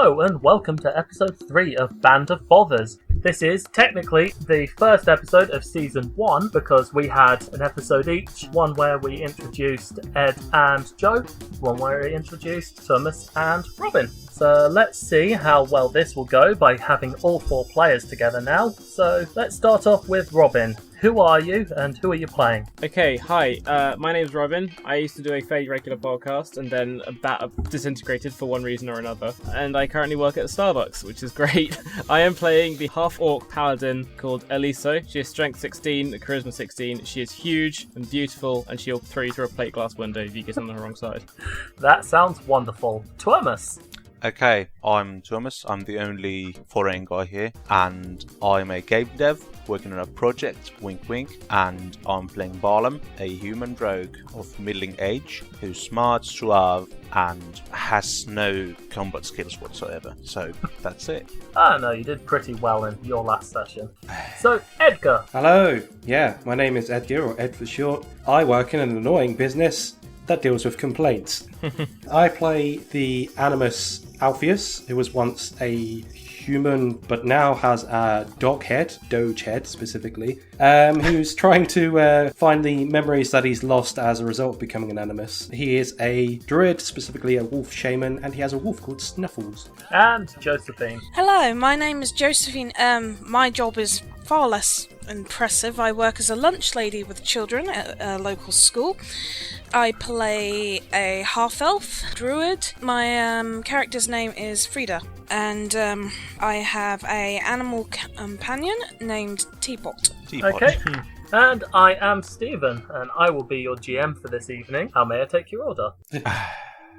Hello and welcome to episode 3 of Band of Bothers. This is technically the first episode of season 1 because we had an episode each, one where we introduced Ed and Joe, one where we introduced Thomas and Robin. So let's see how well this will go by having all 4 players together now. So let's start off with Robin. Who are you and who are you playing? Okay, hi. My name's Robin. I used to do a fairly regular podcast and then that disintegrated for one reason or another. And I currently work at a Starbucks, which is great. I am playing the half-orc paladin called Eliso. She has strength 16, charisma 16. She is huge and beautiful and she'll throw you through a plate glass window if you get on the wrong side. That sounds wonderful. Thomas. Okay, I'm Thomas. I'm the only foreign guy here, and I'm a game dev working on a project, wink wink, and I'm playing Barlam, a human rogue of middling age who's smart, suave, and has no combat skills whatsoever. So that's it. Ah, no, you did pretty well in your last session. So, Edgar. Hello. Yeah, my name is Edgar, or Ed for short. I work in an annoying business that deals with complaints. I play the animus Alpheus, who was once a human but now has a dog head, doge head specifically, who's trying to find the memories that he's lost as a result of becoming an animus. He is a druid, specifically a wolf shaman, and he has a wolf called Snuffles. And Josephine. Hello, my name is Josephine. My job is far less impressive. I work as a lunch lady with children at a local school. I play a half-elf druid. My character's name is Frieda, and I have a animal companion named Teapot. Okay. And I am Stephen, and I will be your GM for this evening. How may I take your order?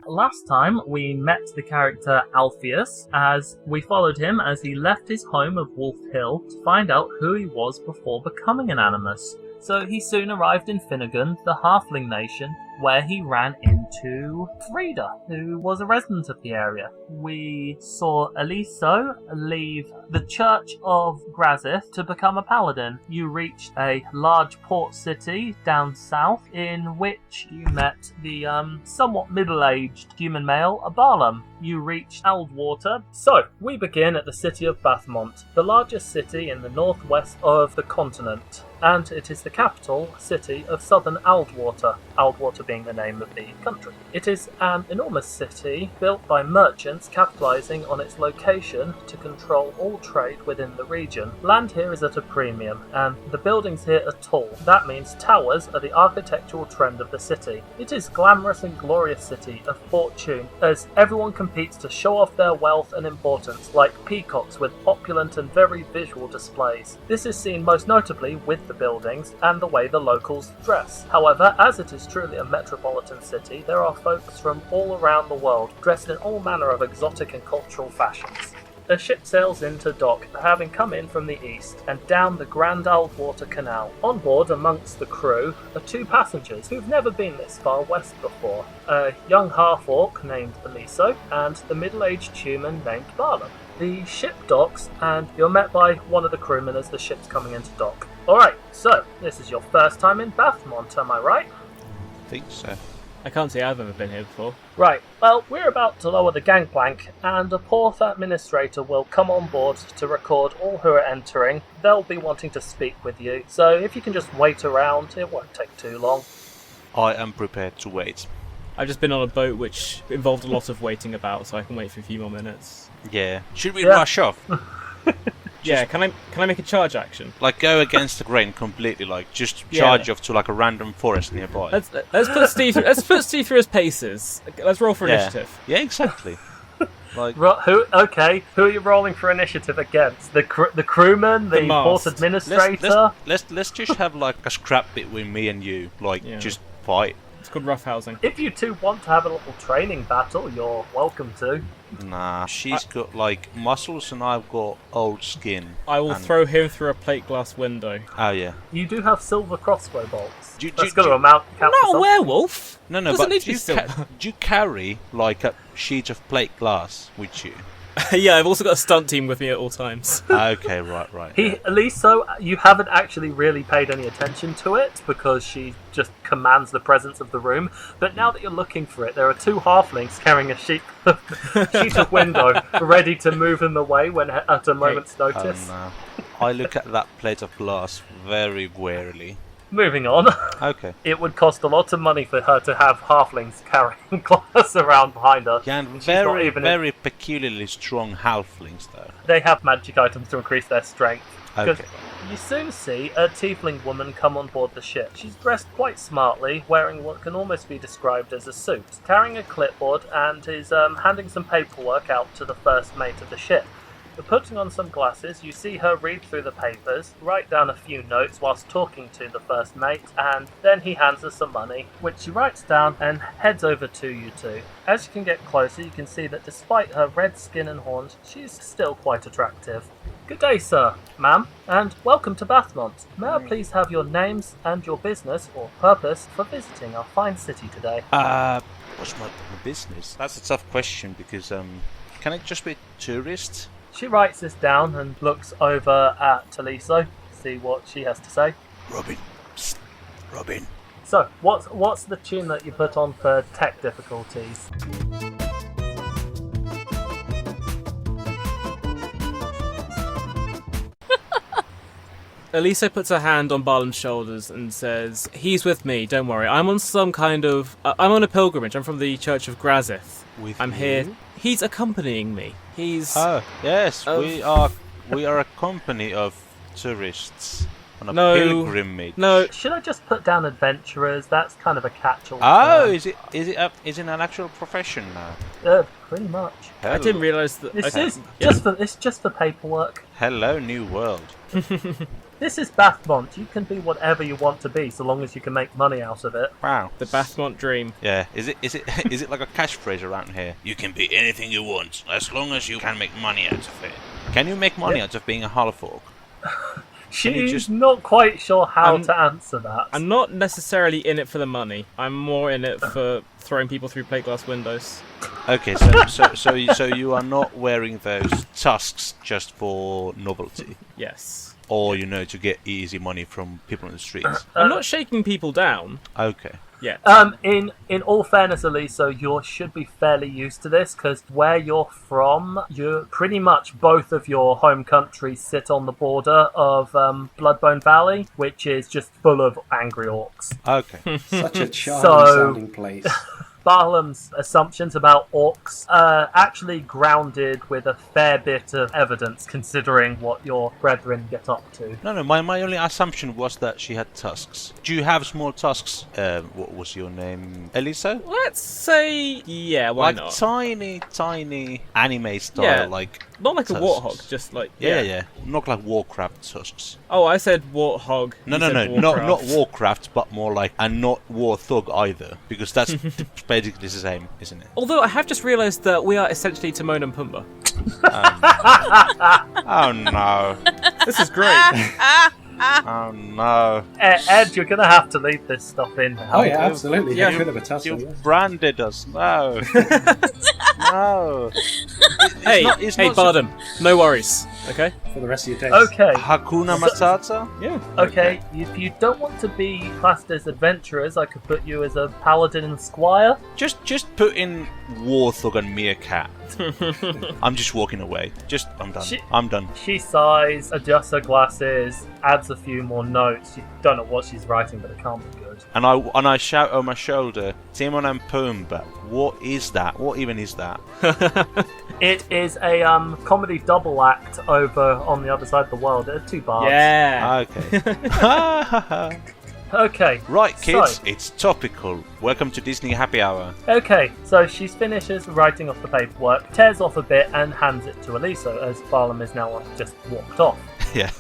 Last time we met the character Alpheus as we followed him as he left his home of Wolf Hill to find out who he was before becoming an animus. So he soon arrived in Finnegan, the halfling nation, where he ran into Frieda, who was a resident of the area. We saw Eliso leave the Church of Grazith to become a paladin. You reached a large port city down south in which you met the somewhat middle-aged human male, Barlam. You reached Aldwater. So, we begin at the city of Bathmont, the largest city in the northwest of the continent, and it is the capital city of southern Aldwater, Aldwater being the name of the country. It is an enormous city built by merchants capitalizing on its location to control all trade within the region. Land here is at a premium, and the buildings here are tall. That means towers are the architectural trend of the city. It is a glamorous and glorious city of fortune, as everyone competes to show off their wealth and importance like peacocks with opulent and very visual displays. This is seen most notably with the buildings and the way the locals dress. However, as it is truly a metropolitan city, there are folks from all around the world dressed in all manner of exotic and cultural fashions. A ship sails into dock, having come in from the east, and down the Grand Aldwater Canal. On board, amongst the crew, are 2 passengers who've never been this far west before. A young half-orc named Eliso, and the middle-aged human named Barlam. The ship docks, and you're met by one of the crewmen as the ship's coming into dock. Alright, so, this is your first time in Bathmont, am I right? I think so. I can't say I've ever been here before. Right, well, we're about to lower the gangplank, and a port administrator will come on board to record all who are entering. They'll be wanting to speak with you, so if you can just wait around, it won't take too long. I am prepared to wait. I've just been on a boat which involved a lot of waiting about, so I can wait for a few more minutes. Yeah. Should we rush off? Yeah, can I make a charge action? Like go against the grain completely, like just charge off to like a random forest nearby. Let's put Steve through his paces. Let's roll for initiative. Yeah, exactly. Like Who are you rolling for initiative against? The crewman, the port administrator? Let's just have like a scrap between me and you, just fight. It's called roughhousing. If you two want to have a little training battle, you're welcome to. Nah, she's got like muscles and I've got old skin. I will throw him through a plate glass window. Oh yeah. You do have silver crossbow bolts. That's going to amount. I'm not a werewolf. No, Doesn't but need to be silver. do you carry like a sheet of plate glass with you? Yeah, I've also got a stunt team with me at all times. Okay, right. Eliso, you haven't actually really paid any attention to it because she just commands the presence of the room. But now that you're looking for it, there are two halflings carrying a sheet of window, ready to move them away when at a moment's notice. Oh, no. I look at that plate of glass very warily. Moving on. Okay. It would cost a lot of money for her to have halflings carrying glass around behind her. Yeah, and She's not even very peculiarly strong halflings, though. They have magic items to increase their strength. Okay. You soon see a tiefling woman come on board the ship. She's dressed quite smartly, wearing what can almost be described as a suit, carrying a clipboard and is handing some paperwork out to the first mate of the ship. But putting on some glasses, you see her read through the papers, write down a few notes whilst talking to the first mate, and then he hands her some money, which she writes down and heads over to you two. As you can get closer, you can see that despite her red skin and horns, she's still quite attractive. Good day, sir, ma'am, and welcome to Bathmont. May I please have your names and your business or purpose for visiting our fine city today? What's my business? That's a tough question because, can it just be tourist? She writes this down and looks over at Eliso, see what she has to say. Robin. Psst. Robin. So, what's the tune that you put on for tech difficulties? Eliso puts her hand on Barlam's shoulders and says, "He's with me, don't worry. I'm on some kind of... I'm on a pilgrimage. I'm from the Church of Grazith. I'm here. He's accompanying me. He's... Oh, yes, we are a company of tourists on a pilgrimage. No. Should I just put down adventurers? That's kind of a catch-all. Oh, is it an actual profession now? Pretty much. Hello. I didn't realise that... It's just for paperwork. Hello, new world. This is Bathmont. You can be whatever you want to be, so long as you can make money out of it. Wow. The Bathmont dream. Yeah. Is it like a catchphrase around here? You can be anything you want, as long as you can make money out of it. Can you make money out of being a half-orc? She's not quite sure how to answer that. I'm not necessarily in it for the money. I'm more in it for throwing people through plate glass windows. Okay, so you are not wearing those tusks just for novelty? Yes. Or, to get easy money from people on the streets? I'm not shaking people down. Okay. Yeah. In all fairness, Eliso, you should be fairly used to this, because where you're from, you're pretty much both of your home countries sit on the border of Bloodbone Valley, which is just full of angry orcs. Okay. Such a charming sounding place. Barlam's assumptions about orcs are actually grounded with a fair bit of evidence, considering what your brethren get up to. No, my only assumption was that she had tusks. Do you have small tusks? What was your name? Eliso? Let's say, yeah, why not? Tiny anime style, Not like tusks. a warthog, just like... Yeah. Not like Warcraft tusks. Oh, I said warthog. No, not Warcraft, but more like... And not Warthog either, because that's basically the same, isn't it? Although I have just realised that we are essentially Timon and Pumbaa. Oh no. This is great. Oh no. Ed, you're going to have to leave this stuff in now. Oh yeah, absolutely. Yeah. You could have a tussle. You branded us. No. No. Hey, It's not Bardem, no worries, okay? For the rest of your days. Okay. Hakuna Matata? Yeah. Okay, if you don't want to be classed as adventurers, I could put you as a paladin and squire. Just put in Warthog and Meerkat. I'm just walking away. I'm done. I'm done. She sighs, adjusts her glasses, adds a few more notes. You don't know what she's writing, but it can't be good. And I shout on my shoulder, Timon and Pumbaa. What is that? What even is that? It is a comedy double act over on the other side of the world. There are two bars. Yeah. Okay. Okay. Right, kids, So, it's topical. Welcome to Disney Happy Hour. okay, so she finishes writing off the paperwork, tears off a bit, and hands it to Eliso, as Barlam is now just walked off. Yeah.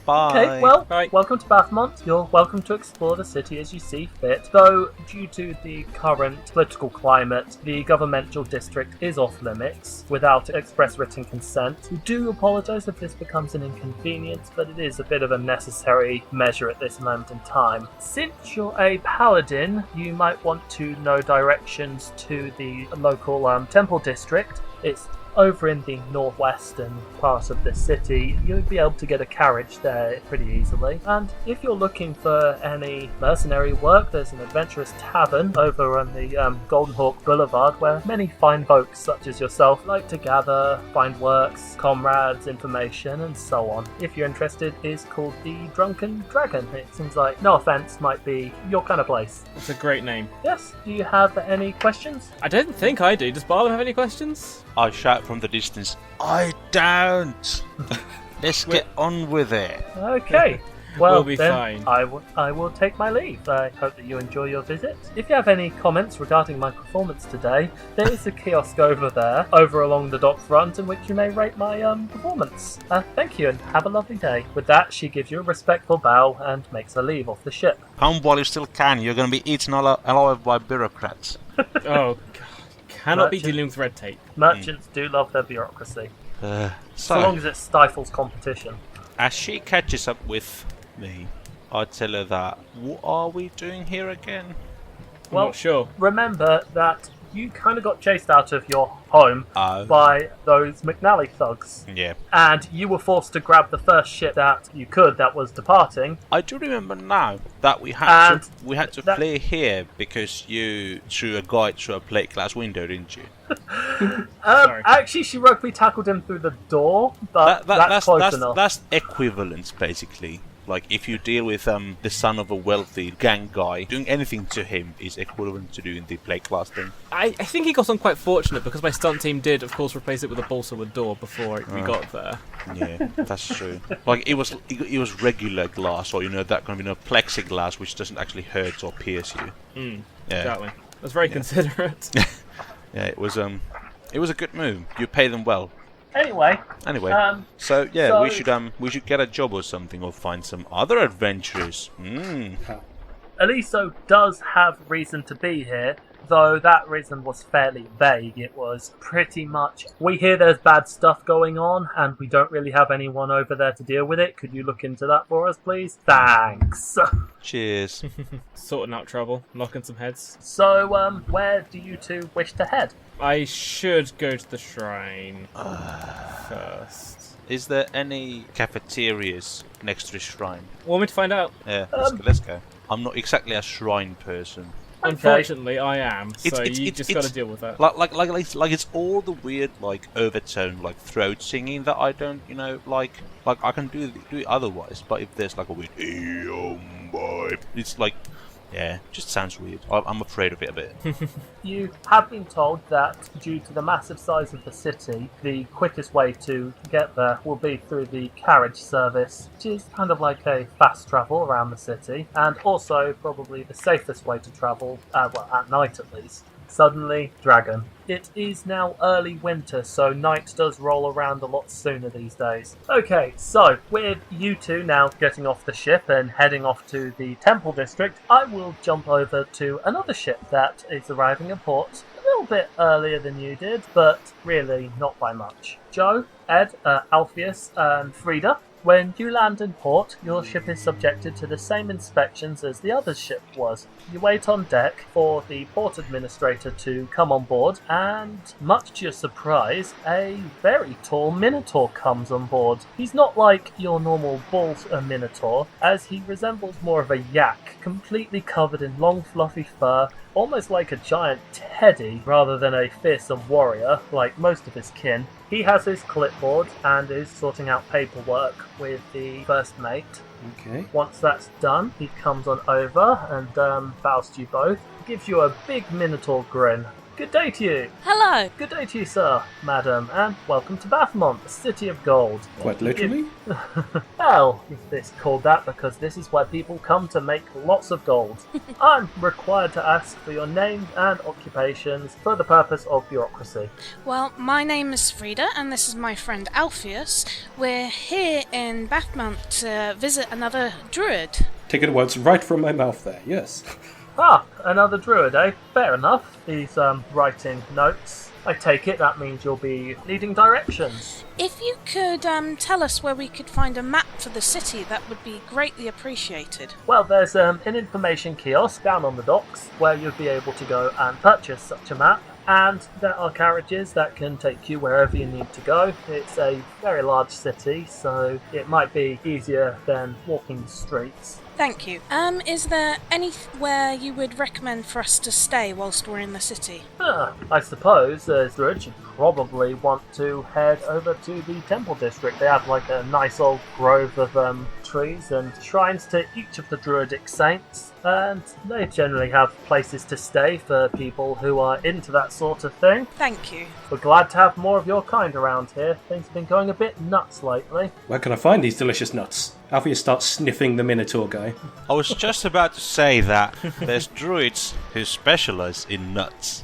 Bye. Okay, well, Bye. welcome to Bathmont. You're welcome to explore the city as you see fit. Though, due to the current political climate, the governmental district is off limits without express written consent. We do apologise if this becomes an inconvenience, but it is a bit of a necessary measure at this moment in time. Since you're a paladin, you might want to know directions to the local temple district. It's over in the northwestern part of the city, you'd be able to get a carriage there pretty easily. And if you're looking for any mercenary work, there's an adventurous tavern over on the Golden Hawk Boulevard where many fine folks such as yourself like to gather, find works, comrades, information, and so on. If you're interested, it's called the Drunken Dragon. It seems like, no offense, might be your kind of place. It's a great name. Yes, do you have any questions? I don't think I do. Does Barlam have any questions? I shout from the distance, I don't! Let's get on with it. Okay. Well, We'll be then fine. I will take my leave. I hope that you enjoy your visit. If you have any comments regarding my performance today, there is a kiosk over there, over along the dock front, in which you may rate my performance. Thank you, and have a lovely day. With that, she gives you a respectful bow and makes her leave off the ship. Come while you still can, you're going to be eaten alive by bureaucrats. Oh, God. Cannot be Merchant. dealing with red tape. Merchants do love their bureaucracy, so long So, as it stifles competition. as she catches up with me, I tell her that, what are we doing here again? I'm Well, not sure. remember that you kind of got chased out of your home Oh, by those McNally thugs. yeah. And you were forced to grab the first ship that you could that was departing. I do remember now that we had And to that- play here because you threw a guy through a plate glass window, didn't you? Sorry. Actually, she rugby tackled him through the door, but that's close enough. That's equivalent, basically. Like, if you deal with the son of a wealthy gang guy, doing anything to him is equivalent to doing the plate glass thing. I think he got on quite fortunate because my stunt team did, of course, replace it with a balsa wood door before we got there. Yeah, that's true. Like, it was regular glass, or that kind of plexiglass, which doesn't actually hurt or pierce you. Yeah, Exactly. That's very considerate. yeah, it was a good move. You pay them well. Anyway, So yeah, so- we should get a job or something, or find some other adventurers. Eliso does have reason to be here, though that reason was fairly vague. It was pretty much, we hear there's bad stuff going on, and we don't really have anyone over there to deal with it. Could you look into that for us, please? Thanks. Cheers. Sorting out trouble, knocking some heads. So, where do you two wish to head? I should go to the shrine first. Is there any cafeterias next to the shrine? Want me to find out? Yeah, let's go. I'm not exactly a shrine person. Unfortunately, I am, so you it's- just got to deal with that. Like it's all the weird overtone throat singing that I don't like I can do it otherwise, but if there's like a weird it's like, yeah, just sounds weird. I'm afraid of it a bit. You have been told that due to the massive size of the city, the quickest way to get there will be through the carriage service, which is kind of like a fast travel around the city, and also probably the safest way to travel, well, at night at least. Suddenly, dragon. It is now early winter, so night does roll around a lot sooner these days. Okay, so with you two now getting off the ship and heading off to the Temple District, I will jump over to another ship that is arriving in port a little bit earlier than you did, but really not by much. Joe, Ed, Alpheus, and Frieda. When you land in port, your ship is subjected to the same inspections as the other ship was. You wait on deck for the port administrator to come on board, and much to your surprise, a very tall Minotaur comes on board. He's not like your normal bull Minotaur, as he resembles more of a yak, completely covered in long fluffy fur, almost like a giant teddy rather than a fearsome warrior like most of his kin. He has his clipboard and is sorting out paperwork with the first mate. Okay. Once that's done, he comes on over and bows to you both, gives you a big Minotaur grin. Good day to you. Hello. Good day to you, sir, madam, and welcome to Bathmont, the city of gold. Quite literally? Well, it's called that because this is where people come to make lots of gold. I'm required to ask for your names and occupations for the purpose of bureaucracy. Well, my name is Frieda, and this is my friend Alpheus. We're here in Bathmont to visit another druid. Taking the words right from my mouth there, yes. Ah, another druid, eh? Fair enough. He's writing notes. I take it that means you'll be leading directions. If you could tell us where we could find a map for the city, that would be greatly appreciated. Well, there's an information kiosk down on the docks where you'd be able to go and purchase such a map. And there are carriages that can take you wherever you need to go. It's a very large city, so it might be easier than walking the streets. Thank you. Is there anywhere you would recommend for us to stay whilst we're in the city? I suppose druid should probably want to head over to the temple district. They have like a nice old grove of trees and shrines to each of the druidic saints, and they generally have places to stay for people who are into that sort of thing. Thank you. We're glad to have more of your kind around here. Things have been going a bit nuts lately. Where can I find these delicious nuts? Alpheus starts sniffing the Minotaur guy. I was just about to say that there's druids who specialise in nuts.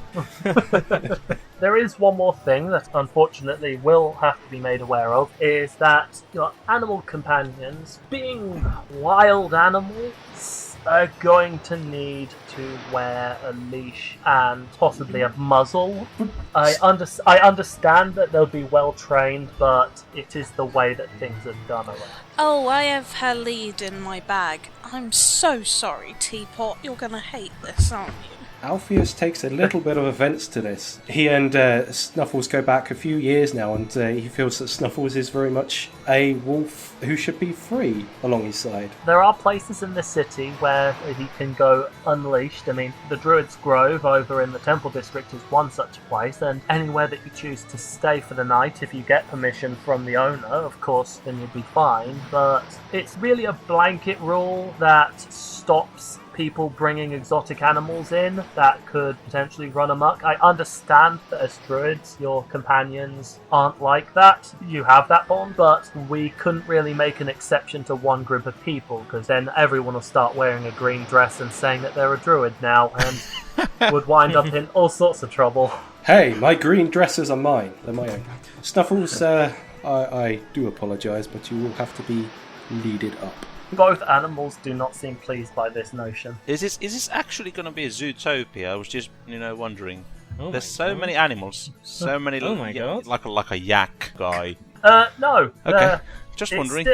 There is one more thing that unfortunately will have to be made aware of, is that your animal companions, being wild animals, are going to need to wear a leash and possibly a muzzle. I understand that they'll be well trained, but it is the way that things are done around. Oh, I have her lead in my bag. I'm so sorry, Teapot. You're gonna hate this, aren't you? Alpheus takes a little bit of offence to this. He and Snuffles go back a few years now, and he feels that Snuffles is very much a wolf who should be free along his side. There are places in the city where he can go unleashed. I mean, the Druid's Grove over in the Temple District is one such place, and anywhere that you choose to stay for the night, if you get permission from the owner, of course, then you'll be fine. But it's really a blanket rule that stops people bringing exotic animals in that could potentially run amok. I understand that as druids, your companions aren't like that. You have that bond, but we couldn't really make an exception to one group of people, because then everyone will start wearing a green dress and saying that they're a druid now, and would wind up in all sorts of trouble. Hey, my green dresses are mine. They're my own. Snuffles, I do apologise, but you will have to be leaded up. Both animals do not seem pleased by this notion. Is this actually going to be a zootopia? I was just, wondering. Oh There's so many animals, so many. Oh my god! Like a yak guy. No. Okay, just wondering.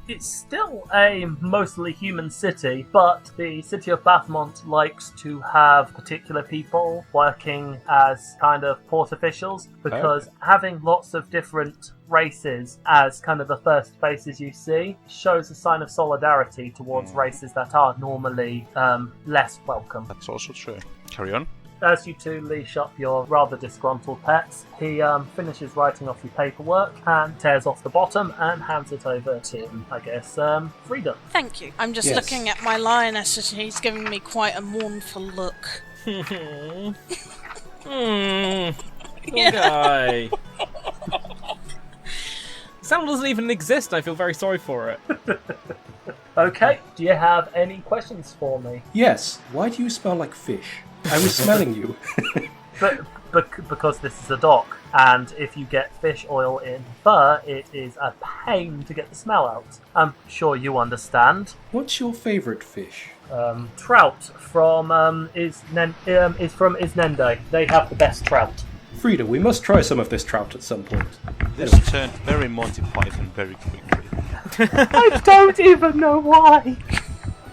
It's still a mostly human city, but the city of Bathmont likes to have particular people working as kind of port officials, because having lots of different races as kind of the first faces you see shows a sign of solidarity towards races that are normally less welcome. That's also true. Carry on. As you two leash up your rather disgruntled pets, he finishes writing off your paperwork and tears off the bottom and hands it over to, I guess, Frieda. Thank you. I'm just looking at my lioness and he's giving me quite a mournful look. Poor guy. Sam doesn't even exist, I feel very sorry for it. Okay, do you have any questions for me? Yes, why do you smell like fish? I was smelling you. Because this is a dock, and if you get fish oil in fur, it is a pain to get the smell out. I'm sure you understand. What's your favourite fish? Trout from Isnende. They have the best trout. Frieda, we must try some of this trout at some point. This turned very Monty Python very quickly. I don't even know why.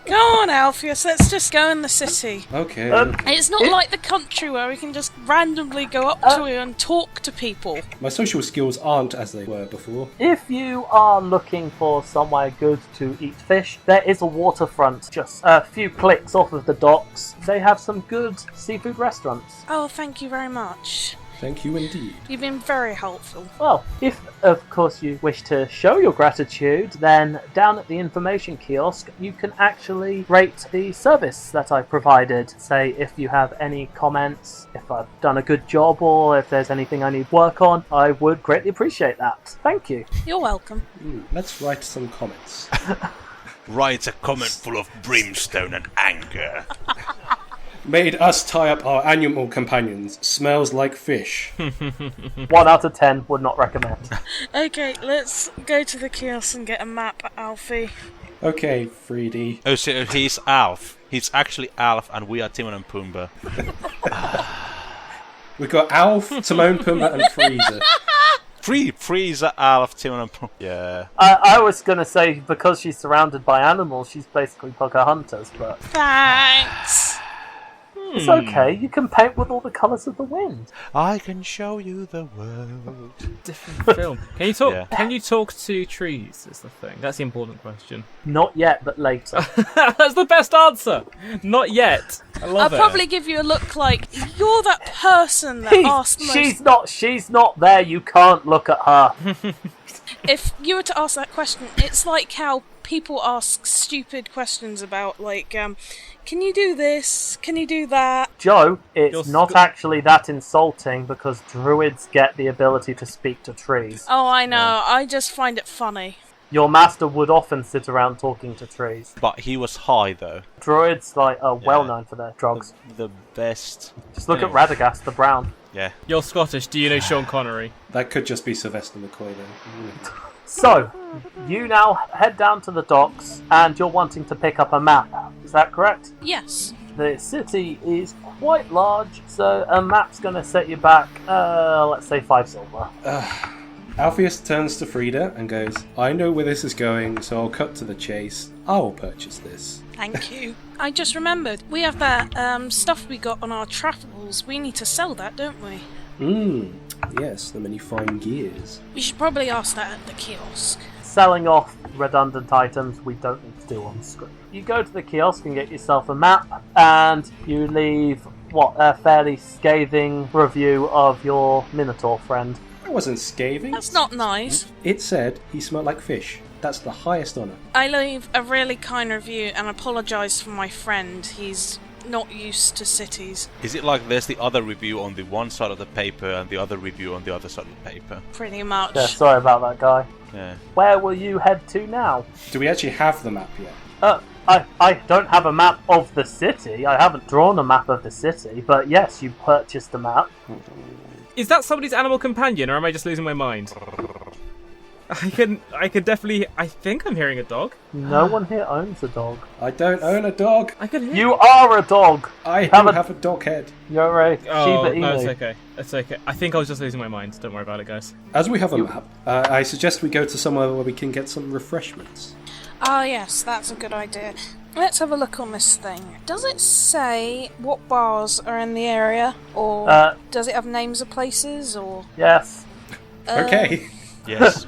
Go on, Alpheus, let's just go in the city. Okay. It's not like the country where we can just randomly go up to you and talk to people. My social skills aren't as they were before. If you are looking for somewhere good to eat fish, there is a waterfront just a few clicks off of the docks. They have some good seafood restaurants. Oh, thank you very much. Thank you indeed. You've been very helpful. Well, if of course you wish to show your gratitude, then down at the information kiosk you can actually rate the service that I provided. Say if you have any comments, if I've done a good job, or if there's anything I need work on, I would greatly appreciate that. Thank you. You're welcome. Let's write some comments. Write a comment full of brimstone and anger. Made us tie up our animal companions. Smells like fish. 1 out of 10 would not recommend. Okay, let's go to the kiosk and get a map, Alfie. Okay, Friedy. Oh, so he's Alf. He's actually Alf, and we are Timon and Pumbaa. We've got Alf, Timon, Pumbaa, and Frieza. Frieza, Alf, Timon and Pumbaa. Yeah. I was going to say, because she's surrounded by animals, she's basically Pocahontas, but... Thanks. It's okay, you can paint with all the colours of the wind. I can show you the world. Different film. Can you talk? Yeah. Can you talk to trees? Is the thing. That's the important question. Not yet, but later. That's the best answer. Not yet. I love I'll it. probably give you a look like you're that person that asked most. She's not there, you can't look at her. If you were to ask that question, it's like how people ask stupid questions about, like, can you do this? Can you do that? Joe, it's You're not actually that insulting because druids get the ability to speak to trees. Oh, I know. I just find it funny. Your master would often sit around talking to trees. But he was high though. Druids are well known for their drugs. The best. Just look at Radagast the Brown. Yeah. You're Scottish. Do you know Sean Connery? That could just be Sylvester McCoy then. So, you now head down to the docks and you're wanting to pick up a map. Is that correct? Yes. The city is quite large, so a map's going to set you back, let's say 5 silver. Alpheus turns to Frieda and goes, I know where this is going, so I'll cut to the chase. I will purchase this. Thank you. I just remembered, we have that stuff we got on our trafficables. We need to sell that, don't we? Yes, the many fine gears. We should probably ask that at the kiosk. Selling off redundant items we don't need to do on screen. You go to the kiosk and get yourself a map, and you leave, a fairly scathing review of your Minotaur friend. That wasn't scathing. That's not nice. It said he smelled like fish. That's the highest honour. I leave a really kind review and apologise for my friend. He's not used to cities. Is it like there's the other review on the one side of the paper and the other review on the other side of the paper? Pretty much. Yeah, sorry about that, guy. Yeah. Where will you head to now? Do we actually have the map yet? I don't have a map of the city. I haven't drawn a map of the city, but yes, you purchased a map. Is that somebody's animal companion, or am I just losing my mind? I could definitely. I think I'm hearing a dog. No one here owns a dog. I don't own a dog. I could hear. You are a dog! I Have have a dog head. You're a Oh, Shiba no, Inu. it's okay. It's okay. I think I was just losing my mind. Don't worry about it, guys. As we have a map, I suggest we go to somewhere where we can get some refreshments. Ah, yes, that's a good idea. Let's have a look on this thing. Does it say what bars are in the area? Or does it have names of places? Or Yes. Okay. Yes.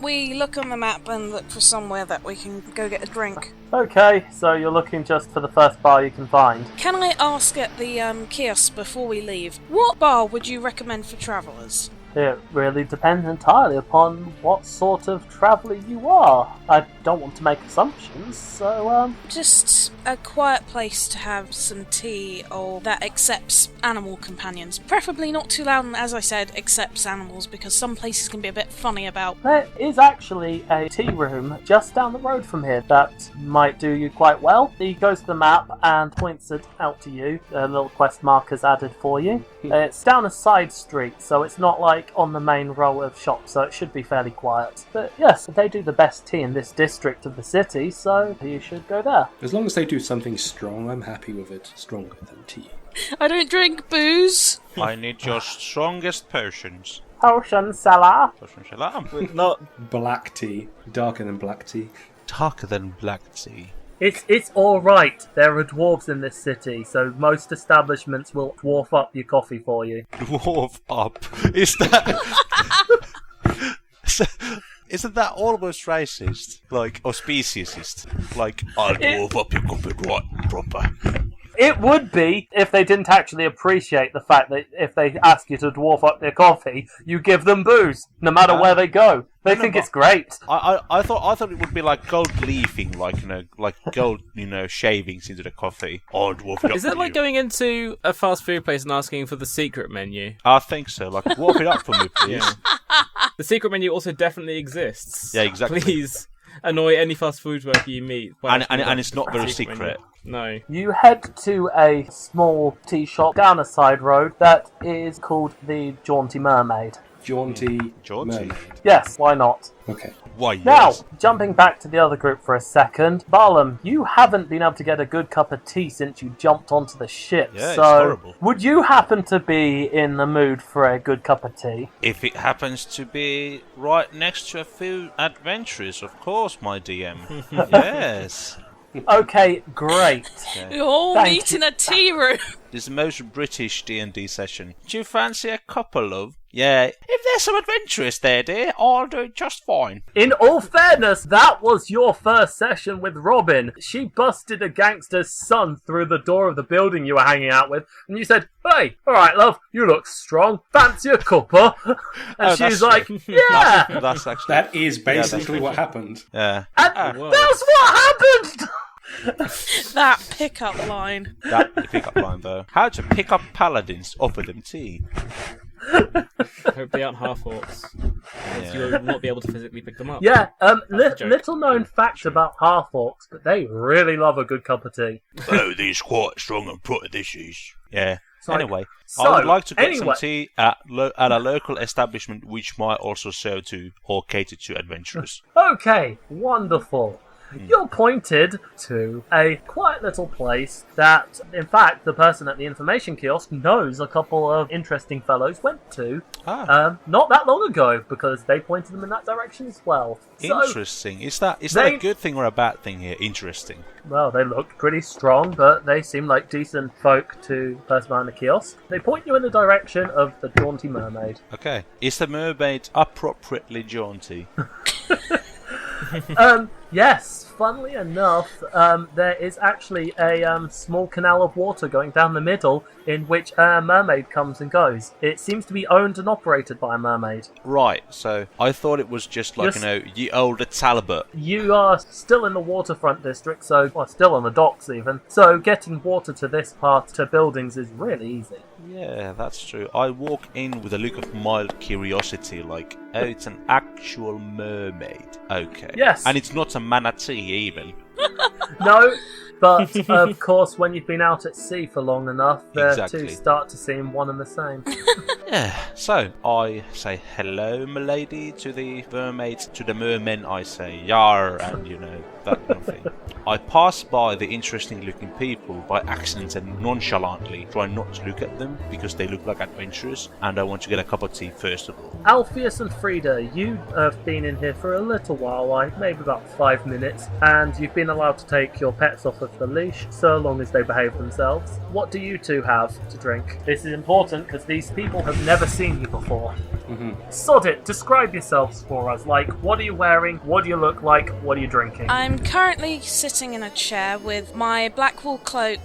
we look on the map and look for somewhere that we can go get a drink. Okay, so you're looking just for the first bar you can find. Can I ask at the kiosk before we leave, what bar would you recommend for travellers? It really depends entirely upon what sort of traveller you are. I don't want to make assumptions, so, Just a quiet place to have some tea or that accepts animal companions. Preferably not too loud and, as I said, accepts animals, because some places can be a bit funny about. There is actually a tea room just down the road from here that might do you quite well. He goes to the map and points it out to you. A little quest marker's added for you. It's down a side street, so it's not like on the main row of shops, so it should be fairly quiet. But yes, they do the best tea in this district of the city, so you should go there. As long as they do something strong, I'm happy with it. Stronger than tea. I don't drink booze. I need your strongest potions. Potion seller. Potion salam. Not. Black tea. Darker than black tea. Darker than black tea. It's alright. There are dwarves in this city, so most establishments will dwarf up your coffee for you. Dwarf up. Is that... Isn't that almost racist? Like, or speciesist? Like, I'll dwarf up your coffee right proper. It would be if they didn't actually appreciate the fact that if they ask you to dwarf up their coffee, you give them booze, no matter where they go. They think it's great. I thought it would be like gold leafing, like gold, shavings into the coffee. Or dwarf it up. Is it for like you. going into a fast food place and asking for the secret menu? I think so. Like, dwarf it up for me, please. The secret menu also definitely exists. Yeah, exactly. Please annoy any fast food worker you meet. And it's not very secret. No. You head to a small tea shop down a side road that is called the Jaunty Mermaid. Jaunty. Jaunty. Yes, why not? Okay. Why, Now, yes. jumping back to the other group for a second, Barlam, you haven't been able to get a good cup of tea since you jumped onto the ship. Yeah, it's so, horrible. would you happen to be in the mood for a good cup of tea? If it happens to be right next to a few adventures, of course, my DM. Yes. Okay, great. We all Thank meet you. in a tea room. This is the most British D&D session. Do you fancy a couple, love? Yeah, if there's some adventurous there, dear, I'll do it just fine. In all fairness, that was your first session with Robin. She busted a gangster's son through the door of the building you were hanging out with, and you said, "Hey, alright, love, you look strong. Fancy a cuppa?" And she's like, "Yeah!" That's actually... That is basically what happened. Yeah. And that's what happened! That pickup line. That pick-up line, though. How to pick up paladins, offer them tea. Hope they aren't half-orcs. You will not be able to physically pick them up. Yeah, a joke. little known fact about half-orcs, but they really love a good cup of tea. Oh, these quite strong and pretty dishes. Yeah. So, Anyway, so, I would like to get anyway. some tea at a local establishment which might also serve to or cater to adventurers. Okay, wonderful. You're pointed to a quiet little place that, in fact, the person at the information kiosk knows a couple of interesting fellows went to not that long ago, because they pointed them in that direction as well. So, Interesting. Is that a good thing or a bad thing here? Interesting. well, they looked pretty strong, but they seem like decent folk to the person behind the kiosk. They point you in the direction of the jaunty mermaid. Okay. Is the mermaid appropriately jaunty? Yes, funnily enough, there is actually a small canal of water going down the middle in which a mermaid comes and goes. It seems to be owned and operated by a mermaid. Right, so I thought it was just like, ye olde Talbot. You are still in the waterfront district, still on the docks even, so getting water to this part to buildings is really easy. Yeah, that's true. I walk in with a look of mild curiosity, like, oh, it's an actual mermaid. Okay. Yes. And it's not a manatee even. No, but of course when you've been out at sea for long enough, the Exactly. two start to seem one and the same. Yeah, so I say hello, milady, to the mermaids. To the mermen I say yar, and that kind of thing. I pass by the interesting looking people by accident and nonchalantly try not to look at them because they look like adventurers, and I want to get a cup of tea first of all. Alpheus and Frieda, you have been in here for a little while, like maybe about 5 minutes, and you've been allowed to take your pets off of the leash so long as they behave themselves. What do you two have to drink? This is important because these people have never seen you before. Sod it, describe yourselves for us. Like, what are you wearing? What do you look like? What are you drinking? I'm currently sitting in a chair with my black wool cloak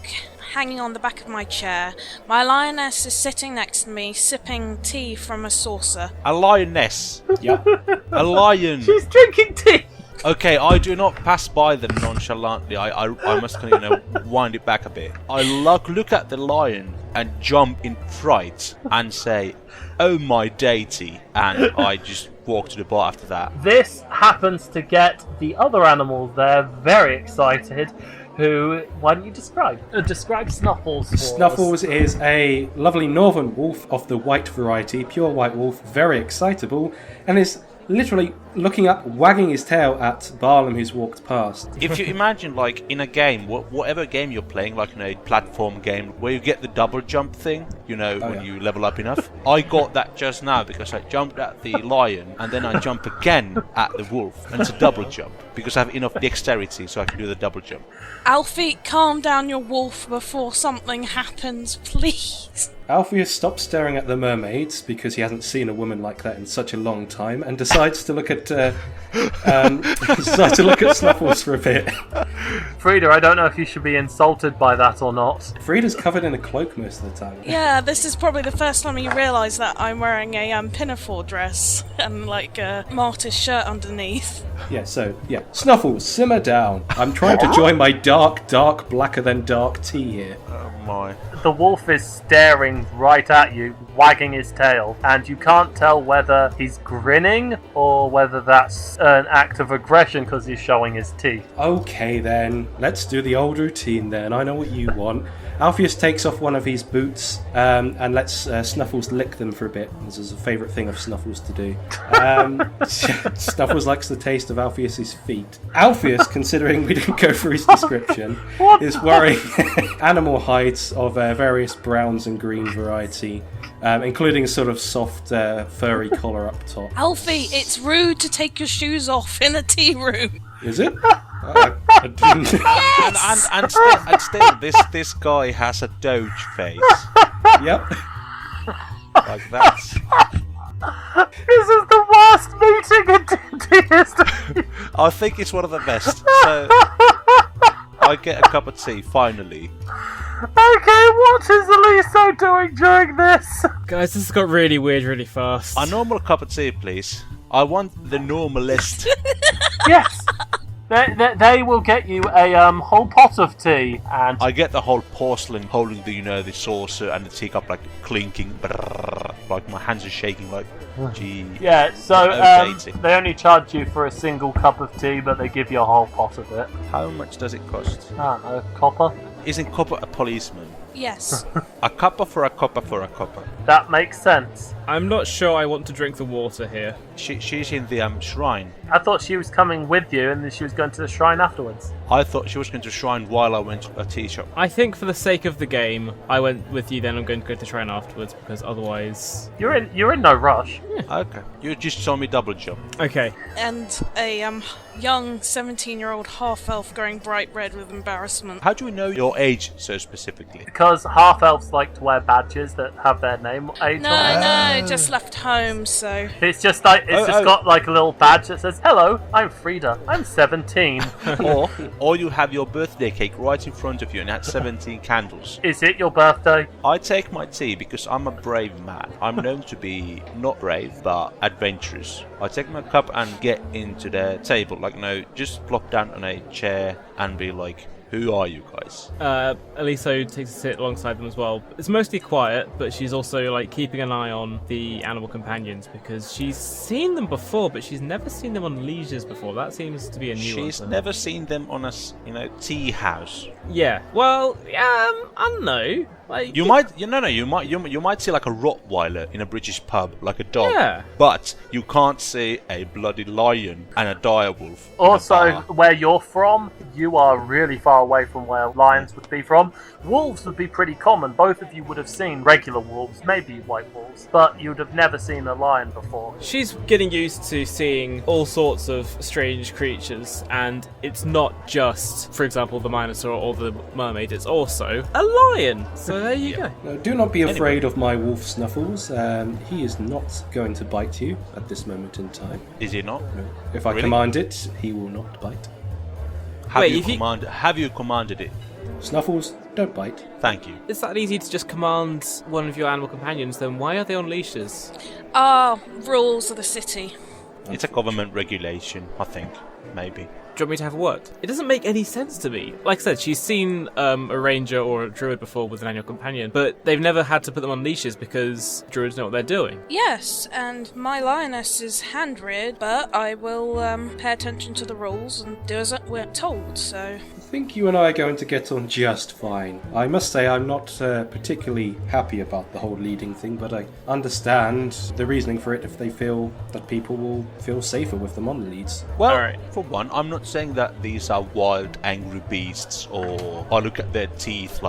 hanging on the back of my chair. My lioness is sitting next to me, sipping tea from a saucer. A lioness! Yeah. A lion! She's drinking tea! Okay, I do not pass by them nonchalantly. I must kind of wind it back a bit. I look at the lion and jump in fright and say, "Oh my deity," and I just walk to the bar after that. This happens to get the other animals there very excited. Why don't you describe? Describe Snuffles for us. Snuffles is a lovely northern wolf of the white variety, pure white wolf, very excitable, and is literally looking up, wagging his tail at Barlam who's walked past. If you imagine, like, in a game, whatever game you're playing, like in a platform game, where you get the double jump thing, when you level up enough, I got that just now because I jumped at the lion and then I jump again at the wolf, and it's a double jump because I have enough dexterity so I can do the double jump. Alfie, calm down your wolf before something happens, please. Alpheus stops staring at the mermaids because he hasn't seen a woman like that in such a long time, and decides to look at Snuffles for a bit. Frieda, I don't know if you should be insulted by that or not. Frieda's covered in a cloak most of the time. Yeah, this is probably the first time you realise that I'm wearing a pinafore dress and like a martyr shirt underneath. Yeah, Snuffles, simmer down. I'm trying to join my dark, blacker than dark tea here. Oh my. The wolf is staring right at you, wagging his tail, and you can't tell whether he's grinning or whether that's an act of aggression because he's showing his teeth. Okay then, let's do the old routine then. I know what you want. Alpheus takes off one of his boots and lets Snuffles lick them for a bit. This is a favourite thing of Snuffles to do. Snuffles likes the taste of Alpheus's feet. Alpheus, considering we didn't go through his description, is wearing animal hides of various browns and green variety, including a sort of soft furry collar up top. Alfie, it's rude to take your shoes off in a tea room. Is it? I and still, this guy has a doge face. Yep. Like that's. This is the worst meeting in D&D history. I think it's one of the best. So I get a cup of tea finally. Okay, what is Eliso doing during this? Guys, this has got really weird really fast. A normal cup of tea, please. I want the normalist. Yes. They will get you a whole pot of tea, and I get the whole porcelain holding the saucer and the teacup like clinking, brrr, like my hands are shaking like, gee. yeah. So Dating. they only charge you for a single cup of tea, but they give you a whole pot of it. How much does it cost? I don't know, copper. Isn't copper a policeman? Yes. A copper for a copper for a copper. That makes sense. I'm not sure I want to drink the water here. She's in the shrine. I thought she was coming with you, and then she was going to the shrine afterwards. I thought she was going to shrine while I went to a tea shop. I think for the sake of the game, I went with you, then I'm going to go to the shrine afterwards, because otherwise... You're in no rush. Okay. You just saw me double jump. Okay. And a young 17-year-old half-elf going bright red with embarrassment. How do we know your age so specifically? Because half elves like to wear badges that have their name age No, on it. no, just left home, so... It's just got like a little badge that says, "Hello, I'm Frieda. I'm 17." Or you have your birthday cake right in front of you and that's 17 candles. Is it your birthday? I take my tea because I'm a brave man. I'm known to be not brave, but adventurous. I take my cup and get into the table, just plop down on a chair and be like, who are you guys? Eliso takes a sit alongside them as well. It's mostly quiet, but she's also keeping an eye on the animal companions because she's seen them before, but she's never seen them on leashes before. That seems to be a new one. She's never seen them on a tea house. Yeah. Well, I don't know. You might see like a Rottweiler in a British pub, like a dog. Yeah. But you can't see a bloody lion and a direwolf. Also, where you're from, you are really far away from where lions would be from. Wolves would be pretty common. Both of you would have seen regular wolves, maybe white wolves, but you'd have never seen a lion before. She's getting used to seeing all sorts of strange creatures, and it's not just, for example, the Minotaur or the mermaid, it's also a lion. So there you go. No, do not be afraid of my wolf Snuffles. He is not going to bite you at this moment in time. Is he not? No. If I command it, he will not bite. Have you commanded it? Snuffles, don't bite. Thank you. It's that easy to just command one of your animal companions, then why are they on leashes? Rules of the city. It's a government regulation, I think. Maybe. Do you want me to have a word? It doesn't make any sense to me. Like I said, she's seen a ranger or a druid before with an animal companion, but they've never had to put them on leashes because druids know what they're doing. Yes, and my lioness is hand-reared, but I will pay attention to the rules and do as we're told, so... I think you and I are going to get on just fine. I must say I'm not particularly happy about the whole leading thing, but I understand the reasoning for it if they feel that people will feel safer with them on the leads. Well, Alright. For one, I'm not saying that these are wild, angry beasts, or I look at their teeth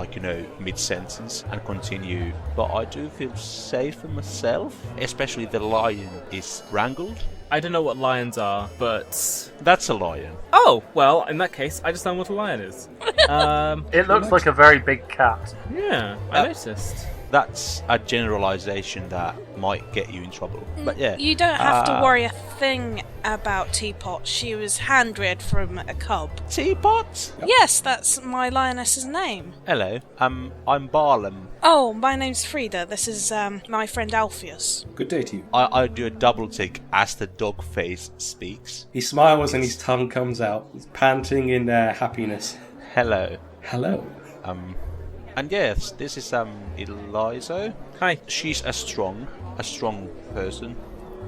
mid-sentence and continue, but I do feel safer myself, especially the lion is wrangled. I don't know what lions are, but... That's a lion. Oh, well, in that case, I just know what a lion is. It looks like a very big cat. Yeah, I noticed. That's a generalization that might get you in trouble. But yeah. You don't have to worry a thing about Teapot. She was hand-reared from a cub. Teapot? Yep. Yes, that's my lioness's name. Hello, I'm Barlam. Oh, my name's Frieda. This is my friend Alpheus. Good day to you. I do a double take as the dog face speaks. He smiles and his tongue comes out. He's panting in happiness. Hello. Hello. And yes, this is Eliso. Hi. She's a strong person.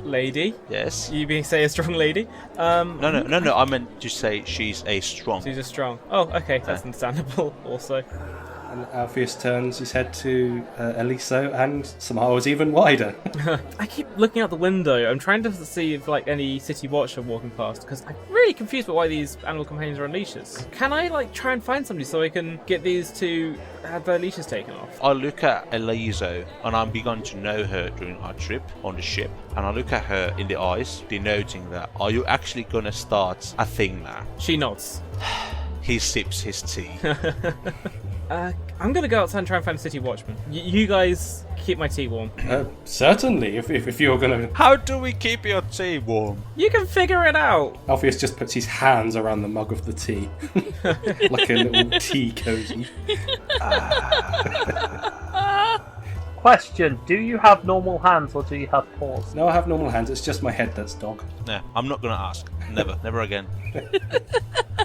Lady? Yes. You being say a strong lady? No. I meant to say she's a strong. She's a strong. Oh, okay, that's understandable. Also. And Alpheus turns his head to Eliso and smiles even wider. I keep looking out the window. I'm trying to see if any city watch are walking past because I'm really confused about why these animal companions are on leashes. Can I try and find somebody so I can get these to have their leashes taken off? I look at Eliso and I'm begun to know her during our trip on the ship, and I look at her in the eyes, denoting that are you actually gonna start a thing now? She nods. He sips his tea. I'm gonna go outside and try and find a city watchman. You guys keep my tea warm. Certainly, if you're going to... How do we keep your tea warm? You can figure it out. Alpheus just puts his hands around the mug of the tea. Like a little tea cozy. Question, do you have normal hands or do you have paws? No, I have normal hands. It's just my head that's dog. No, I'm not going to ask. Never again.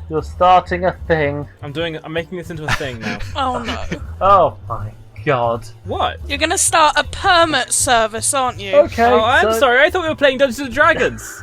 You're starting a thing. I'm making this into a thing now. Oh no. Oh my god. What? You're gonna start a permit service, aren't you? Okay. Oh, I'm sorry. I thought we were playing Dungeons and Dragons.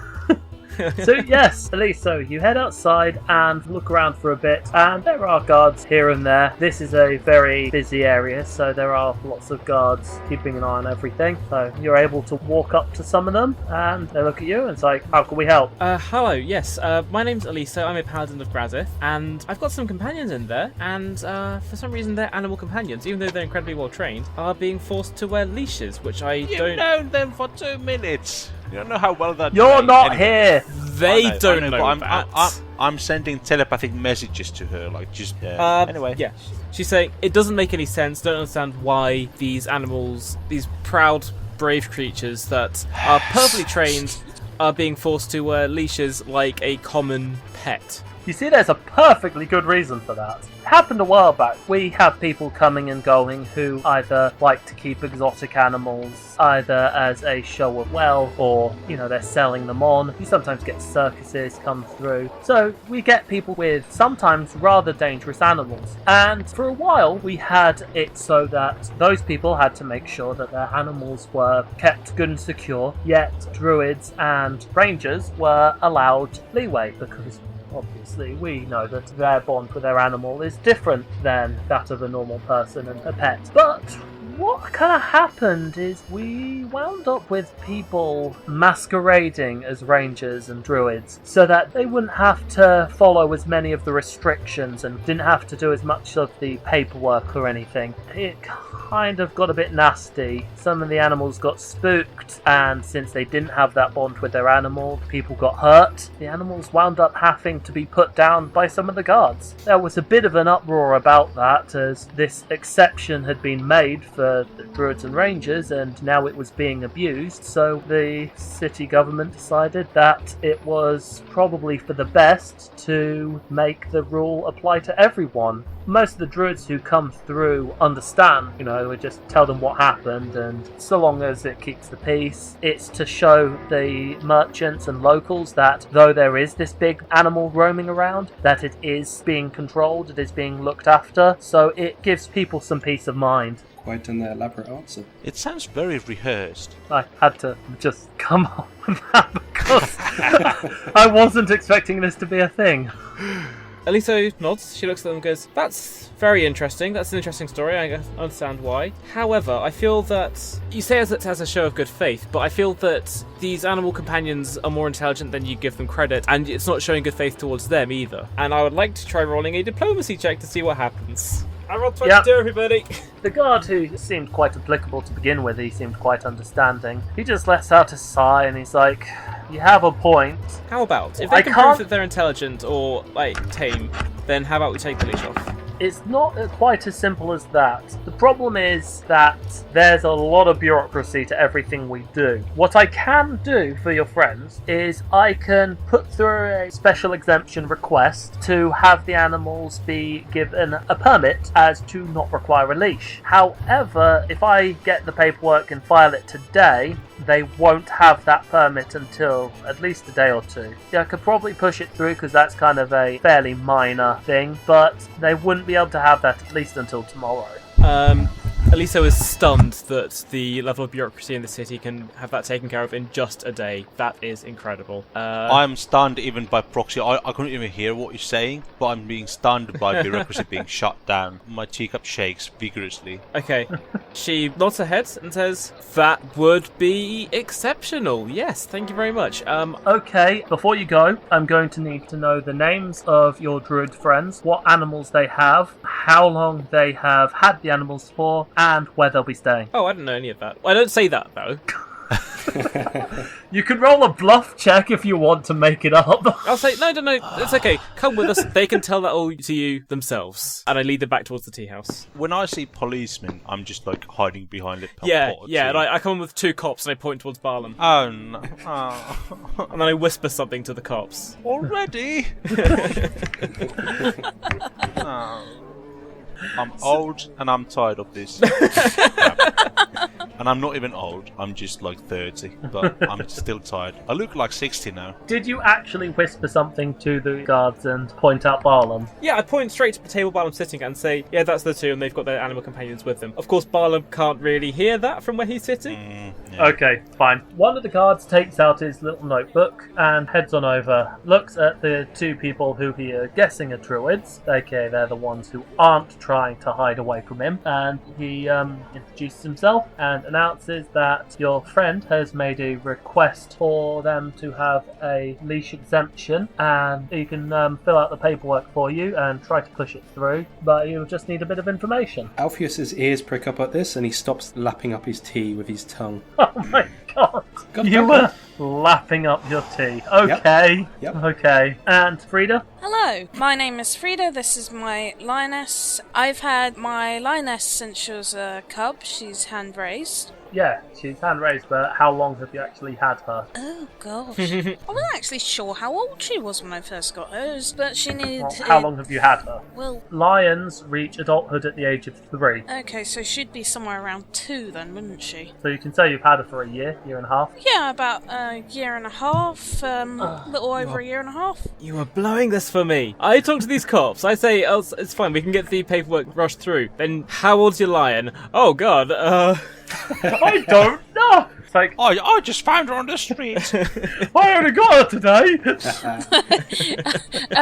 So yes, Eliso, you head outside and look around for a bit, and there are guards here and there. This is a very busy area, so there are lots of guards keeping an eye on everything. So you're able to walk up to some of them, and they look at you and it's like, how can we help? Hello, yes. My name's Eliso. I'm a paladin of Grazith, and I've got some companions in there, and for some reason they're animal companions, even though they're incredibly well trained, are being forced to wear leashes, which I don't... You've known them for 2 minutes. You don't know how well they're You're trained. not Anyway. here! They don't know but that. I'm sending telepathic messages to her, like, just... anyway. Yeah. She's saying, it doesn't make any sense, don't understand why these animals, these proud, brave creatures that are perfectly trained, are being forced to wear leashes like a common pet. You see, there's a perfectly good reason for that. It happened a while back. We have people coming and going who either like to keep exotic animals, either as a show of wealth, or, they're selling them on. You sometimes get circuses come through. So we get people with sometimes rather dangerous animals. And for a while, we had it so that those people had to make sure that their animals were kept good and secure, yet druids and rangers were allowed leeway, because obviously we know that their bond with their animal is different than that of a normal person and a pet. But what kind of happened is we wound up with people masquerading as rangers and druids so that they wouldn't have to follow as many of the restrictions and didn't have to do as much of the paperwork or anything. It kind of got a bit nasty. Some of the animals got spooked, and since they didn't have that bond with their animal, people got hurt. The animals wound up having to be put down by some of the guards. There was a bit of an uproar about that, as this exception had been made for the druids and rangers, and now it was being abused, so the city government decided that it was probably for the best to make the rule apply to everyone. Most of the druids who come through understand, we just tell them what happened, and so long as it keeps the peace, it's to show the merchants and locals that though there is this big animal roaming around, that it is being controlled, it is being looked after, so it gives people some peace of mind. Quite an elaborate answer. It sounds very rehearsed. I had to just come up with that because I wasn't expecting this to be a thing. Eliso nods, she looks at them and goes, that's very interesting, that's an interesting story, I understand why. However, I feel that, you say it as a show of good faith, but I feel that these animal companions are more intelligent than you give them credit, and it's not showing good faith towards them either. And I would like to try rolling a diplomacy check to see what happens. I rolled 22, everybody! The guard, who seemed quite applicable to begin with, he seemed quite understanding. He just lets out a sigh and he's like, you have a point. How about, if they can prove that they're intelligent or, tame, then how about we take the leash off? It's not quite as simple as that. The problem is that there's a lot of bureaucracy to everything we do. What I can do for your friends is I can put through a special exemption request to have the animals be given a permit as to not require a leash. However, if I get the paperwork and file it today, they won't have that permit until at least a day or two. Yeah, I could probably push it through because that's kind of a fairly minor thing, but they wouldn't be able to have that at least until tomorrow. Eliso is stunned that the level of bureaucracy in the city can have that taken care of in just a day. That is incredible. I'm stunned even by proxy. I couldn't even hear what you're saying, but I'm being stunned by bureaucracy being shut down. My teacup shakes vigorously. Okay. She nods her head and says, that would be exceptional. Yes, thank you very much. Okay, before you go, I'm going to need to know the names of your druid friends, what animals they have, how long they have had the animals for, and where they'll be staying. Oh, I don't know any of that. I don't say that, though. You can roll a bluff check if you want to make it up. I'll say, no, it's okay. Come with us. They can tell that all to you themselves. And I lead them back towards the tea house. When I see policemen, I'm just like hiding behind it. Yeah, and I come in with 2 cops and I point towards Barlam. Oh no. Oh. And then I whisper something to the cops. Already? Oh. I'm old and I'm tired of this. And I'm not even old, I'm just like 30, but I'm still tired. I look like 60 now. Did you actually whisper something to the guards and point out Barlam? Yeah, I point straight to the table Barlam's sitting at and say, yeah, that's the 2, and they've got their animal companions with them. Of course, Barlam can't really hear that from where he's sitting. Yeah. Okay, fine. One of the guards takes out his little notebook and heads on over, looks at the 2 people who he are guessing are druids. Okay, they're the ones who aren't trying to hide away from him, and he introduces himself and announces that your friend has made a request for them to have a leash exemption, and he can fill out the paperwork for you and try to push it through, but you'll just need a bit of information. Alpheus's ears prick up at this, and he stops lapping up his tea with his tongue. Oh my god! You were lapping up your tea. Okay. Yep. Okay. And Frieda? Hello, my name is Frieda. This is my lioness. I've had my lioness since she was a cub. She's hand raised. Yeah, she's hand raised, but how long have you actually had her? Oh gosh, I wasn't actually sure how old she was when I first got hers, but she needed. Well, how long have you had her? Well, Lions reach adulthood at the age of 3. okay, so she'd be somewhere around 2 then, wouldn't she? So you can say you've had her for a year and a half. Yeah, about a year and a half, little over a year and a half. You are blowing this for me. I talk to these cops. I say, oh, it's fine, we can get the paperwork rushed through. Then, how old's your lion? Oh god, I don't know! It's like, I just found her on the street. I only got her today!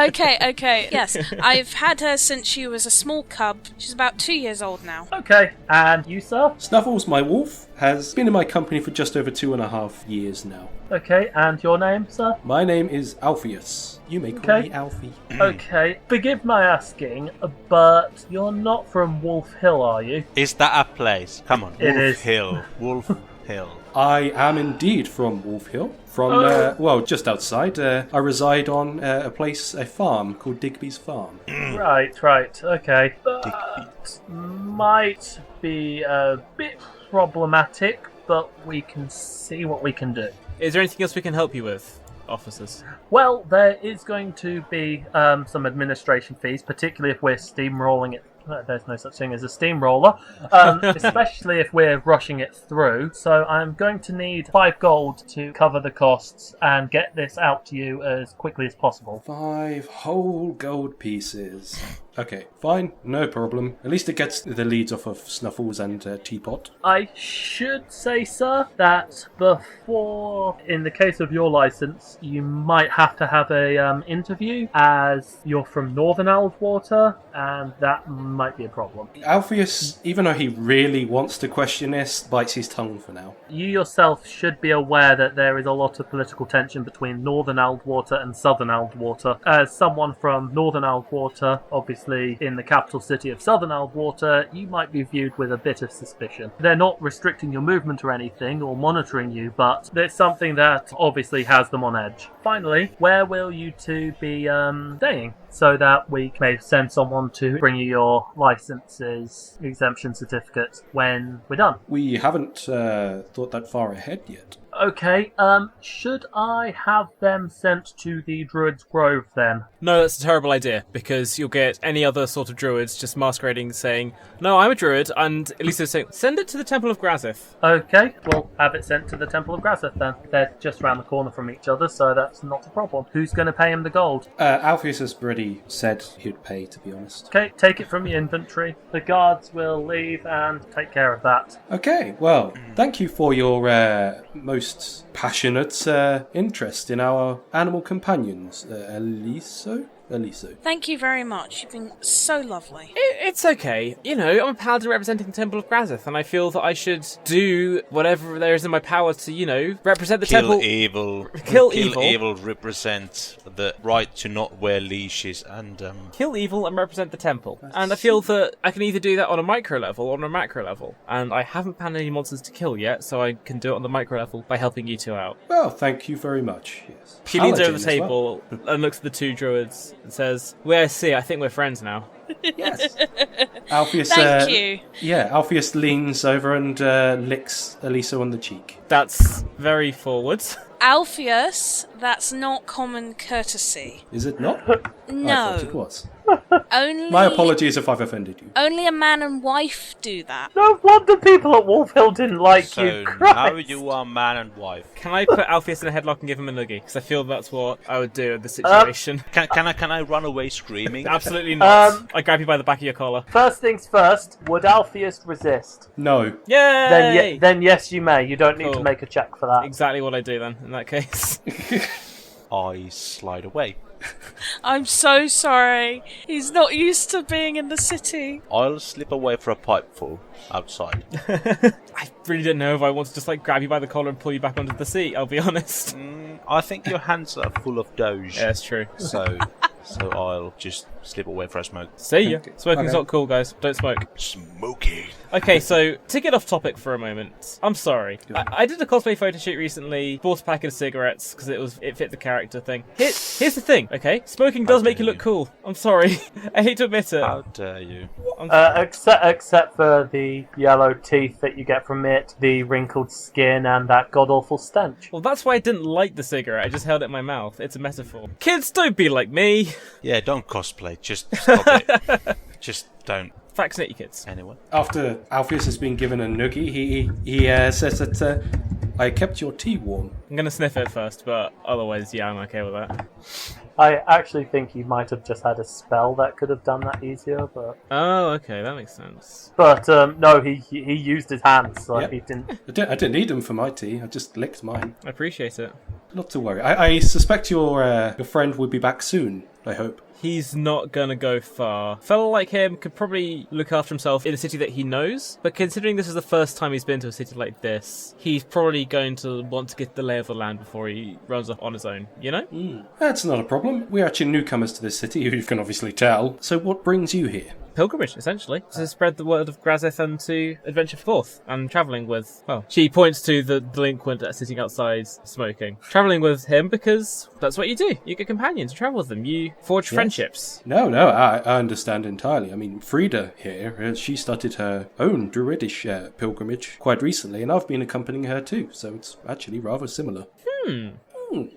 Okay, yes. I've had her since she was a small cub. She's about 2 years old now. Okay, and you, sir? Snuffles, my wolf, has been in my company for just over 2.5 years now. Okay, and your name, sir? My name is Alpheus. You may call me Alfie. Okay, forgive my asking, but you're not from Wolf Hill, are you? Is that a place? Come on. It Wolf is. Hill. Wolf Hill. I am indeed from Wolf Hill. From, just outside. I reside on a farm called Digby's Farm. Right, okay. But might be a bit problematic, but we can see what we can do. is there anything else we can help you with, officers? Well, there is going to be some administration fees, particularly if we're steamrolling it. There's no such thing as a steamroller, especially if we're rushing it through. So I'm going to need 5 gold to cover the costs and get this out to you as quickly as possible. 5 whole gold pieces. Okay, fine, no problem. At least it gets the leads off of Snuffles and Teapot. I should say, sir, that before, in the case of your license, you might have to have a interview, as you're from Northern Aldwater, and that might be a problem. Alpheus, even though he really wants to question this, bites his tongue for now. You yourself should be aware that there is a lot of political tension between Northern Aldwater and Southern Aldwater. As someone from Northern Aldwater, obviously in the capital city of Southern Aldwater, you might be viewed with a bit of suspicion. They're not restricting your movement or anything, or monitoring you, but it's something that obviously has them on edge. Finally, where will you two be staying? So that we may send someone to bring you your licenses, exemption certificate when we're done. We haven't thought that far ahead yet. Okay, should I have them sent to the Druid's Grove then? No, that's a terrible idea, because you'll get any other sort of druids just masquerading saying, no, I'm a druid, and Eliso saying, send it to the Temple of Grazith. Okay, we'll have it sent to the Temple of Grazith then. They're just round the corner from each other, so that's not a problem. Who's going to pay him the gold? Alpheus has already said he'd pay, to be honest. Okay, take it from your inventory. The guards will leave and take care of that. Okay, well, thank you for your most passionate interest in our animal companions. Eliso? Eliso. Thank you very much. You've been so lovely. It's okay. You know, I'm a paladin representing the Temple of Grazeth, and I feel that I should do whatever there is in my power to, you know, represent the temple. Kill evil, represent the right to not wear leashes, and kill evil and represent the temple. And I feel that I can either do that on a micro level or on a macro level. And I haven't found any monsters to kill yet, so I can do it on the micro level by helping you two out. Well, thank you very much. Yes. She leans over the Paladin as well. table and looks at the two druids and says, "Well, I see, I think we're friends now." Yes. Alpheus, Thank you. Yeah, Alpheus leans over and licks Eliso on the cheek. That's very forward. Alpheus, that's not common courtesy. Is it not? No. I thought it was. Only My apologies if I've offended you. Only a man and wife do that. No wonder people at Wolf Hill didn't like so you. now Christ. you are man and wife. Can I put Alpheus in a headlock and give him a noogie? Because I feel that's what I would do in this situation. Can I run away screaming? Absolutely not. I grab you by the back of your collar. First things first, would Alpheus resist? No. Yay! Then yes, you may. You don't need Cool. to make a check for that. Exactly what I do then, in that case. I slide away. I'm so sorry. He's not used to being in the city. I'll slip away for a pipeful outside. I really don't know if I want to just like grab you by the collar and pull you back onto the seat, I'll be honest. I think your hands are full of doge. Yeah, it's true. So I'll just slip away for a smoke. See ya. Smoking's Okay. not cool, guys. Don't smoke. Smoky. Okay, so to get off topic for a moment, I'm sorry. I did a cosplay photo shoot recently, bought a packet of cigarettes because it fit the character thing. Here's the thing, okay? Smoking does make you look cool. I'm sorry. I hate to admit it. How dare you? Except for the yellow teeth that you get from it, the wrinkled skin, and that god-awful stench. Well, that's why I didn't light the cigarette. I just held it in my mouth. It's a metaphor. Kids, don't be like me. Yeah, don't cosplay. Just stop it. Just don't. Vaccinate your kids. Anyone? After Alpheus has been given a noogie, he says that I kept your tea warm. I'm going to sniff it first, but otherwise, yeah, I'm okay with that. I actually think he might have just had a spell that could have done that easier, but Oh, okay, that makes sense. no, he used his hands, so Yep. he didn't. I didn't need them for my tea. I just licked mine. I appreciate it. Not to worry. I suspect your friend will be back soon. I hope. He's not gonna go far. A fellow like him could probably look after himself in a city that he knows, but considering this is the first time he's been to a city like this, he's probably going to want to get the lay of the land before he runs off on his own, you know? That's not a problem. We're actually newcomers to this city, who you can obviously tell. So what brings you here? Pilgrimage, essentially, to spread the word of Grazeth and to adventure forth and travelling with, well, she points to the delinquent sitting outside smoking. Travelling with him because that's what you do. You get companions, you travel with them, you forge friendships. No, I understand entirely. I mean, Frieda here, she started her own druidish pilgrimage quite recently, and I've been accompanying her too, so it's actually rather similar.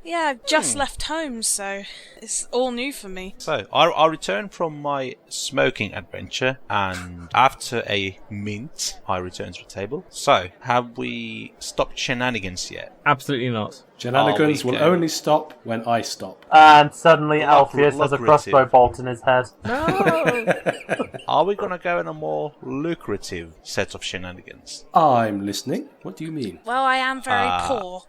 Yeah, I've just left home, so it's all new for me. So, I returned from my smoking adventure, and after a mint, I returned to the table. So, have we stopped shenanigans yet? Absolutely not. Shenanigans Oh, we will go. only stop when I stop. And suddenly Luc- Alpheus has a lucrative. crossbow bolt in his head. Are we gonna go in a more lucrative set of shenanigans? I'm listening. What do you mean? Well, I am very poor.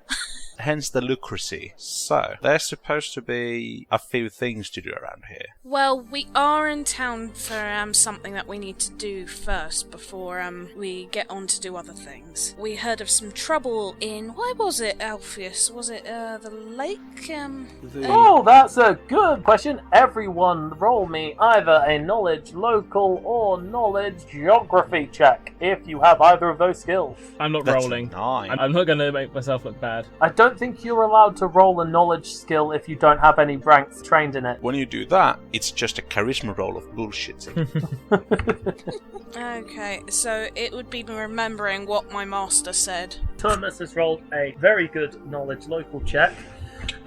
Hence the lucracy. So, there's supposed to be a few things to do around here. Well, we are in town for something that we need to do first before we get on to do other things. We heard of some trouble in, where was it, Alpheus? Was it the lake? Oh, that's a good question. Everyone roll me either a knowledge local or knowledge geography check if you have either of those skills. I'm not That's rolling. 9. I'm not going to make myself look bad. I don't think you're allowed to roll a knowledge skill if you don't have any ranks trained in it. When you do that, it's just a charisma roll of bullshitting. Okay, so it would be remembering what my master said. Thomas has rolled a very good knowledge local check.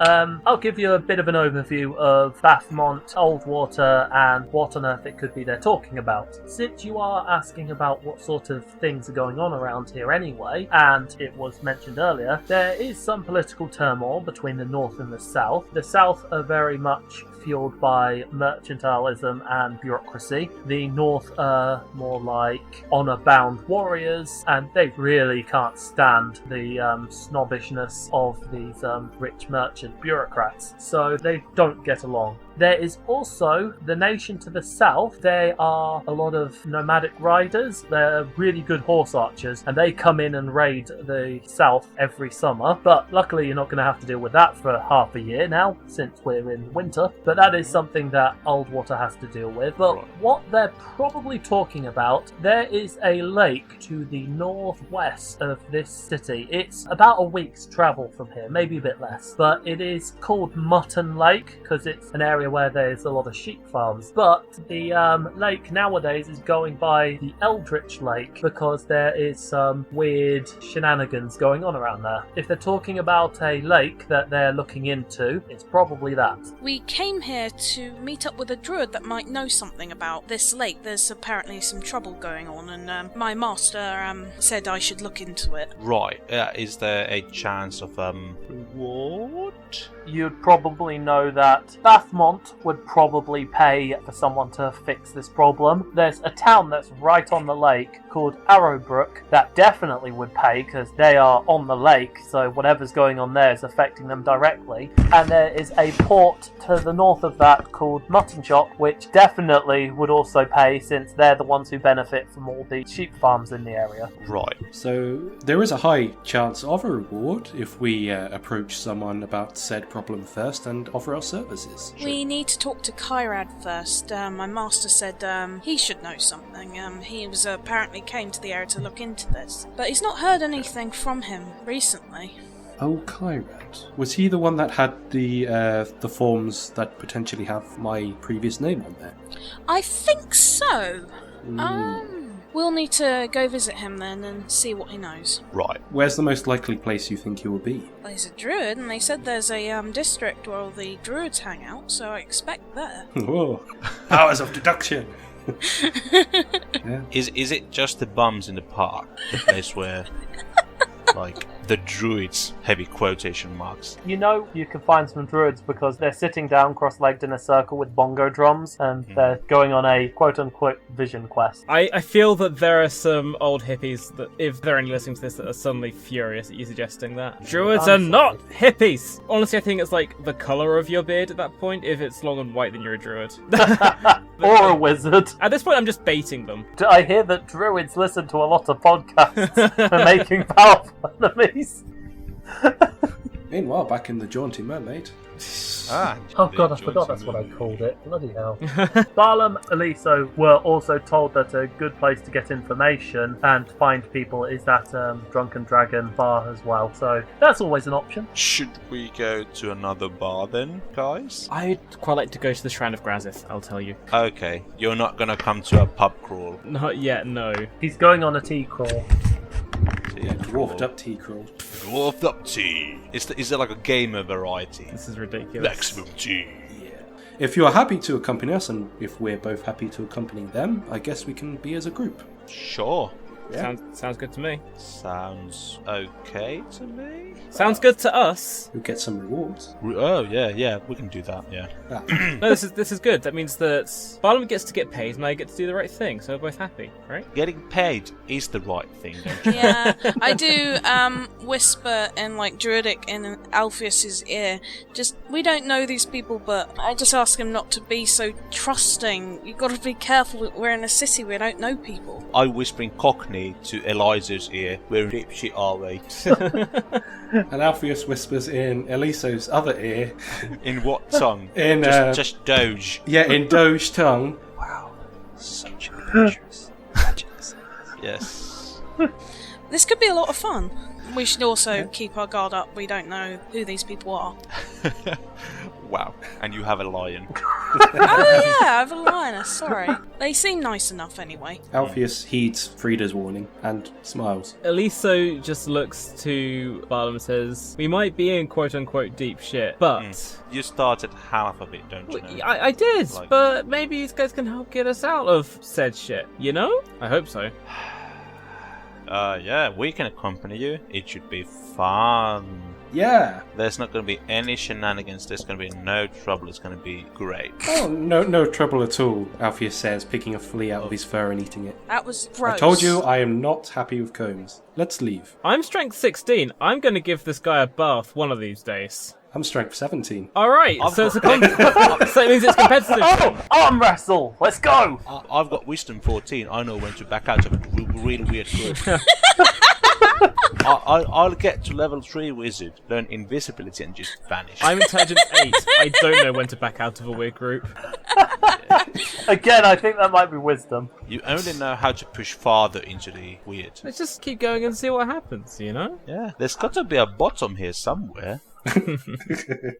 I'll give you a bit of an overview of Bathmont, Old Water, and what on earth it could be they're talking about. Since you are asking about what sort of things are going on around here anyway, and it was mentioned earlier, there is some political turmoil between the North and the South. The South are very much fueled by mercantilism and bureaucracy. The North are more like honour-bound warriors, and they really can't stand the snobbishness of these rich merchant bureaucrats, so they don't get along. There is also the nation to the south. They are a lot of nomadic riders. They're really good horse archers, and they come in and raid the south every summer. But luckily, you're not going to have to deal with that for half a year now, since we're in winter. But that is something that Oldwater has to deal with. But what they're probably talking about, there is a lake to the northwest of this city. It's about a week's travel from here, maybe a bit less. But it is called Mutton Lake because it's an area where there's a lot of sheep farms. But the lake nowadays is going by the Eldritch Lake because there is some weird shenanigans going on around there. If they're talking about a lake that they're looking into, it's probably that. We came here to meet up with a druid that might know something about this lake. There's apparently some trouble going on, and my master said I should look into it. Right. Is there a chance of reward? You'd probably know that Bathmont would probably pay for someone to fix this problem. There's a town that's right on the lake called Arrowbrook that definitely would pay because they are on the lake, so whatever's going on there is affecting them directly. And there is a port to the north of that called Mutton Shop, which definitely would also pay since they're the ones who benefit from all the sheep farms in the area. Right. So there is a high chance of a reward if we approach someone about said problem first and offer our services. We need to talk to Kyrad first. My master said he should know something. He was apparently came to the area to look into this, but he's not heard anything from him recently. Oh, Kyrad. Was he the one that had the forms that potentially have my previous name on there? I think so. We'll need to go visit him then and see what he knows. Right. Where's the most likely place you think he will be? Well, he's a druid, and they said there's a district where all the druids hang out, so I expect there. Whoa. Powers of deduction. Yeah. Is it just the bums in the park? The place where, like, the druids, heavy quotation marks. You know you can find some druids because they're sitting down cross-legged in a circle with bongo drums and they're going on a quote-unquote vision quest. I feel that there are some old hippies that, if they're only listening to this, that are suddenly furious at you suggesting that. Druids are not hippies! Honestly, I think it's like the colour of your beard at that point. If it's long and white, then you're a druid. Or a wizard. At this point, I'm just baiting them. I hear that druids listen to a lot of podcasts for making powerful enemies. Meanwhile, back in the Jaunty Mermaid. Oh god, I forgot that's what I called it. Bloody hell. Barlam and Eliso were also told that a good place to get information and find people is that Drunken Dragon bar as well. So that's always an option. Should we go to another bar then, guys? I'd quite like to go to the Shrine of Grazith, I'll tell you. Okay, you're not gonna come to a pub crawl. Not yet, no. He's going on a tea crawl. Yeah, dwarfed up tea crawl. Dwarfed up tea. Is there like a gamer variety? This is ridiculous. Maximum tea. Yeah. If you're happy to accompany us, and if we're both happy to accompany them, I guess we can be as a group. Sure. Yeah. Sounds good to me. Sounds okay to me. Sounds good to us. You'll get some rewards. Oh yeah, we can do that. Yeah. No, this is good. That means that Barlam gets to get paid and I get to do the right thing, so we're both happy, right? Getting paid is the right thing, don't you? Yeah, I do whisper in like Druidic in Alpheus's ear. Just, we don't know these people, but I just ask him not to be so trusting. You've got to be careful. We're in a city. We don't know people. I whisper in Cockney to Eliso's ear, where deep shit are we? And Alpheus whispers in Eliso's other ear. In what tongue? In just Doge. Yeah, in Doge tongue. Wow, such adventures. Yes. This could be a lot of fun. We should also keep our guard up. We don't know who these people are. Wow, and you have a lion. Oh yeah, I have a lioness, sorry. They seem nice enough anyway. Alpheus heeds Frieda's warning and smiles. Eliso just looks to Barlam and says, we might be in quote-unquote deep shit, but... You started half of it, don't you know? I did, but maybe you guys can help get us out of said shit, you know? I hope so. Yeah, we can accompany you. It should be fun. Yeah. There's not going to be any shenanigans. There's going to be no trouble. It's going to be great. Oh, no trouble at all, Alpheus says, picking a flea out of his fur and eating it. That was gross. I told you I am not happy with combs. Let's leave. I'm strength 16. I'm going to give this guy a bath one of these days. I'm strength 17. All right, so it means it's competitive. Oh, arm wrestle! Let's go! I've got wisdom 14. I know when to back out of a really weird group. I'll get to level 3 wizard, learn invisibility, and just vanish. I'm intelligence 8. I don't know when to back out of a weird group. Again, I think that might be wisdom. You only know how to push farther into the weird. Let's just keep going and see what happens, you know? Yeah, there's got to be a bottom here somewhere.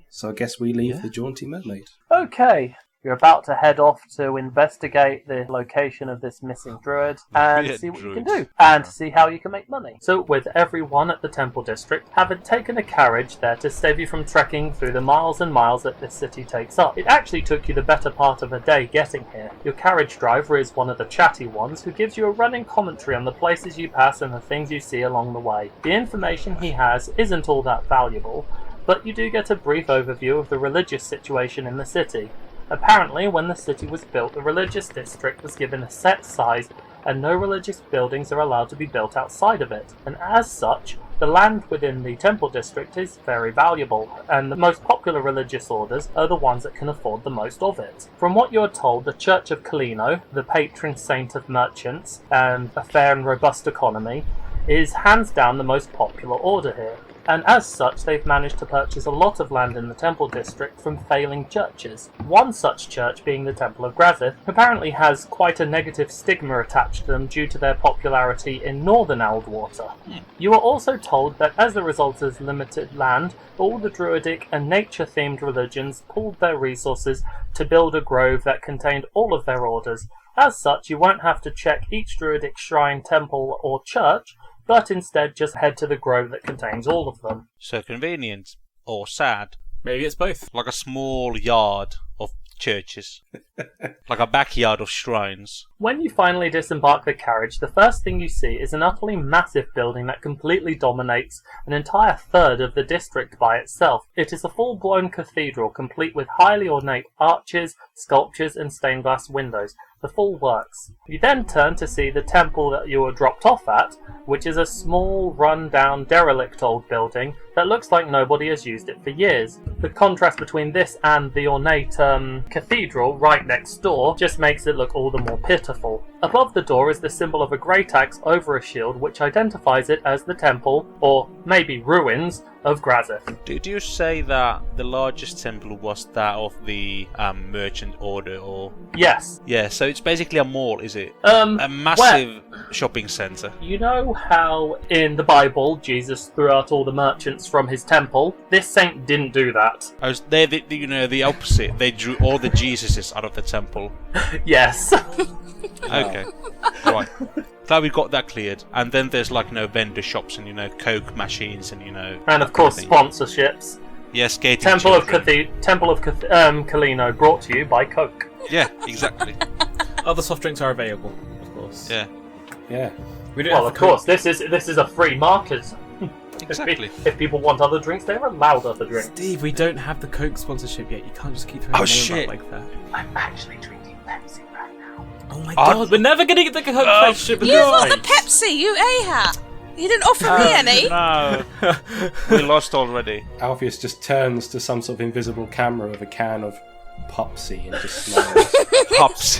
So I guess we leave the jaunty mermaid. Okay. You're about to head off to investigate the location of this missing druid and Weird see what you druid. can do, and see how you can make money. So with everyone at the Temple District having taken a carriage there to save you from trekking through the miles and miles that this city takes up, it actually took you the better part of a day getting here. Your carriage driver is one of the chatty ones who gives you a running commentary on the places you pass and the things you see along the way. The information he has isn't all that valuable, but you do get a brief overview of the religious situation in the city. Apparently, when the city was built, the religious district was given a set size and no religious buildings are allowed to be built outside of it. And as such, the land within the temple district is very valuable, and the most popular religious orders are the ones that can afford the most of it. From what you're told, the Church of Kalino, the patron saint of merchants and a fair and robust economy, is hands down the most popular order here. And as such, they've managed to purchase a lot of land in the temple district from failing churches. One such church, being the Temple of Grazith, apparently has quite a negative stigma attached to them due to their popularity in northern Aldwater. You are also told that as a result of limited land, all the druidic and nature-themed religions pooled their resources to build a grove that contained all of their orders. As such, you won't have to check each druidic shrine, temple, or church, but instead just head to the grove that contains all of them. So convenient. Or sad. Maybe it's both. Like a small yard of churches. Like a backyard of shrines. When you finally disembark the carriage, the first thing you see is an utterly massive building that completely dominates an entire third of the district by itself. It is a full-blown cathedral, complete with highly ornate arches, sculptures, and stained glass windows. The full works. You then turn to see the temple that you were dropped off at, which is a small, run-down, derelict old building that looks like nobody has used it for years. The contrast between this and the ornate cathedral right next door just makes it look all the more pitiful. Above the door is the symbol of a great axe over a shield, which identifies it as the temple, or maybe ruins, of Grazith. Did you say that the largest temple was that of the merchant order, or...? Yes. Yeah, so it's basically a mall, is it? A massive shopping centre. You know how in the Bible Jesus threw out all the merchants from his temple? This saint didn't do that. They're the opposite. They drew all the Jesuses out of the temple. Yes. Okay. Right. Glad we got that cleared. And then there's vendor shops and Coke machines and And of course everything. sponsorships. Yeah, skating. Temple of children. Kalino, brought to you by Coke. Yeah, exactly. Other soft drinks are available, of course. Yeah, Yeah. We don't Well, have of the Coke. course, this is a free market. exactly. If people want other drinks, they're allowed other drinks. Steve, we don't have the Coke sponsorship yet. You can't just keep throwing Oh, your name shit. about like that. I'm actually drinking Pepsi right now. Oh my god, we're never gonna get the Coke sponsorship. You got the Pepsi, you a-hat. You didn't offer me any. No, we lost already. Alpheus just turns to some sort of invisible camera with a can of Pupsy and just smiles. Pops.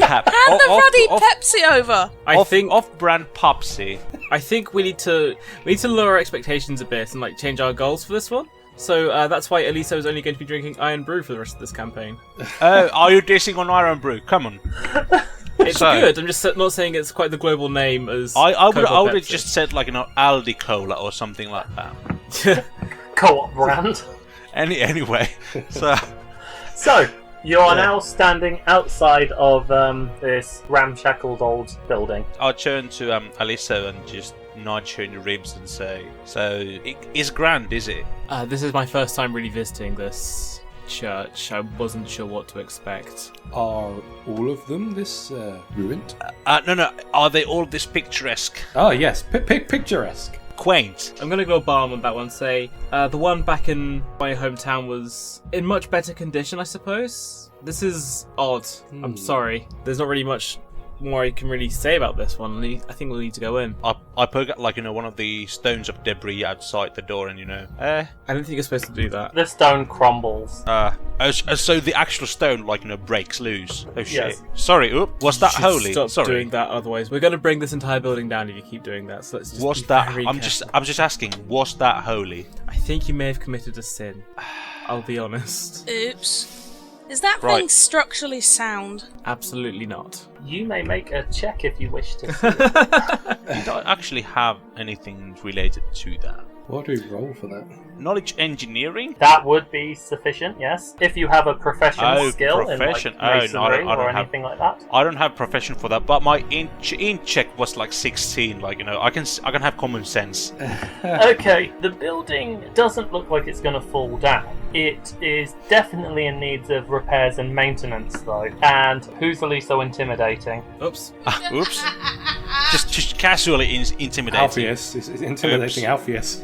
Hand the bloody Pepsi over. I think off-brand Popsy. I think we need to lower our expectations a bit and change our goals for this one. So that's why Eliso is only going to be drinking Iron Brew for the rest of this campaign. Oh, are you dissing on Iron Brew? Come on. It's good. I'm just not saying it's quite the global name as. I would have Pepsi. just said Aldi Cola or something like that. Co-op brand. Anyway, So, you are now standing outside of this ramshackled old building. I'll turn to Eliso and just nudge her in the ribs and say, "So, it's grand, is it?" This is my first time really visiting this church. I wasn't sure what to expect. Are all of them this ruined? No. Are they all this picturesque, Oh, yes. Picturesque. quaint? I'm going to go Barlam on that one. Say the one back in my hometown was in much better condition, I suppose. This is odd. I'm sorry. There's not really much more I can really say about this one. I think we'll need to go in. I poke at one of the stones of debris outside the door, and I don't think you're supposed to do that. The stone crumbles. So the actual stone breaks loose. Oh shit! Yes. Sorry, was that holy? Stop Sorry. doing that. Otherwise, we're going to bring this entire building down if you keep doing that. So let's just. Was be that? very I'm just asking. Was that holy? I think you may have committed a sin. I'll be honest. Oops. Is that Right. thing structurally sound? Absolutely not. You may make a check if you wish to. Did I actually have anything related to that? What do we roll for that? Knowledge engineering? That would be sufficient, yes. If you have a professional skill profession. in like masonry I don't or have- anything like that. I don't have profession for that, but my int check was 16. I can have common sense. Okay, the building doesn't look like it's going to fall down. It is definitely in need of repairs and maintenance, though. And who's Eliso intimidating? Oops. Oops. Just casually intimidating. Alpheus. It's intimidating Alpheus.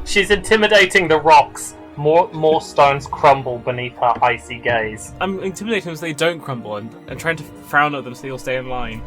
She's intimidating the rocks. More stones crumble beneath her icy gaze. I'm intimidating them so they don't crumble and trying to frown at them so they'll stay in line.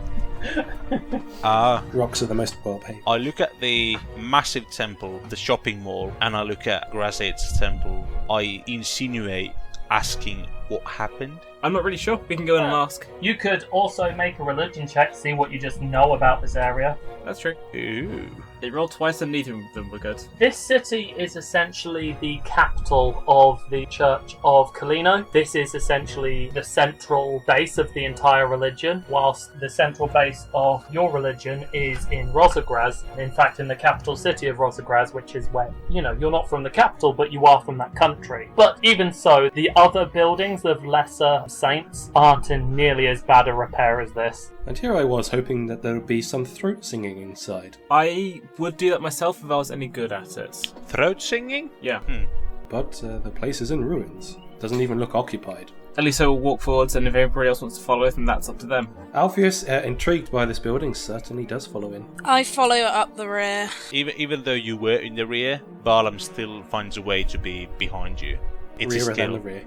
Rocks are the most well-paid. I look at the massive temple, the shopping mall, and I look at Grazet's temple. I insinuate asking what happened. I'm not really sure. We can go in and ask. You could also make a religion check, see what you just know about this area. That's true. Ooh. They rolled twice and neither of them were good. This city is essentially the capital of the Church of Kalino. This is essentially the central base of the entire religion, whilst the central base of your religion is in Rosagraz, in fact in the capital city of Rosagraz, which is where, you're not from the capital, but you are from that country. But even so, the other buildings of lesser saints aren't in nearly as bad a repair as this. And here I was hoping that there would be some throat singing inside. I would do that myself if I was any good at it. Throat singing? Yeah. But the place is in ruins. Doesn't even look occupied. Eliso will walk forwards, and if everybody else wants to follow, then that's up to them. Alpheus, intrigued by this building, certainly does follow in. I follow up the rear. Even though you were in the rear, Barlam still finds a way to be behind you. It's a Rearer skill. than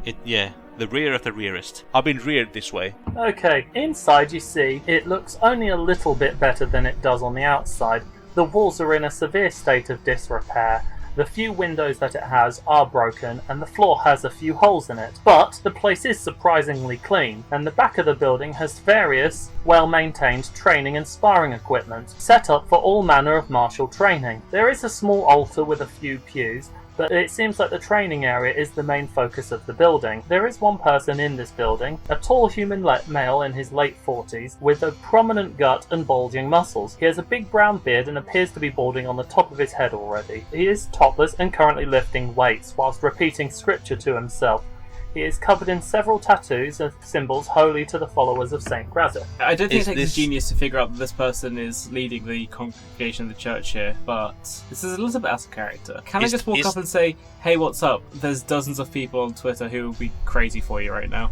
the rear. The rear of the rearest. I've been reared this way. Okay, inside you see, it looks only a little bit better than it does on the outside. The walls are in a severe state of disrepair. The few windows that it has are broken, and the floor has a few holes in it. But the place is surprisingly clean, and the back of the building has various well-maintained training and sparring equipment, set up for all manner of martial training. There is a small altar with a few pews, but it seems like the training area is the main focus of the building. There is one person in this building, a tall human male in his late 40s, with a prominent gut and bulging muscles. He has a big brown beard and appears to be balding on the top of his head already. He is topless and currently lifting weights, whilst repeating scripture to himself. He is covered in several tattoos and symbols holy to the followers of Saint Grazeth. I don't think Is it takes this- a genius to figure out that this person is leading the congregation of the church here, but this is a little bit out of character. Can I Is- just walk is- up and say, hey, what's up? There's dozens of people on Twitter who will be crazy for you right now.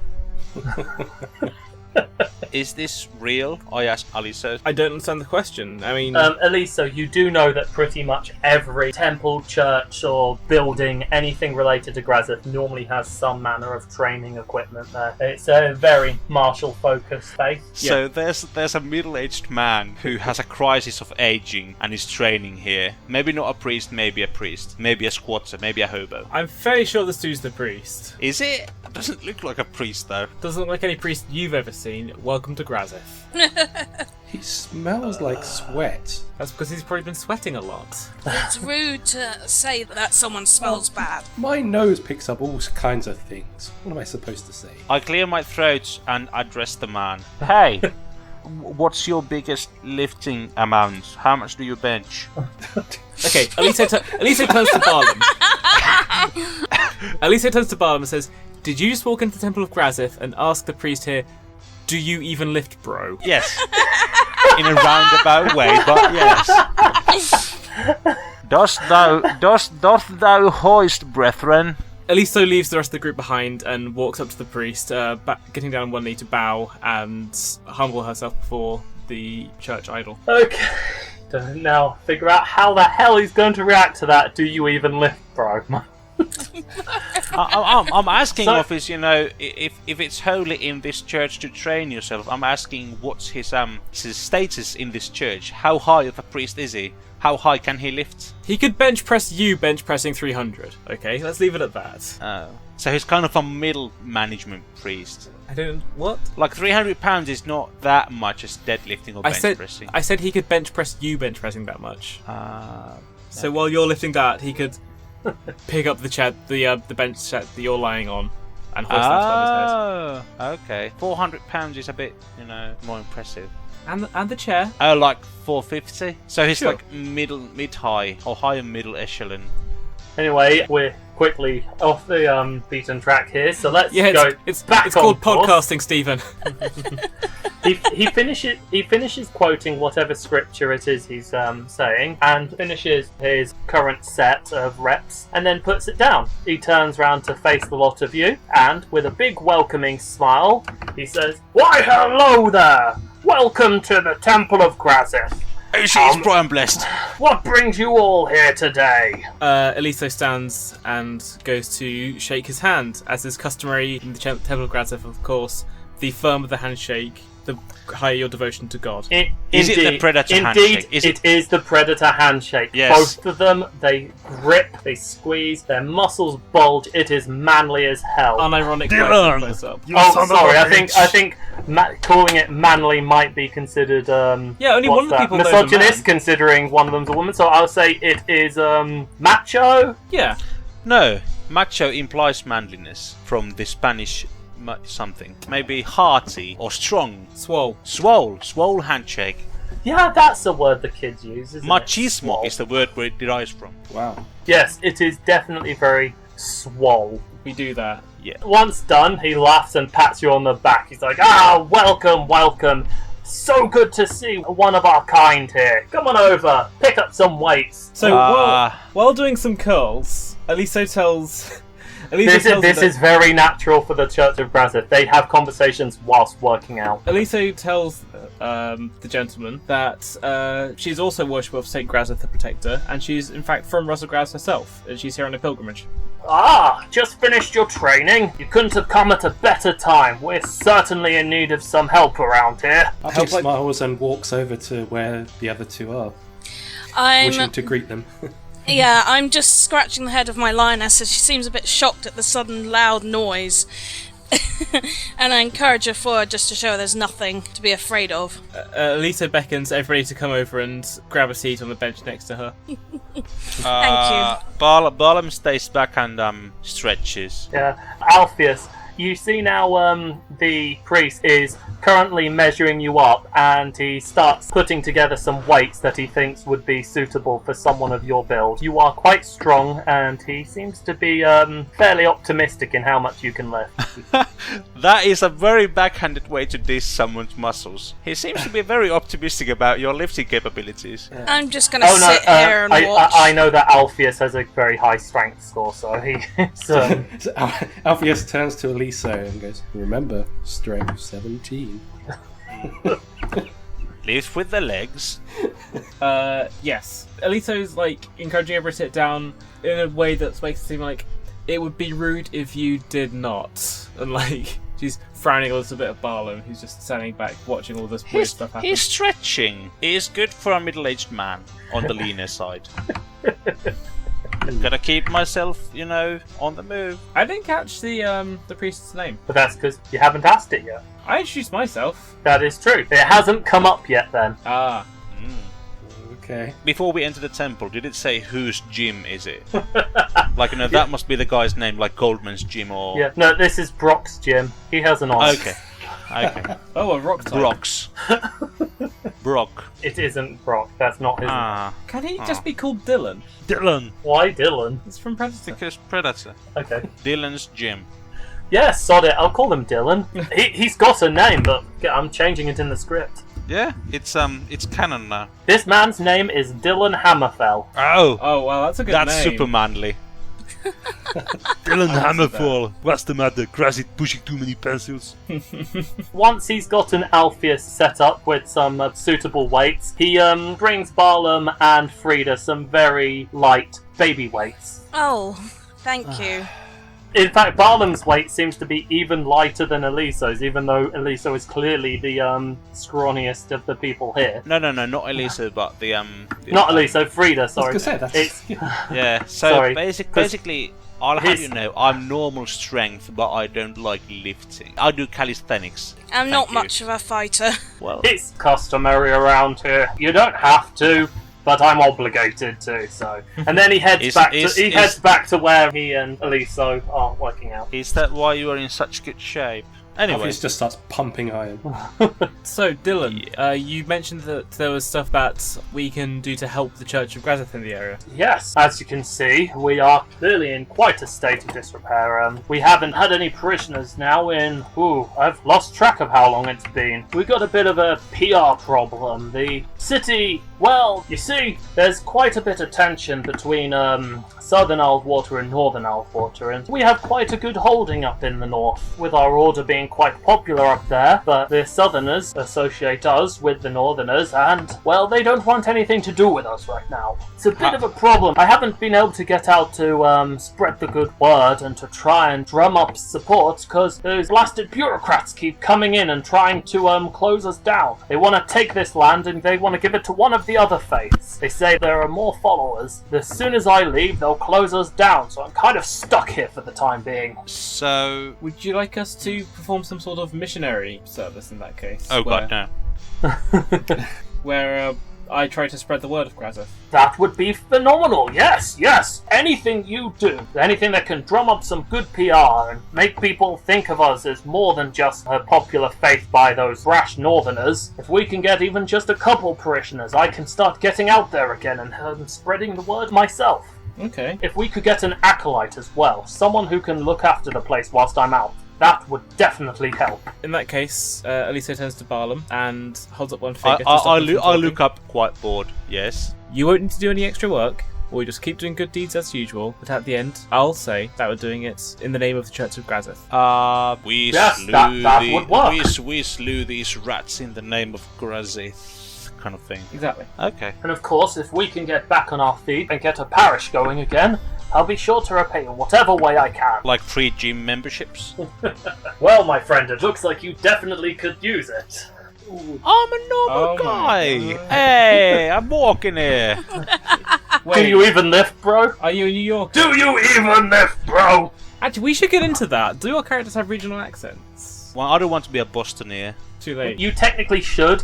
Is this real? I asked Eliso. I don't understand the question. I mean, Eliso, you do know that pretty much every temple, church, or building, anything related to Grazeth, normally has some manner of training equipment there. It's a very martial-focused space. So there's a middle-aged man who has a crisis of aging and is training here. Maybe not a priest, maybe a squatter, maybe a hobo. I'm fairly sure this dude's the priest. Is it? Doesn't look like a priest though. Doesn't look like any priest you've ever seen. Welcome to Grazeth. He smells like sweat. That's because he's probably been sweating a lot. It's rude to say that someone smells bad. My nose picks up all kinds of things. What am I supposed to say? I clear my throat and address the man. Hey, what's your biggest lifting amount? How much do you bench? Okay, Eliso turns to Barlam. Eliso turns to Barlam and says, did you just walk into the Temple of Grazeth and ask the priest here, do you even lift, bro? Yes. In a roundabout way, but yes. Dost thou hoist, brethren? Eliso leaves the rest of the group behind and walks up to the priest, getting down on one knee to bow and humble herself before the church idol. Okay. Now, figure out how the hell he's going to react to that. Do you even lift, bro? I'm asking So- of his, if it's holy in this church to train yourself. I'm asking what's his status in this church. How high of a priest is he? How high can he lift? He could bench press you bench pressing 300. Okay, let's leave it at that. Oh, so he's kind of a middle management priest. I don't. What? Like 300 pounds is not that much as deadlifting or bench pressing. I said he could bench press you bench pressing that much. Ah, So while you're lifting that, he could pick up the bench set that you're lying on, and hoist that above his head. okay. 400 pounds is a bit, more impressive. And the chair. Oh, like 450. So he's Sure. like mid-high or high and middle echelon. Anyway, we're quickly off the beaten track here, so let's Yeah, go it's back called on course. podcasting, Stephen. He finishes quoting whatever scripture it is he's saying, and finishes his current set of reps, and then puts it down. He turns round to face the lot of you, and with a big welcoming smile, he says, "Why, hello there! Welcome to the Temple of Grazith. She's bright blessed. What brings you all here today?" Eliso stands and goes to shake his hand, as is customary in the Temple of Grazith, of course. The firmer the handshake, the higher your devotion to God. Is it the predator handshake? It is the predator handshake. Yes. Both of them, they grip, they squeeze, their muscles bulge. It is manly as hell. Unironic Dylan! close up. Oh, sorry. I think calling it manly might be considered. Yeah, only one of the people knows a man. misogynist, considering one of them's a woman. So I'll say it is macho. Yeah. No, macho implies manliness from the Spanish something. Maybe hearty or strong. Swole. Swole handshake. Yeah, that's the word the kids use, isn't it? Machismo Swole. is the word where it derives from. Wow. Yes, it is definitely very swole. We do that. Yeah. Once done, he laughs and pats you on the back. He's like, welcome. So good to see one of our kind here. Come on over, pick up some weights. So while doing some curls, Eliso tells. This is very natural for the Church of Grazith. They have conversations whilst working out. Eliso tells the gentleman that she's also worshipper of Saint Grazith the Protector, and she's in fact from Russell Graz herself, and she's here on a pilgrimage. Just finished your training? You couldn't have come at a better time. We're certainly in need of some help around here. Alfie smiles and walks over to where the other two are, I'm wishing to greet them. Yeah, I'm just scratching the head of my lioness as she seems a bit shocked at the sudden loud noise. And I encourage her forward just to show her there's nothing to be afraid of. Eliso beckons everybody to come over and grab a seat on the bench next to her. Thank you. Barlam stays back and stretches. Yeah, Alpheus, you see now the priest is currently measuring you up, and he starts putting together some weights that he thinks would be suitable for someone of your build. You are quite strong, and he seems to be fairly optimistic in how much you can lift. That is a very backhanded way to diss someone's muscles. He seems to be very optimistic about your lifting capabilities. I'm just gonna sit here and watch. I know that Alpheus has a very high strength score, so he. So Alpheus turns to Eliso and goes, "Remember, strength 17." Lift with the legs. Yes. Eliso's encouraging everyone to sit down in a way that makes it seem like it would be rude if you did not. And she's frowning a little bit at Barlam, who's just standing back watching all this weird stuff happen. He's stretching. He is good for a middle-aged man on the leaner side. Gotta keep myself, on the move. I didn't catch the priest's name. But that's because you haven't asked it yet. I introduced myself. That is true. It hasn't come up yet then. Ah. Okay. Before we enter the temple, did it say whose gym is it? That must be the guy's name, like Goldman's gym or... Yeah, no, this is Brock's gym. He has an on. Okay. Oh, a rock type. Brock's. Brock. It isn't Brock. That's not his name. Can he just be called Dylan? Dylan. Why Dylan? It's from Predator. Because Predator. Okay. Dylan's gym. Yeah, sod it. I'll call him Dylan. He's got a name, but I'm changing it in the script. Yeah, it's canon now. This man's name is Dylan Hammerfell. Oh, well, that's a good that's name. super manly. Dylan Hammerfall. What's the matter? Crazy pushing too many pencils. Once he's gotten Alpheus set up with some suitable weights, he brings Barlam and Frieda some very light baby weights. Oh, Thank you. In fact, Barlam's weight seems to be even lighter than Eliso's, even though Eliso is clearly the scrawniest of the people here. No, not Eliso, but the Not Eliso, Frieda, sorry. I was gonna say, that's... Yeah, so Sorry, basically, I'll have you know, I'm normal strength, but I don't like lifting. I do calisthenics. I'm not Thank you. much of a fighter. Well, It's customary around here. You don't have to, but I'm obligated to, so... And then he heads back to where he and Eliso are working out. is that why you are in such good shape? Anyway, Alpheus just starts pumping iron. So, Dylan, you mentioned that there was stuff that we can do to help the Church of Grazith in the area. Yes, as you can see, we are clearly in quite a state of disrepair. We haven't had any parishioners now in... I've lost track of how long it's been. We've got a bit of a PR problem. The city... Well, you see, there's quite a bit of tension between southern Aldwater and northern Aldwater, and we have quite a good holding up in the north, with our order being quite popular up there, but the southerners associate us with the northerners, and, well, they don't want anything to do with us right now. It's a bit of a problem. I haven't been able to get out to spread the good word and to try and drum up support, because those blasted bureaucrats keep coming in and trying to close us down. They want to take this land and they want to give it to one of the other faiths. They say there are more followers. As soon as I leave, they'll close us down, so I'm kind of stuck here for the time being. so... Would you like us to perform some sort of missionary service in that case? Oh god, no. Where I try to spread the word of Grazith. That would be phenomenal, yes. Anything you do, anything that can drum up some good PR and make people think of us as more than just a popular faith by those rash northerners. If we can get even just a couple parishioners, I can start getting out there again and spreading the word myself. Okay. If we could get an acolyte as well, someone who can look after the place whilst I'm out, that would definitely help. In that case, Eliso turns to Barlam and holds up one finger. I look up quite bored, yes. You won't need to do any extra work, or you just keep doing good deeds as usual, but at the end, I'll say that we're doing it in the name of the Church of Grazith. We slew these rats in the name of Grazith, kind of thing. Exactly. Okay. And of course, if we can get back on our feet and get a parish going again, I'll be sure to repay in whatever way I can. Like free gym memberships? Well, my friend, it looks like you definitely could use it. I'm a normal guy. Hey, I'm walking here. Wait, Do you even lift, bro? are you in New York? Do you even lift, bro? Actually, we should get into that. Do our characters have regional accents? Well, I don't want to be a Bostoneer. Too late. You technically should.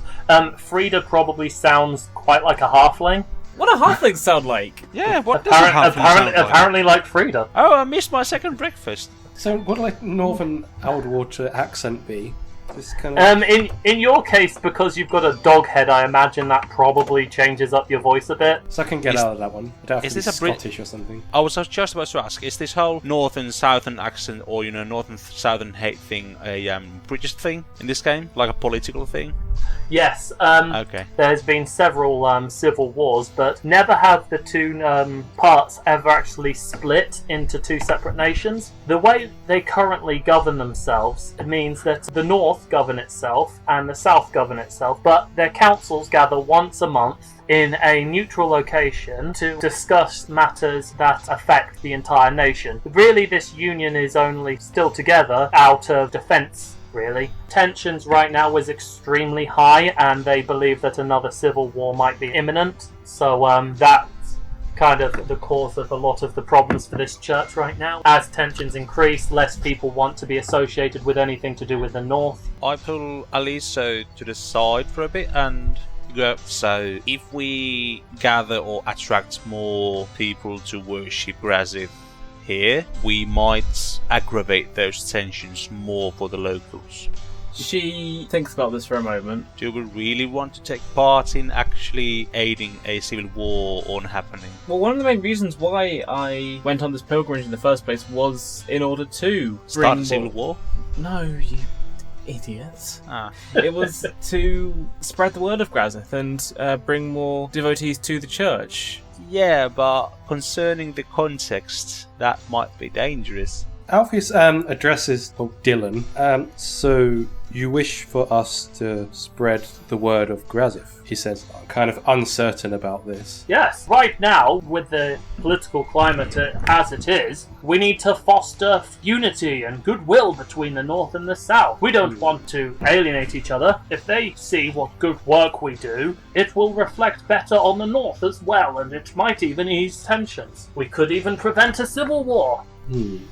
Frieda probably sounds quite like a halfling. What do halflings sound like? Yeah, what does a halfling sound like? Apparently like Frieda. Oh, I missed my second breakfast. So, what would like northern Aldwater accent be? Just kind of... In your case, because you've got a dog head, I imagine that probably changes up your voice a bit. So I can get out of that one. I don't have is to be this a Brit- Scottish or something. I was just about to ask, is this whole northern southern accent or northern southern hate thing a British thing in this game, like a political thing? Yes. Okay. There's been several civil wars, but never have the two parts ever actually split into two separate nations. The way they currently govern themselves means that the north govern itself and the south govern itself, but their councils gather once a month in a neutral location to discuss matters that affect the entire nation. Really, this union is only still together out of defence, really. Tensions right now is extremely high, and they believe that another civil war might be imminent, so that's kind of the cause of a lot of the problems for this church right now. As tensions increase, less people want to be associated with anything to do with the north. I pull Eliso to the side for a bit and go, so if we gather or attract more people to worship Grazith here, we might aggravate those tensions more for the locals. She thinks about this for a moment. Do we really want to take part in actually aiding a civil war on happening? Well, one of the main reasons why I went on this pilgrimage in the first place was in order to Start a civil war? No, you idiot. Ah. It was to spread the word of Grazith and bring more devotees to the church. Yeah, but concerning the context, that might be dangerous. Alpheus addresses Dylan. So You wish for us to spread the word of Grazif, he says, kind of uncertain about this. Yes, right now, with the political climate as it is, we need to foster unity and goodwill between the North and the South. We don't want to alienate each other. If they see what good work we do, it will reflect better on the North as well, and it might even ease tensions. We could even prevent a civil war.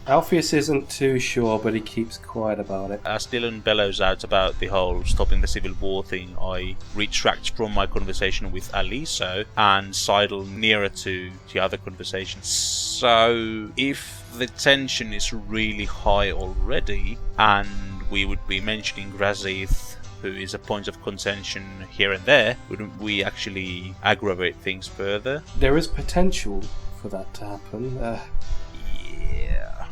Alpheus isn't too sure, but he keeps quiet about it. As Dylan bellows out about the whole stopping the civil war thing, I retract from my conversation with Eliso and sidle nearer to the other conversations. So, if the tension is really high already, and we would be mentioning Grazith, who is a point of contention here and there, wouldn't we actually aggravate things further? There is potential for that to happen.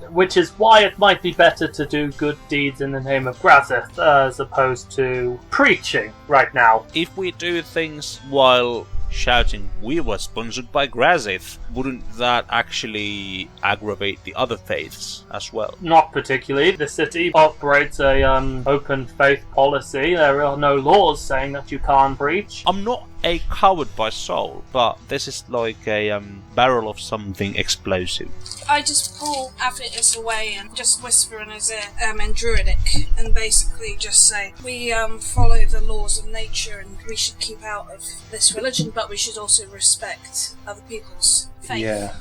Which is why it might be better to do good deeds in the name of Grazith as opposed to preaching right now. If we do things while shouting we were sponsored by Grazith, wouldn't that actually aggravate the other faiths as well? Not particularly. The city operates a open faith policy. There are no laws saying that you can't preach. I'm not a coward by soul, but this is like a barrel of something explosive. I just pull Alpheus away and just whisper in his ear, in Druidic, and basically just say, we follow the laws of nature and we should keep out of this religion, but we should also respect other people's faith. Yeah.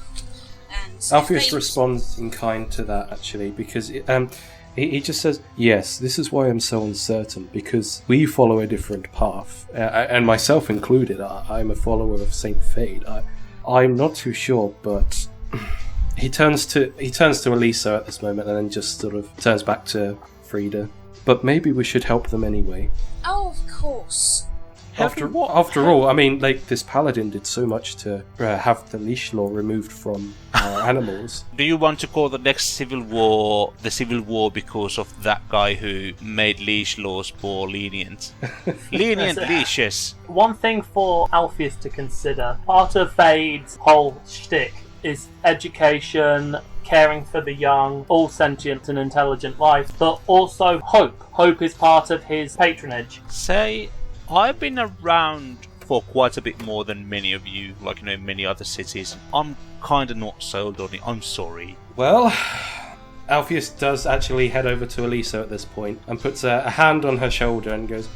And Alpheus responds in kind to that, actually, because he just says, yes, this is why I'm so uncertain, because we follow a different path, and myself included. I'm a follower of Saint Fade. I'm not too sure, but he turns to Eliso at this moment, and then just sort of turns back to Frieda. But maybe we should help them anyway. Oh, of course. After all, I mean, like, this paladin did so much to have the leash law removed from our animals. Do you want to call the next civil war the civil war because of that guy who made leash laws more lenient? Lenient leashes! One thing for Alpheus to consider, part of Fade's whole shtick is education, caring for the young, all sentient and intelligent life, but also hope. Hope is part of his patronage. Say, I've been around for quite a bit more than many of you, like, many other cities. I'm kinda not sold on it, I'm sorry. Well, Alpheus does actually head over to Eliso at this point and puts a hand on her shoulder and goes,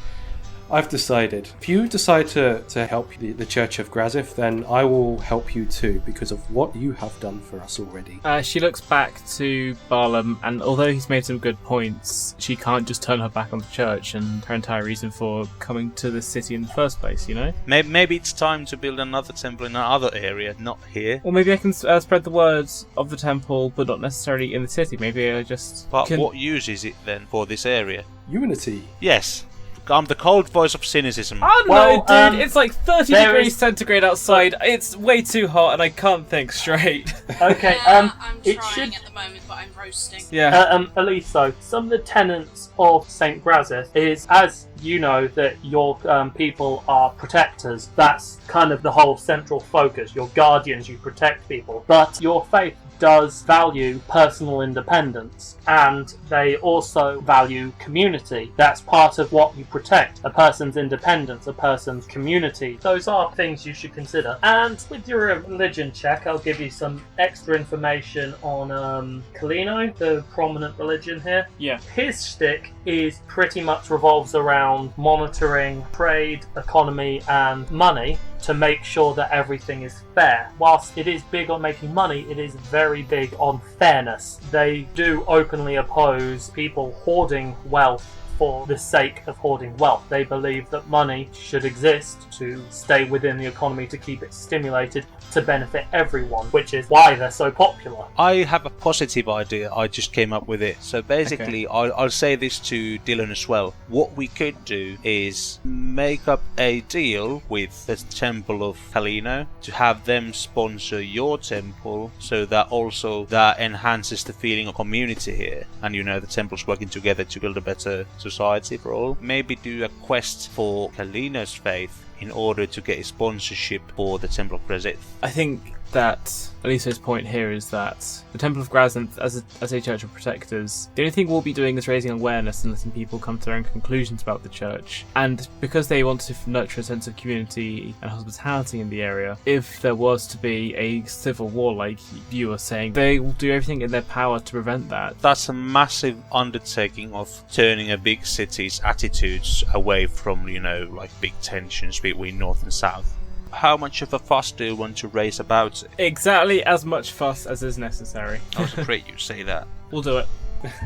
I've decided. If you decide to help the Church of Grazif, then I will help you too, because of what you have done for us already. She looks back to Barlam, and although he's made some good points, she can't just turn her back on the church and her entire reason for coming to the city in the first place, Maybe it's time to build another temple in another area, not here. Or maybe I can spread the words of the temple, but not necessarily in the city. Maybe I just... But what use is it then for this area? Unity. Yes. I'm the cold voice of cynicism. Oh no, dude! It's like 30 degrees centigrade outside. It's way too hot, and I can't think straight. Okay, I'm trying at the moment, but I'm roasting. Yeah. Eliso, some of the tenets of Saint Grazith is, as you know, that your people are protectors. That's kind of the whole central focus. You're guardians, you protect people. But your faith does value personal independence, and they also value community. That's part of what you protect: a person's independence, a person's community. Those are things you should consider. And with your religion check, I'll give you some extra information on Kalino, the prominent religion here. Yeah. His shtick is pretty much revolves around monitoring trade, economy, and money to make sure that everything is fair. Whilst it is big on making money, it is very big on fairness. They do openly oppose people hoarding wealth for the sake of hoarding wealth. They believe that money should exist to stay within the economy, to keep it stimulated, to benefit everyone, which is why they're so popular. I have a positive idea, I just came up with it. So basically, okay. I'll say this to Dylan as well. What we could do is make up a deal with the Temple of Kalino to have them sponsor your temple, so that enhances the feeling of community here. And the temples working together to build a better society for all. Maybe do a quest for Kalino's faith in order to get a sponsorship for the Temple of Grazith. I think that Eliso's point here is that the Temple of Grazanth, as a church of protectors, the only thing we'll be doing is raising awareness and letting people come to their own conclusions about the church. And because they want to nurture a sense of community and hospitality in the area, if there was to be a civil war, like you were saying, they will do everything in their power to prevent that. That's a massive undertaking of turning a big city's attitudes away from, like big tensions between North and South. How much of a fuss do you want to raise about it? Exactly as much fuss as is necessary. I was afraid you'd say that. We'll do it.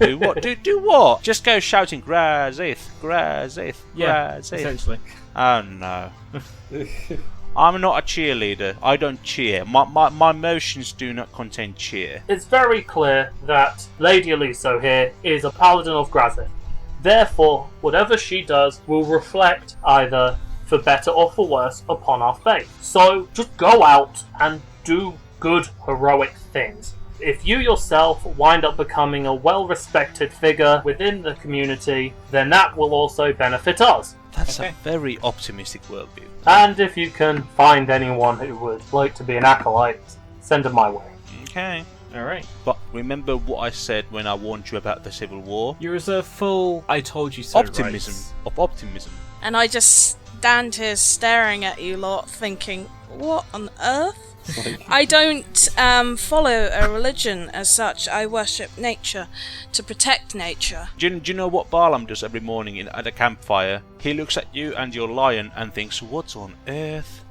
Do what? Do what? Just go shouting, Grazith, Grazith, Yeah, Grazith. essentially. Oh no. I'm not a cheerleader. I don't cheer. My motions do not contain cheer. It's very clear that Lady Eliso here is a paladin of Grazith. Therefore, whatever she does will reflect either for better or for worse upon our faith. So just go out and do good, heroic things. If you yourself wind up becoming a well-respected figure within the community, then that will also benefit us. That's a very optimistic worldview. And if you can find anyone who would like to be an acolyte, send them my way. Okay. Alright. But remember what I said when I warned you about the Civil War? You reserve full I told you so Optimism. rights. Of optimism. And I just stand here staring at you lot, thinking, what on earth? I don't follow a religion as such. I worship nature, to protect nature. Do you know what Barlam does every morning at a campfire? He looks at you and your lion and thinks, what on earth?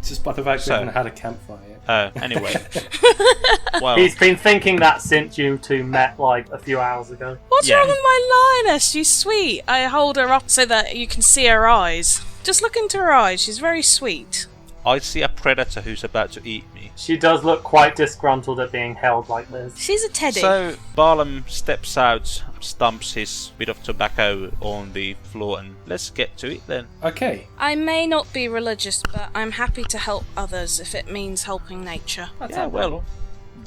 Just by the fact we haven't had a campfire. Anyway. Well, He's been thinking that since you two met like a few hours ago. What's Yeah. wrong with my lioness? She's sweet. I hold her up so that you can see her eyes. Just look into her eyes. She's very sweet. I see a predator who's about to eat me. She does look quite disgruntled at being held like this. She's a teddy. So Barlam steps out, stumps his bit of tobacco on the floor, and let's get to it then. Okay. I may not be religious, but I'm happy to help others if it means helping nature.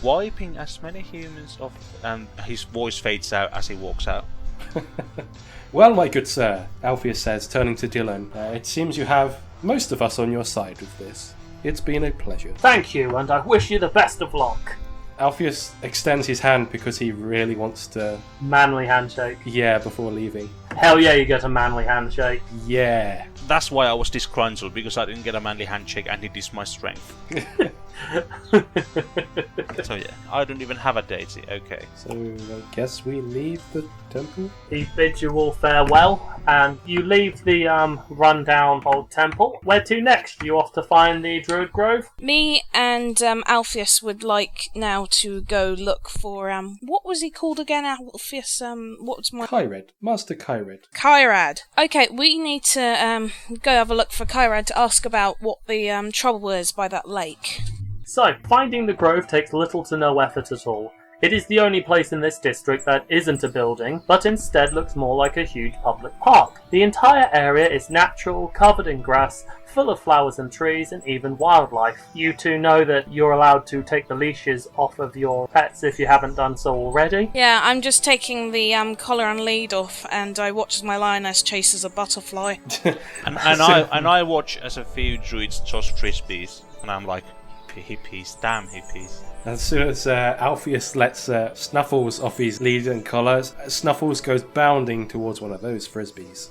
Wiping as many humans off, and his voice fades out as he walks out. Well, my good sir, Alpheus says, turning to Dylan, it seems you have most of us on your side with this. It's been a pleasure. Thank you, and I wish you the best of luck. Alpheus extends his hand because he really wants to, Manly handshake. before leaving. Hell yeah, you get a manly handshake. Yeah. That's why I was disgruntled, because I didn't get a manly handshake and it is my strength. So yeah, I don't even have a deity, okay. So I guess we leave the temple? He bids you all farewell, and you leave the run-down old temple. Where to next? You off to find the Druid Grove? Me and Alpheus would like now to go look for what was he called again? Alpheus. What's my Kyred. Master Kyred. Kyrad. Okay, we need to go have a look for Kyrad to ask about what the trouble is by that lake. So, finding the grove takes little to no effort at all. It is the only place in this district that isn't a building, but instead looks more like a huge public park. The entire area is natural, covered in grass, full of flowers and trees, and even wildlife. You two know that you're allowed to take the leashes off of your pets if you haven't done so already. Yeah, I'm just taking the collar and lead off, and I watch as my lioness chases a butterfly. And I watch as a few druids toss frisbees, and I'm like, hippies, damn hippies. As soon as Alpheus lets Snuffles off his lead and collar, Snuffles goes bounding towards one of those frisbees.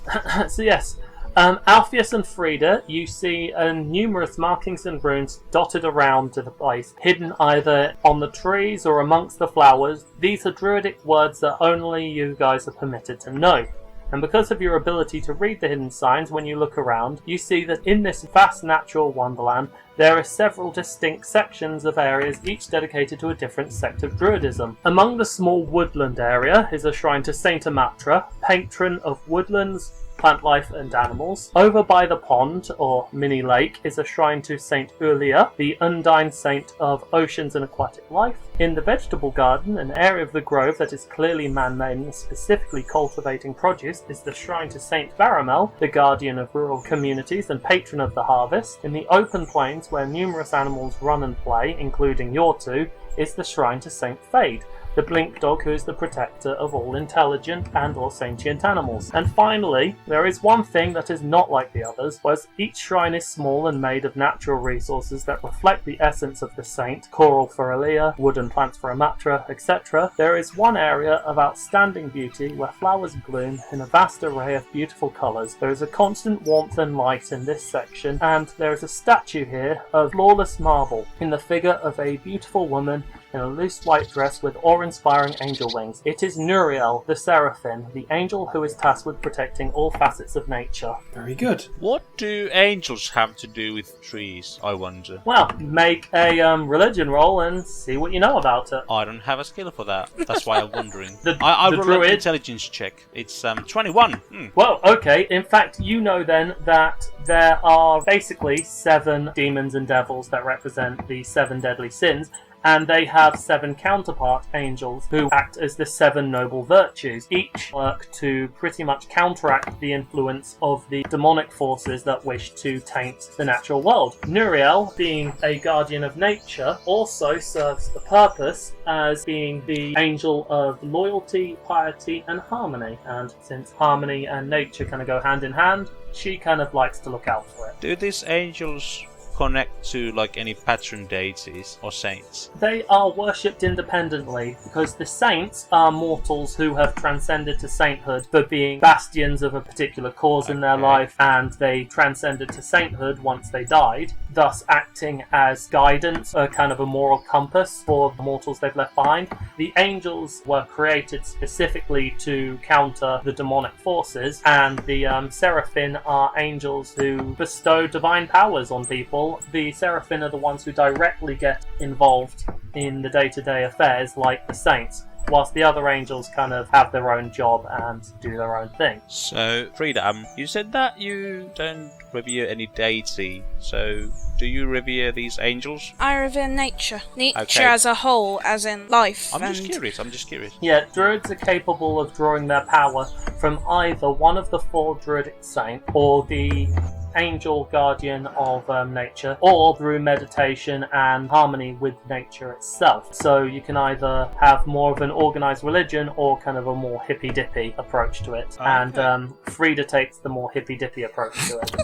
So yes, Alpheus and Frieda, you see numerous markings and runes dotted around to the place, hidden either on the trees or amongst the flowers. These are druidic words that only you guys are permitted to know. And because of your ability to read the hidden signs when you look around, you see that in this vast natural wonderland, there are several distinct sections of areas, each dedicated to a different sect of druidism. Among the small woodland area is a shrine to Saint Amatra, patron of woodlands, plant life and animals. Over by the pond, or mini lake, is a shrine to Saint Ulia, the undine saint of oceans and aquatic life. In the vegetable garden, an area of the grove that is clearly man-made and specifically cultivating produce, is the shrine to Saint Baramel, the guardian of rural communities and patron of the harvest. In the open plains, where numerous animals run and play, including your two, is the shrine to Saint Fade, the blink dog who is the protector of all intelligent and or sentient animals. And finally, there is one thing that is not like the others, whereas each shrine is small and made of natural resources that reflect the essence of the saint, coral for Elia, wooden plants for Amatra, etc. There is one area of outstanding beauty where flowers bloom in a vast array of beautiful colours. There is a constant warmth and light in this section, and there is a statue here of flawless marble in the figure of a beautiful woman in a loose white dress with awe-inspiring angel wings. It is Nuriel, the Seraphim, the angel who is tasked with protecting all facets of nature. Very good. What do angels have to do with trees, I wonder? Well, make a religion roll and see what you know about it. I don't have a skill for that. That's why I'm wondering. The I roll an druid- intelligence check. It's 21. Well, okay. In fact, you know then that there are basically 7 demons and devils that represent the 7 deadly sins, and they have 7 counterpart angels who act as the 7 noble virtues. Each work to pretty much counteract the influence of the demonic forces that wish to taint the natural world. Nuriel, being a guardian of nature, also serves the purpose as being the angel of loyalty, piety, and harmony. And since harmony and nature kind of go hand in hand, she kind of likes to look out for it. Do these angels connect to like any patron deities or saints? They are worshipped independently because the saints are mortals who have transcended to sainthood for being bastions of a particular cause in their life, and they transcended to sainthood once they died, thus acting as guidance, a kind of a moral compass for the mortals they've left behind. The angels were created specifically to counter the demonic forces, and the Seraphim are angels who bestow divine powers on people. The Seraphim are the ones who directly get involved in the day-to-day affairs, like the saints, whilst the other angels kind of have their own job and do their own thing. So, Frieda, you said that you don't revere any deity, so do you revere these angels? I revere nature. Nature Okay. as a whole, as in life. I'm and just curious. Yeah, druids are capable of drawing their power from either one of the 4 druidic saints or the angel guardian of nature, or through meditation and harmony with nature itself. So you can either have more of an organised religion or kind of a more hippy-dippy approach to it. Okay. And Frieda takes the more hippy-dippy approach to it.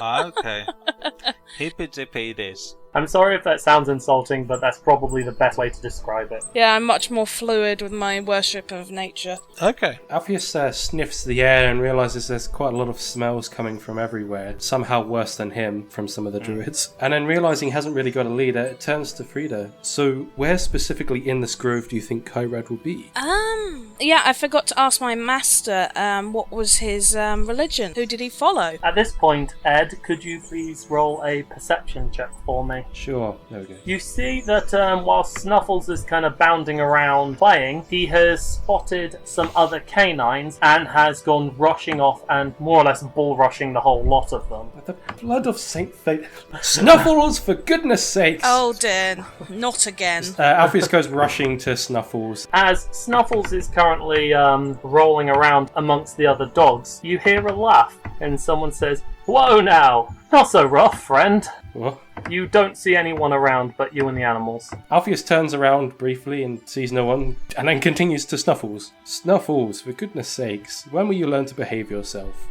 Okay. Hippy dippy it is. I'm sorry if that sounds insulting, but that's probably the best way to describe it. Yeah, I'm much more fluid with my worship of nature. Okay. Alpheus sniffs the air and realises there's quite a lot of smells coming from everywhere, somehow worse than him from some of the druids. And then realising he hasn't really got a leader, it turns to Frieda. So where specifically in this grove do you think Kyrad will be? Yeah, I forgot to ask my master, what was his religion? Who did he follow? At this point, Ed, could you please roll a perception check for me? Sure, there we go. You see that while Snuffles is kind of bounding around playing, he has spotted some other canines and has gone rushing off and more or less bull rushing the whole lot of them. The blood of Saint Fate. Snuffles, for goodness sakes! Oh dear, not again. Alpheus goes rushing to Snuffles. As Snuffles is currently rolling around amongst the other dogs, you hear a laugh and someone says, "Whoa now! Not so rough, friend." What? You don't see anyone around but you and the animals. Alpheus turns around briefly and sees no one, and then continues to Snuffles. Snuffles, for goodness sakes, when will you learn to behave yourself?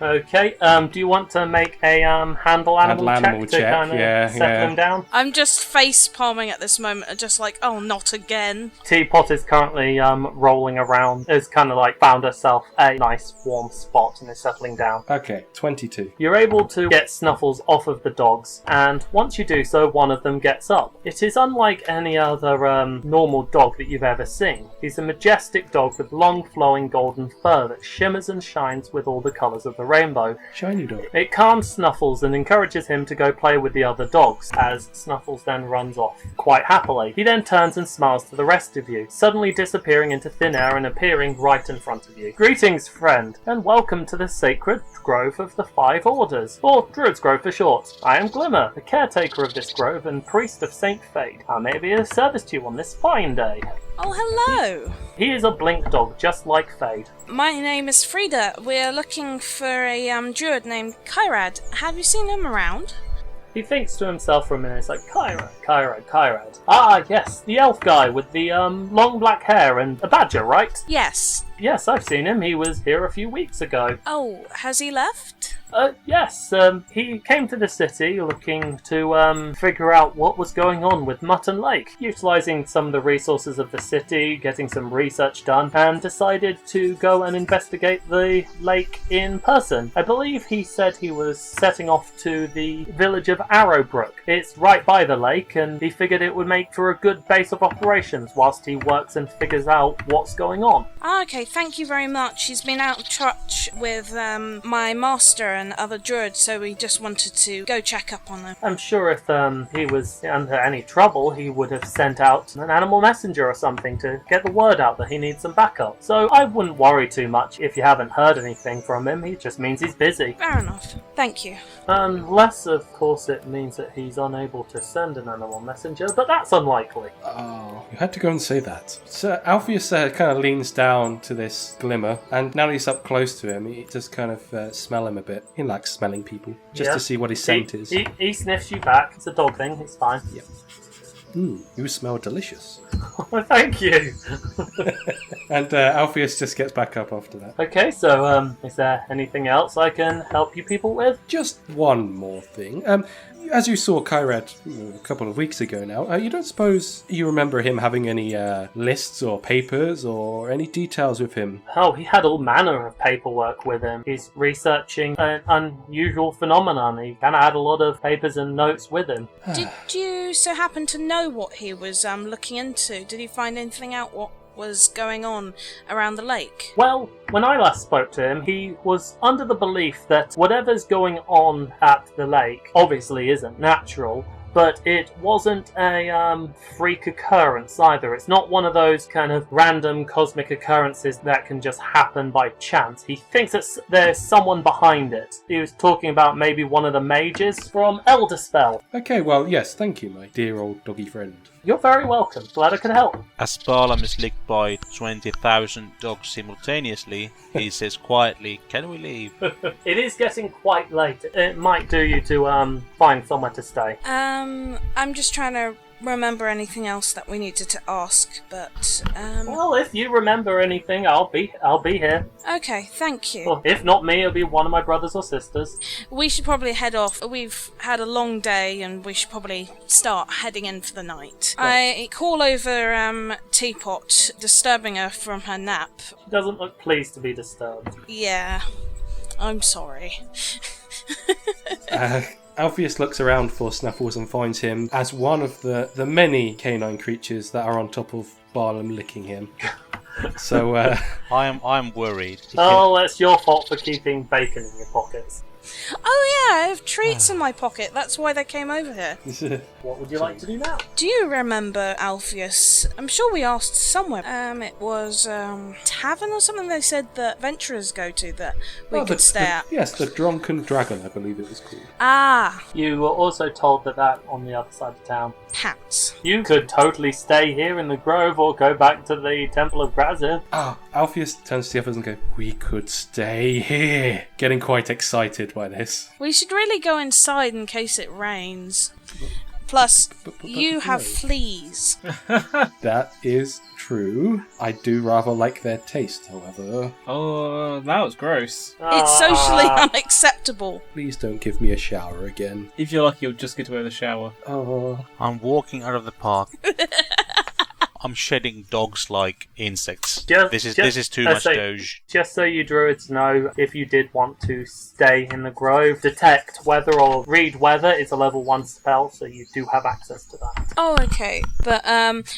Okay, do you want to make a handle animal check to kind of settle him down? I'm just face palming at this moment, just like, oh, not again. Teapot is currently rolling around, has kind of like found herself a nice warm spot and is settling down. Okay, 22. You're able to get Snuffles off of the dogs, and once you do so, one of them gets up. It is unlike any other normal dog that you've ever seen. He's a majestic dog with long flowing golden fur that shimmers and shines with all the colours of the rainbow. Shiny dog. It calms Snuffles and encourages him to go play with the other dogs, as Snuffles then runs off quite happily. He then turns and smiles to the rest of you, suddenly disappearing into thin air and appearing right in front of you. "Greetings, friend, and welcome to the sacred grove of the 5 orders, or Druid's Grove for short. I am Glimmer, the caretaker of this grove and priest of Saint Fade. I may be of service to you on this fine day." Oh, hello. He is a blink dog, just like Fade. My name is Frieda. We're looking for a druid named Kyrad. Have you seen him around? He thinks to himself for a minute. It's like, Kyrad. Ah, yes, the elf guy with the long black hair and a badger, right? Yes. Yes, I've seen him. He was here a few weeks ago. Oh, has he left? Yes, he came to the city looking to figure out what was going on with Mutton Lake, utilising some of the resources of the city, getting some research done, and decided to go and investigate the lake in person. I believe he said he was setting off to the village of Arrowbrook. It's right by the lake, and he figured it would make for a good base of operations whilst he works and figures out what's going on. Okay, thank you very much. He's been out of touch with my master and other druids, so we just wanted to go check up on him. I'm sure if he was under any trouble, he would have sent out an animal messenger or something to get the word out that he needs some backup. So I wouldn't worry too much if you haven't heard anything from him. It just means he's busy. Fair enough. Thank you. Unless, of course, it means that he's unable to send an animal messenger, but that's unlikely. Oh, you had to go and say that. So Alpheus kind of leans down to this glimmer, and now he's up close to him, he just kind of smell him a bit. He likes smelling people, just to see what his scent is. He sniffs you back. It's a dog thing. It's fine. Yep. You smell delicious. Well, thank you. And Alpheus just gets back up after that. Okay, so is there anything else I can help you people with? Just one more thing. As you saw Kyrad a couple of weeks ago now, you don't suppose you remember him having any lists or papers or any details with him? Oh, he had all manner of paperwork with him. He's researching an unusual phenomenon. He kind of had a lot of papers and notes with him. Did you so happen to know what he was looking into? Did he find anything out what was going on around the lake? Well, when I last spoke to him, he was under the belief that whatever's going on at the lake obviously isn't natural, but it wasn't a freak occurrence either. It's not one of those kind of random cosmic occurrences that can just happen by chance. He thinks that there's someone behind it. He was talking about maybe one of the mages from Elderspell. Okay, well, yes, thank you, my dear old doggy friend. You're very welcome. Glad I could help. As Barlam is licked by 20,000 dogs simultaneously, he says quietly, "Can we leave?" It is getting quite late. It might do you to find somewhere to stay. I'm just trying to remember anything else that we needed to ask, but Well, if you remember anything, I'll be here. okay, thank you. Well, if not me, it'll be one of my brothers or sisters. We should probably head off. We've had a long day and we should probably start heading in for the night. I call over Teapot, disturbing her from her nap. She doesn't look pleased to be disturbed. Yeah, I'm sorry. Alpheus looks around for Snuffles and finds him as one of the many canine creatures that are on top of Barlam licking him. So, I am worried. Oh, it's your fault for keeping bacon in your pockets. Oh yeah, I have treats in my pocket. That's why they came over here. What would you like to do now? Do you remember Alpheus? I'm sure we asked somewhere. It was tavern or something they said that venturers go to that we could stay at. Yes, the Drunken Dragon, I believe it was called. Ah, You were also told that on the other side of town. hats. You could totally stay here in the grove or go back to the Temple of Grazir. Alpheus turns to the others and goes, "We could stay here." Getting quite excited by this. We should really go inside in case it rains. Plus, you have fleas. That is true. I do rather like their taste, however. Oh, that was gross. It's socially unacceptable. Please don't give me a shower again. If you're lucky, you'll just get away with a shower. Oh. I'm walking out of the park. I'm shedding dogs like insects. This is too much doge. Just so you druids know, if you did want to stay in the grove, detect weather or read weather is a level 1 spell, so you do have access to that. Oh, okay. But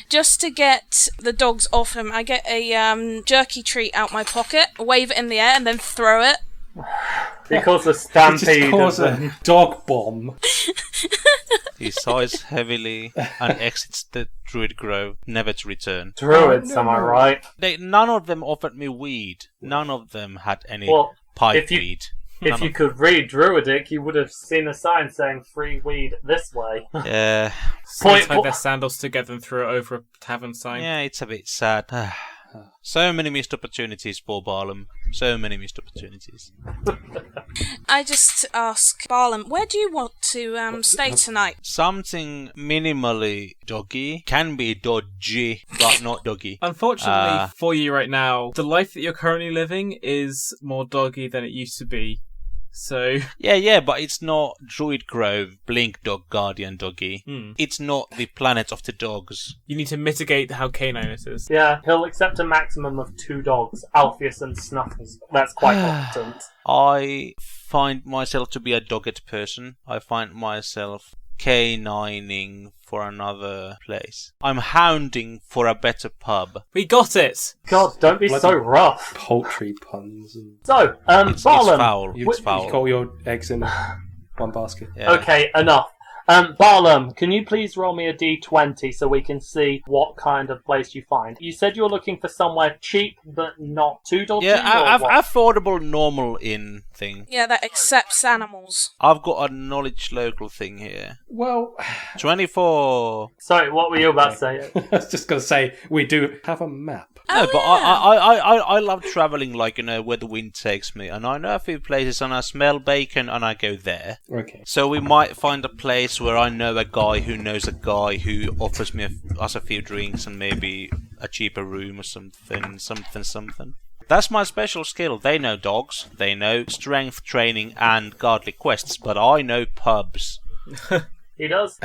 just to get the dogs off him, I get a jerky treat out my pocket, wave it in the air, and then throw it. Because the stampede. Just cause a dog bomb. He sighs heavily and exits the druid grove, never to return. Druids, am I right? None of them offered me weed. None of them had any if you- weed. If you could read Druidic, you would have seen a sign saying free weed this way. Yeah. So tied their sandals together and threw it over a tavern sign. Yeah, it's a bit sad. So many missed opportunities for Barlam. So many missed opportunities. I just ask Barlam, where do you want to stay tonight? Something minimally doggy. Can be dodgy, but not doggy. Unfortunately for you right now, the life that you're currently living is more doggy than it used to be. So Yeah, but it's not Druid Grove, Blink Dog, Guardian Doggy. It's not the planet of the dogs. you need to mitigate how canine it is. Yeah, he'll accept a maximum of 2 dogs, Alpheus and Snuffles. That's quite competent. I find myself to be a dogged person. I find myself canining for another place. I'm hounding for a better pub. We got it! God, don't be so rough. Poultry puns. And So, It's Barlam. foul. you, It's you foul. call your eggs in one basket. Yeah. Okay, enough. Barlam, can you please roll me a d20 so we can see what kind of place you find? You said you were looking for somewhere cheap but not too dodgy. Yeah, or what? affordable normal inn thing. Yeah, that accepts animals. I've got a knowledge local thing here. Well, 24. Sorry, what were you about to say? I was just going to say, we do have a map. No, Oh, but yeah. I love traveling, like, where the wind takes me. And I know a few places and I smell bacon and I go there. Okay. So we might find a place where I know a guy who knows a guy who offers me us a few drinks and maybe a cheaper room or something. That's my special skill. They know dogs, they know strength training and godly quests, but I know pubs. He does.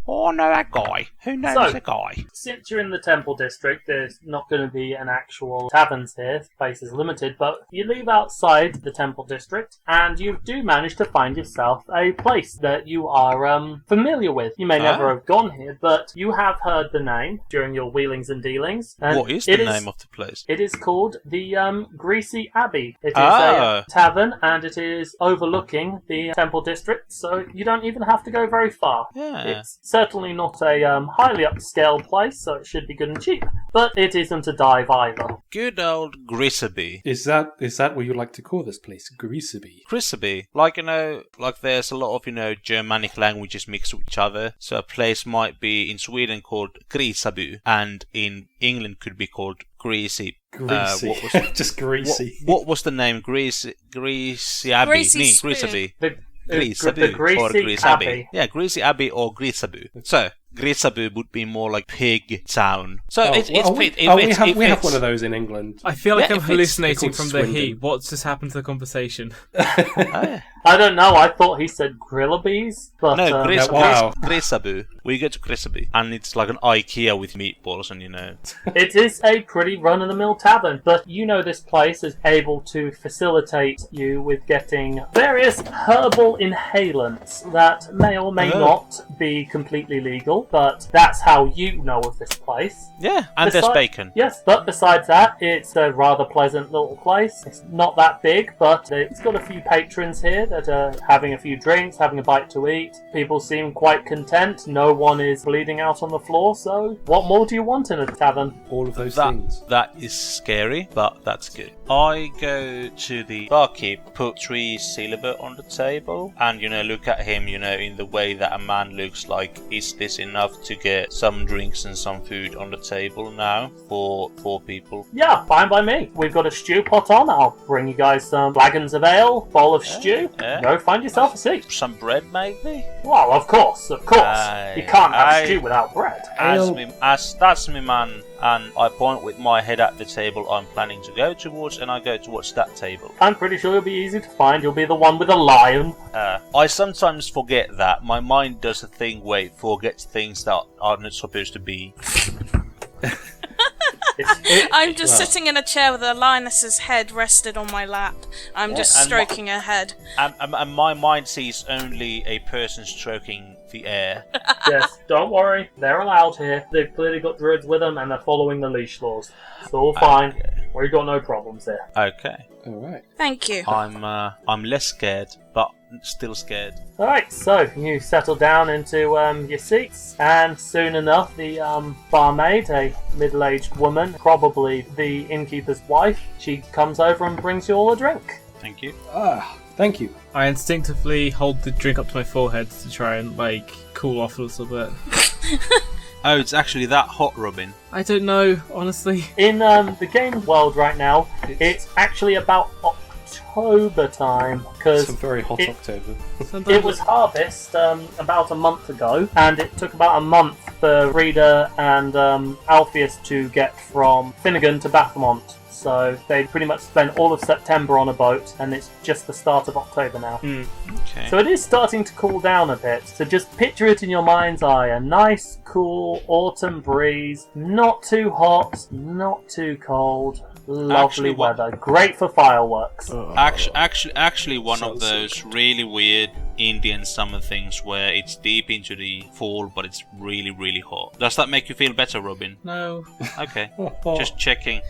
Oh, I know a guy who knows a guy. Since you're in the Temple District, there's not going to be an actual taverns here. Space is limited, but you leave outside the Temple District, and you do manage to find yourself a place that you are familiar with. You may never have gone here, but you have heard the name during your wheelings and dealings. And What is the name of the place? It is called the Greasy Abbey. It is a tavern, and it is overlooking the Temple District, so you don't even have to go very far. Yeah. It's certainly not a highly upscale place, so it should be good and cheap. But it isn't a dive either. Good old Grissaby. Is that what you like to call this place? Greaseby? Grissaby. Like, like there's a lot of, Germanic languages mixed with each other. So a place might be in Sweden called Grisabu, and in England could be called Greasy. Greasy. What was Just greasy. what was the name? Greasy Abbey. Greasy Spoon. Grisaby. The Grisabu or Greasy Grisaby. Abbey. Yeah, Greasy Abbey or Grisabu. So, Grisabu would be more like pig town. So we have one of those in England. I feel like Yeah, I'm if it's- hallucinating it's from called the heat. Swindon. What's just happened to the conversation? I don't know, I thought he said Grillabees, but No, wow. Grisabu. We go to Grisaby, and it's like an IKEA with meatballs, and it is a pretty run-of-the-mill tavern. But this place is able to facilitate you with getting various herbal inhalants that may or may not be completely legal, but that's how you know of this place. Yeah, and there's bacon. Yes, but besides that, it's a rather pleasant little place. It's not that big, but it's got a few patrons here that are having a few drinks, having a bite to eat. People seem quite content. No one is bleeding out on the floor, so what more do you want in a tavern? All of those things. That is scary, but that's good. I go to the barkeep, put 3 silver on the table, and look at him, in the way that a man looks like, is this enough to get some drinks and some food on the table now for 4 people? Yeah, fine by me. We've got a stew pot on. I'll bring you guys some flagons of ale, bowl of stew. Yeah. Go find yourself a seat. Some bread, maybe? Well, of course. You can't have stew without bread. That's me, man. And I point with my head at the table I'm planning to go towards, and I go towards that table. I'm pretty sure you'll be easy to find. You'll be the one with the lion. I sometimes forget that. My mind does a thing where it forgets things that are not supposed to be. I'm just sitting in a chair with a lioness's head rested on my lap. I'm just stroking her head. And my mind sees only a person stroking the air. Yes, don't worry. They're allowed here. They've clearly got druids with them, and they're following the leash laws. It's all fine. Okay. We've got no problems here. Okay. All right. Thank you. I'm less scared, but still scared. Alright, so you settle down into your seats, and soon enough the barmaid, a middle-aged woman, probably the innkeeper's wife, she comes over and brings you all a drink. Thank you. Thank you. I instinctively hold the drink up to my forehead to try and cool off a little bit. Oh, it's actually that hot, Robin. I don't know, honestly. In the game world right now, it's actually about October time, because Some very hot October. it was harvest about a month ago, and it took about a month for Frieda and Alpheus to get from Finnegan to Bathmont. So they pretty much spent all of September on a boat, and it's just the start of October now. Okay. So it is starting to cool down a bit. So just picture it in your mind's eye. A nice, cool autumn breeze. Not too hot, not too cold. Lovely weather. Great for fireworks. Actually, one of those really weird Indian summer things where it's deep into the fall, but it's really, really hot. Does that make you feel better, Robin? No. Okay. Just checking.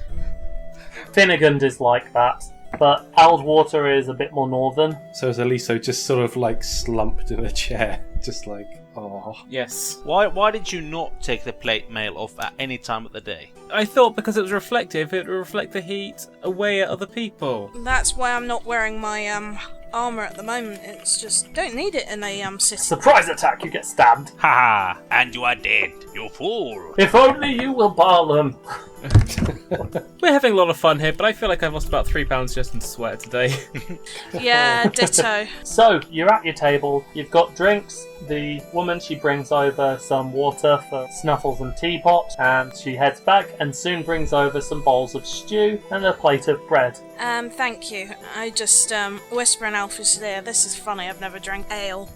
Finnegan is like that, but Aldwater is a bit more northern. So is Eliso just sort of like slumped in a chair, just like, oh. Yes. Why did you not take the plate mail off at any time of the day? I thought because it was reflective, it would reflect the heat away at other people. That's why I'm not wearing my armor at the moment. It's just don't need it in a city. Surprise attack, you get stabbed. Ha! And you are dead, you fool! If only you were Barlam. We're having a lot of fun here, but I feel like I've lost about 3 pounds just in sweat today. Yeah, ditto. So, you're at your table, you've got drinks. The woman, she brings over some water for Snuffles and Teapot, and she heads back and soon brings over some bowls of stew and a plate of bread. Thank you. I just whisper in Alpheus' ear, this is funny, I've never drank ale.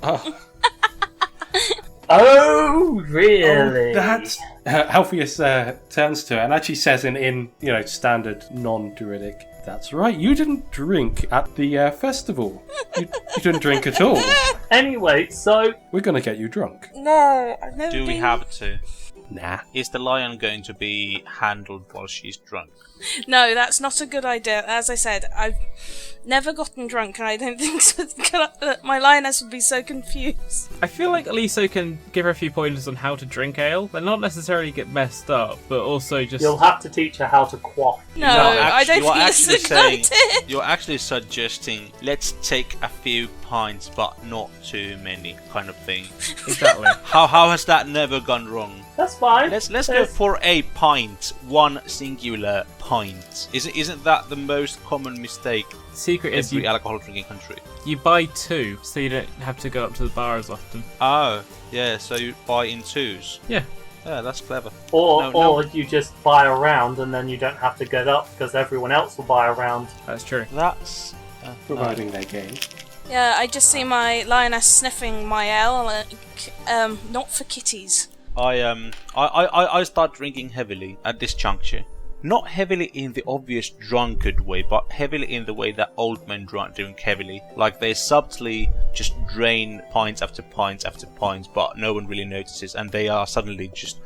Oh, really? That's Alpheus turns to her and actually says in standard non-druidic, "That's right, you didn't drink at the festival. You didn't drink at all. Anyway, so... We're gonna get you drunk." No, I've never Do we been... have to? Nah. Is the lion going to be handled while she's drunk? No, that's not a good idea. As I said, I've never gotten drunk, and I don't think so that my lioness would be so confused. I feel like Eliso can give her a few pointers on how to drink ale, but not necessarily get messed up, but also just... You'll have to teach her how to quaff. No, I don't think that's a good idea. You're actually suggesting, let's take a few pints, but not too many, kind of thing. Exactly. How has that never gone wrong? That's fine. Let's go for a pint, one singular pint. Isn't that the most common mistake Secret in is every alcohol drinking country? you buy 2, so you don't have to go up to the bar as often. Oh, yeah, so you buy in 2s. Yeah. Yeah, that's clever. Or you just buy a round and then you don't have to get up because everyone else will buy a round. That's true. That's... Providing their game. Yeah, I just see my lioness sniffing my ale, like, not for kitties. I start drinking heavily at this juncture. Not heavily in the obvious drunkard way, but heavily in the way that old men drink heavily. Like they subtly just drain pints after pints after pints, but no one really notices, and they are suddenly just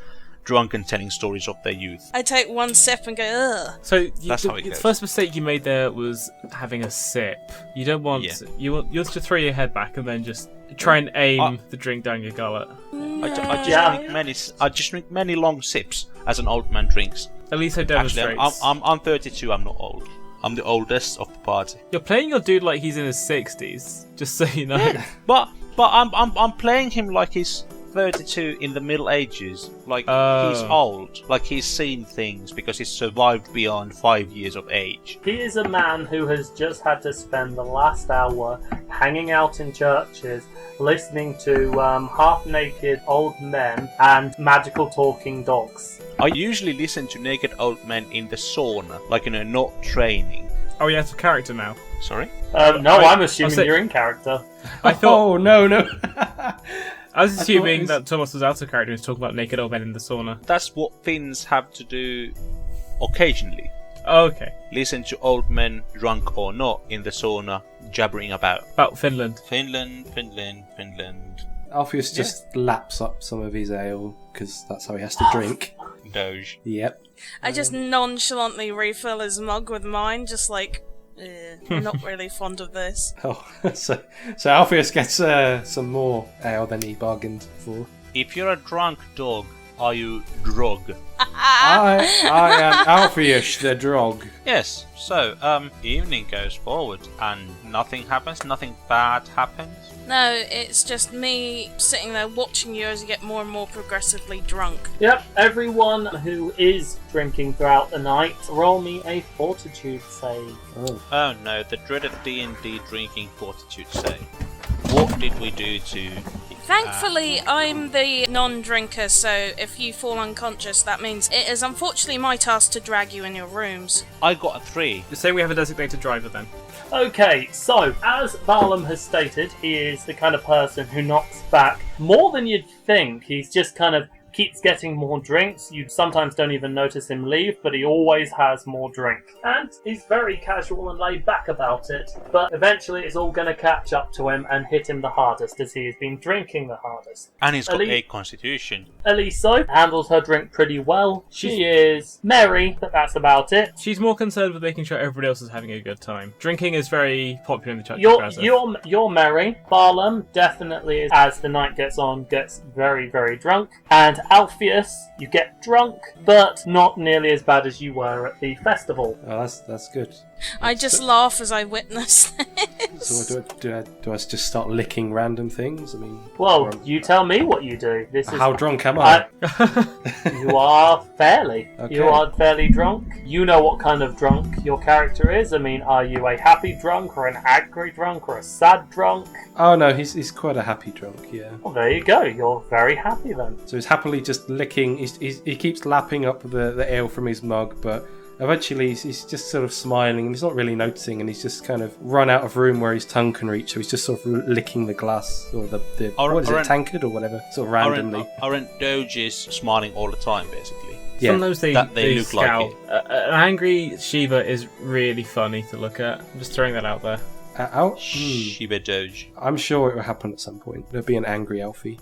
drunk and telling stories of their youth. I take one sip and go, ugh. So That's how it the goes. first mistake you made there was having a sip. You don't want... Yeah. You want to throw your head back and then just try and aim the drink down your gullet. I just drink many long sips as an old man drinks. Eliso demonstrates. Actually, I'm 32. I'm not old. I'm the oldest of the party. You're playing your dude like he's in his 60s, just so you know. But I'm playing him like he's 32 in the Middle Ages. Like he's old. Like he's seen things because he's survived beyond 5 years of age. He is a man who has just had to spend the last hour hanging out in churches, listening to half-naked old men and magical talking dogs. I usually listen to naked old men in the sauna, like not training. Oh, you have a character now. Sorry? No, I'm assuming I'll say- you're in character. I thought... Oh, no. I was assuming it was- that Thomas was out of character and was talking about naked old men in the sauna. That's what Finns have to do occasionally. Oh, okay. Listen to old men, drunk or not, in the sauna, jabbering about. About Finland. Finland. Alpheus just laps up some of his ale, because that's how he has to drink. Doge. Yep. I just nonchalantly refill his mug with mine, just like, I'm not really fond of this. Oh, so Alpheus gets some more ale than he bargained for. If you're a drunk dog, are you drog? I am Alpheus the Drog. Yes, so, evening goes forward and nothing happens, nothing bad happens. No, it's just me sitting there watching you as you get more and more progressively drunk. Yep, everyone who is drinking throughout the night, roll me a fortitude save. Oh no, the dreaded D&D drinking fortitude save. What did we do to... Thankfully, I'm the non-drinker, so if you fall unconscious, that means it is unfortunately my task to drag you in your rooms. I got a 3. Just say we have a designated driver then. Okay, so, as Barlam has stated, he is the kind of person who knocks back more than you'd think. He's just kind of keeps getting more drinks. You sometimes don't even notice him leave, but he always has more drink. And he's very casual and laid back about it, but eventually it's all going to catch up to him and hit him the hardest, as he has been drinking the hardest. And he's got a constitution. Eliso handles her drink pretty well. She is merry, but that's about it. She's more concerned with making sure everybody else is having a good time. Drinking is very popular in the Church of Brazil. You're merry. Barlam definitely is, as the night gets on, gets very, very drunk. And Alpheus, you get drunk, but not nearly as bad as you were at the festival. Oh, that's good. I just laugh as I witness this. So do I just start licking random things? I mean, well, you tell me what you do. This is how drunk am I? You are fairly. Okay. You are fairly drunk. You know what kind of drunk your character is. I mean, are you a happy drunk, or an angry drunk, or a sad drunk? Oh no, he's quite a happy drunk. Yeah. Well, there you go. You're very happy then. So he's happily just licking. He keeps lapping up the ale from his mug, but eventually he's just sort of smiling and he's not really noticing, and he's just kind of run out of room where his tongue can reach, so he's just sort of licking the glass or the what is it, tankard or whatever, sort of randomly. Aren't doges smiling all the time, basically? Yeah. Sometimes they look scowl. like it. An angry Shiva is really funny to look at. I'm just throwing that out there. Shiba Doge. I'm sure it will happen at some point. There'll be an angry Alfie.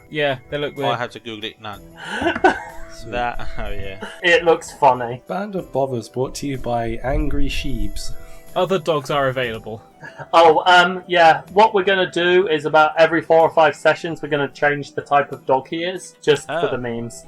Yeah, they look weird. I have to Google it now. Yeah. It looks funny. Band of Bothers brought to you by Angry Sheebs. Other dogs are available. Yeah, what we're going to do is about every 4 or 5 sessions we're going to change the type of dog he is, just for the memes.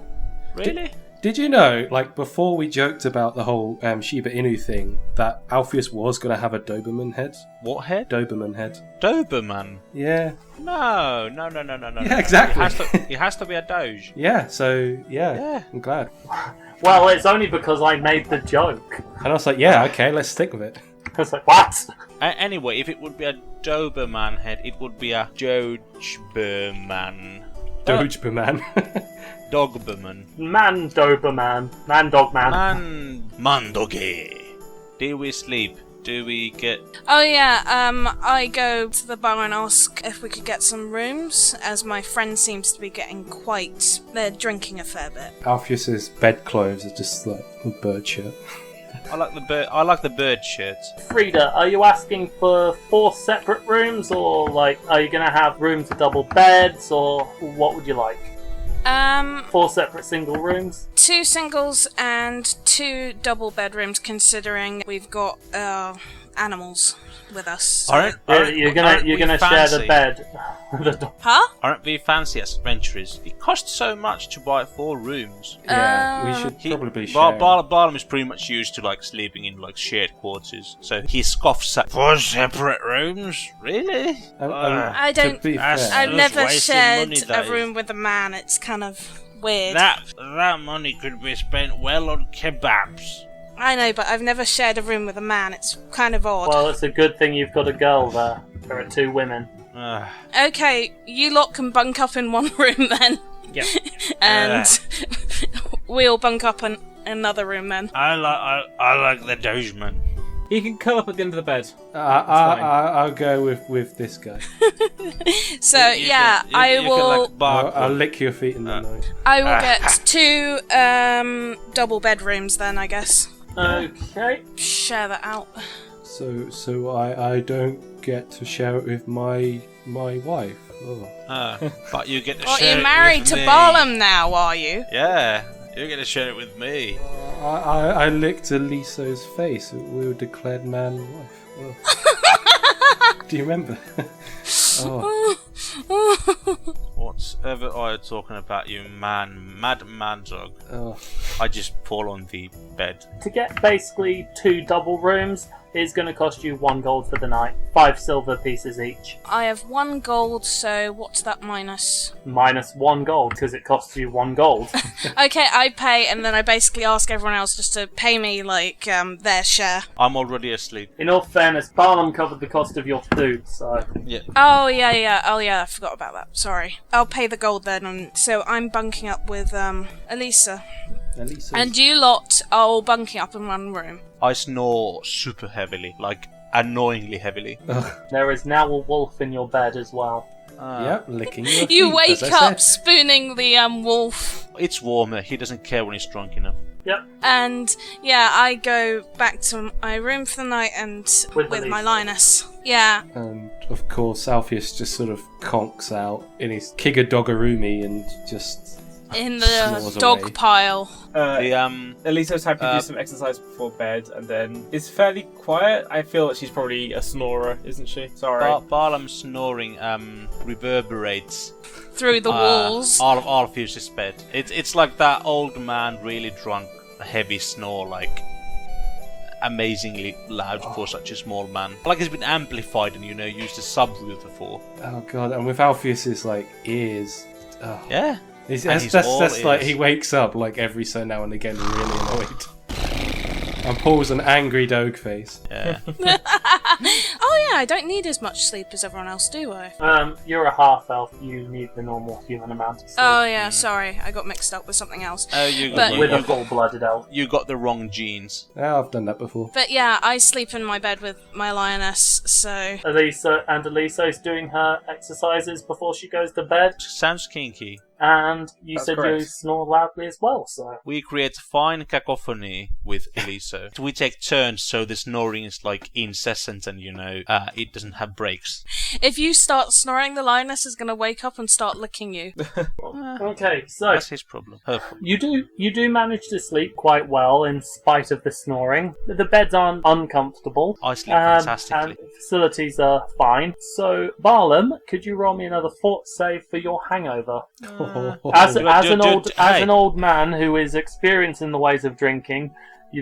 Really? Did you know, like, before we joked about the whole Shiba Inu thing, that Alpheus was going to have a Doberman head? What head? Doberman head. Doberman? Yeah. No. Yeah, exactly. He has to be a Doge. Yeah, so, yeah, I'm glad. Well, it's only because I made the joke. And I was like, yeah, okay, let's stick with it. I was like, what? Anyway, if it would be a Doberman head, it would be a Dogeberman. Dogeberman. Dogberman. Man Doberman. Man Dog Man. Man Doggy. Do we sleep? Do we get... Oh yeah, I go to the bar and ask if we could get some rooms, as my friend seems to be getting quite... They're drinking a fair bit. Alpheus's bedclothes are just like a bird shirt. I like the bird shirt. Frieda, are you asking for 4 separate rooms, or like, are you going to have rooms with double beds, or what would you like? 4 separate single rooms? 2 singles and 2 double bedrooms, considering we've got animals with us. You're gonna share the bed. Huh? Aren't we fancy as adventurers? It costs so much to buy 4 rooms. Yeah, we should probably share. Barlam is pretty much used to like sleeping in like shared quarters, so he scoffs at 4 separate rooms. Really? I don't. I've never shared a room with a man. It's kind of weird. That money could be spent well on kebabs. I know, but I've never shared a room with a man. It's kind of odd. Well, it's a good thing you've got a girl there. There are 2 women. Okay, you lot can bunk up in one room then. Yeah. And we'll bunk up in another room then. I like the Dogeman. You can curl up at the end of the bed. I'll go with this guy. So I will. I'll lick your feet in the night. I will get 2 double bedrooms then, I guess. Okay. Share that out. So I don't get to share it with my wife. Oh. But you get to Well, share you're it married with to me. Barlam now, are you? Yeah, you get to share it with me. I licked Eliso's face. We were declared man and wife. Oh. Do you remember? Oh. What whatever are you talking about, you mad man dog? Oh. I just fall on the bed. To get basically 2 double rooms is going to cost you 1 gold for the night. 5 silver pieces each. I have 1 gold, so what's that minus? Minus 1 gold, because it costs you 1 gold. Okay, I pay, and then I basically ask everyone else just to pay me, like, their share. I'm already asleep. In all fairness, Barlam covered the cost of your food, so... Yeah. Oh, yeah, I forgot about that. Sorry. I'll pay the gold then, and so I'm bunking up with, Eliso. And you lot are all bunking up in 1 room. I snore super heavily, like annoyingly heavily. There is now a wolf in your bed as well. Yep, licking your feet, You wake as I up said. spooning the wolf. It's warmer. He doesn't care when he's drunk enough. Yep. And yeah, I go back to my room for the night and with my Eliso. Linus. Yeah. And of course, Alpheus just sort of conks out in his Kiga-Doggeroomy and just In the snores dog away. pile. Eliso's happy to do some exercise before bed, and then is fairly quiet. I feel that she's probably a snorer, isn't she? Sorry. Barlam's snoring reverberates Through the walls. all of Alpheus' bed. It's like that old man really drunk, heavy snore, like amazingly loud for such a small man. Like it's been amplified and used as subwoofer for. Oh god, and with Alpheus's like ears. Oh. Yeah. That's like he wakes up like every so now and again really annoyed. And pulls an angry dog face. Yeah. Oh yeah, I don't need as much sleep as everyone else, do I? You're a half-elf. You need the normal human amount of sleep. Oh yeah, sorry. I got mixed up with something else. Oh, you But- got, With you, a full-blooded elf. you got the wrong genes. Oh, I've done that before. But yeah, I sleep in my bed with my lioness, so... Eliso's doing her exercises before she goes to bed. Sounds kinky. And you That's said correct. you snore loudly as well, so... We create fine cacophony with Eliso. We take turns so the snoring is like incessant and it doesn't have breaks. If you start snoring, the lioness is going to wake up and start licking you. Okay, so... That's his problem. Her problem. You do manage to sleep quite well in spite of the snoring. The beds aren't uncomfortable. I sleep fantastically. And facilities are fine. So, Barlam, could you roll me another fort save for your hangover? As an old man who is experienced in the ways of drinking,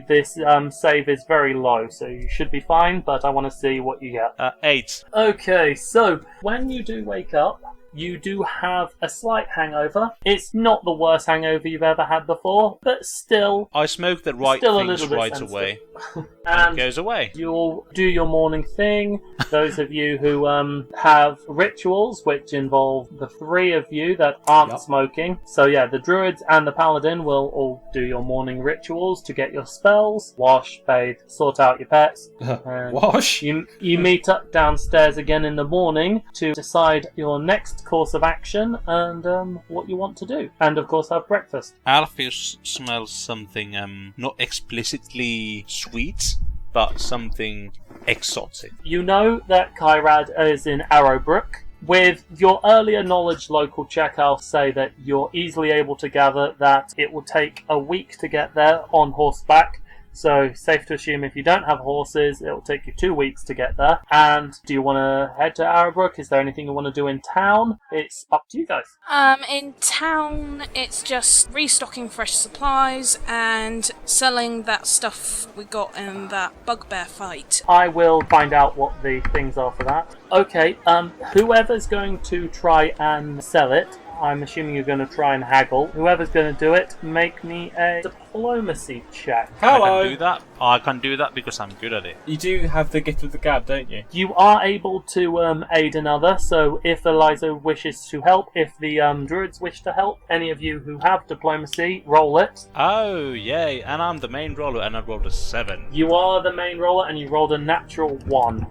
this save is very low, so you should be fine, but I want to see what you get. 8. Okay, so when you do wake up, you do have a slight hangover. It's not the worst hangover you've ever had before, but still... I smoke the right Still a things little bit right sensitive. away. And It goes away. you'll do your morning thing. Those of you who have rituals, which involve the 3 of you that aren't Yep. smoking. So yeah, the druid and the paladin will all do your morning rituals to get your spells, wash, bathe, sort out your pets. And Wash? You meet up downstairs again in the morning to decide your next course of action and what you want to do. And of course have breakfast. Alpheus smells something not explicitly sweet, but something exotic. You know that Kairad is in Arrowbrook. With your earlier knowledge local check, I'll say that you're easily able to gather that it will take a week to get there on horseback. So, safe to assume if you don't have horses, it'll take you 2 weeks to get there. And do you want to head to Arrowbrook? Is there anything you want to do in town? It's up to you guys. In town, it's just restocking fresh supplies and selling that stuff we got in that bugbear fight. I will find out what the things are for that. Okay, whoever's going to try and sell it, I'm assuming you're going to try and haggle. Whoever's going to do it, make me a diplomacy check. I can do that. I can do that because I'm good at it. You do have the gift of the gab, don't you? You are able to aid another, so if Eliso wishes to help, if the druids wish to help, any of you who have diplomacy, roll it. Oh, yay. And I'm the main roller and I rolled a 7. You are the main roller and you rolled a natural 1.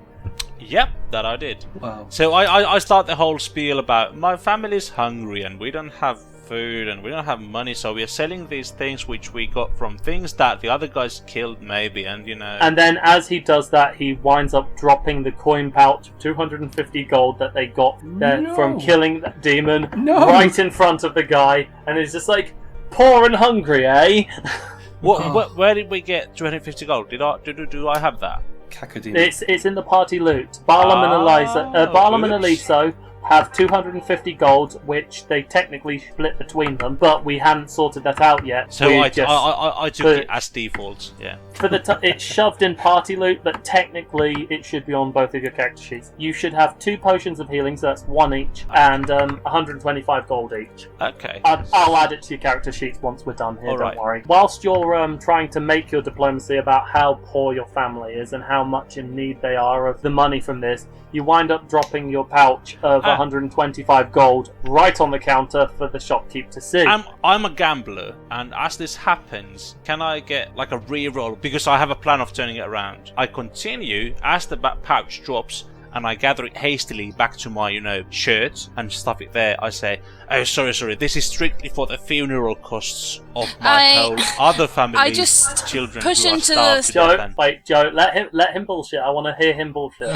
Yep, that I did. Wow. So I start the whole spiel about my family's hungry and we don't have food and we don't have money, so we are selling these things which we got from things that the other guys killed maybe, and And then as he does that, he winds up dropping the coin pouch of 250 gold that they got from killing that demon right in front of the guy, and he's just like, poor and hungry, eh? Where did we get 250 gold? Do I have that? It's in the party loot. Barlam and Eliso have 250 gold, which they technically split between them, but we hadn't sorted that out yet. So I took it as default, yeah. For it's shoved in party loot, but technically it should be on both of your character sheets. You should have 2 potions of healing, so that's 1 each, and 125 gold each. Okay. I'll add it to your character sheets once we're done here, Don't worry. Whilst you're trying to make your diplomacy about how poor your family is and how much in need they are of the money from this, you wind up dropping your pouch of 125 gold right on the counter for the shopkeep to see. I'm a gambler, and as this happens, can I get like a reroll? Because I have a plan of turning it around. I continue as the pouch drops, and I gather it hastily back to my, shirt and stuff it there. I say, "Oh, sorry, this is strictly for the funeral costs of my whole other family." I just children push who are into starved the... to death." Joe, let him bullshit. I want to hear him bullshit.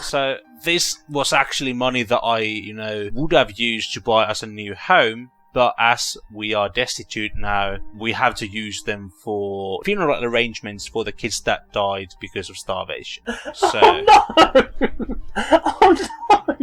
So this was actually money that I, would have used to buy us a new home. But as we are destitute now, we have to use them for funeral arrangements for the kids that died because of starvation. So, Oh no!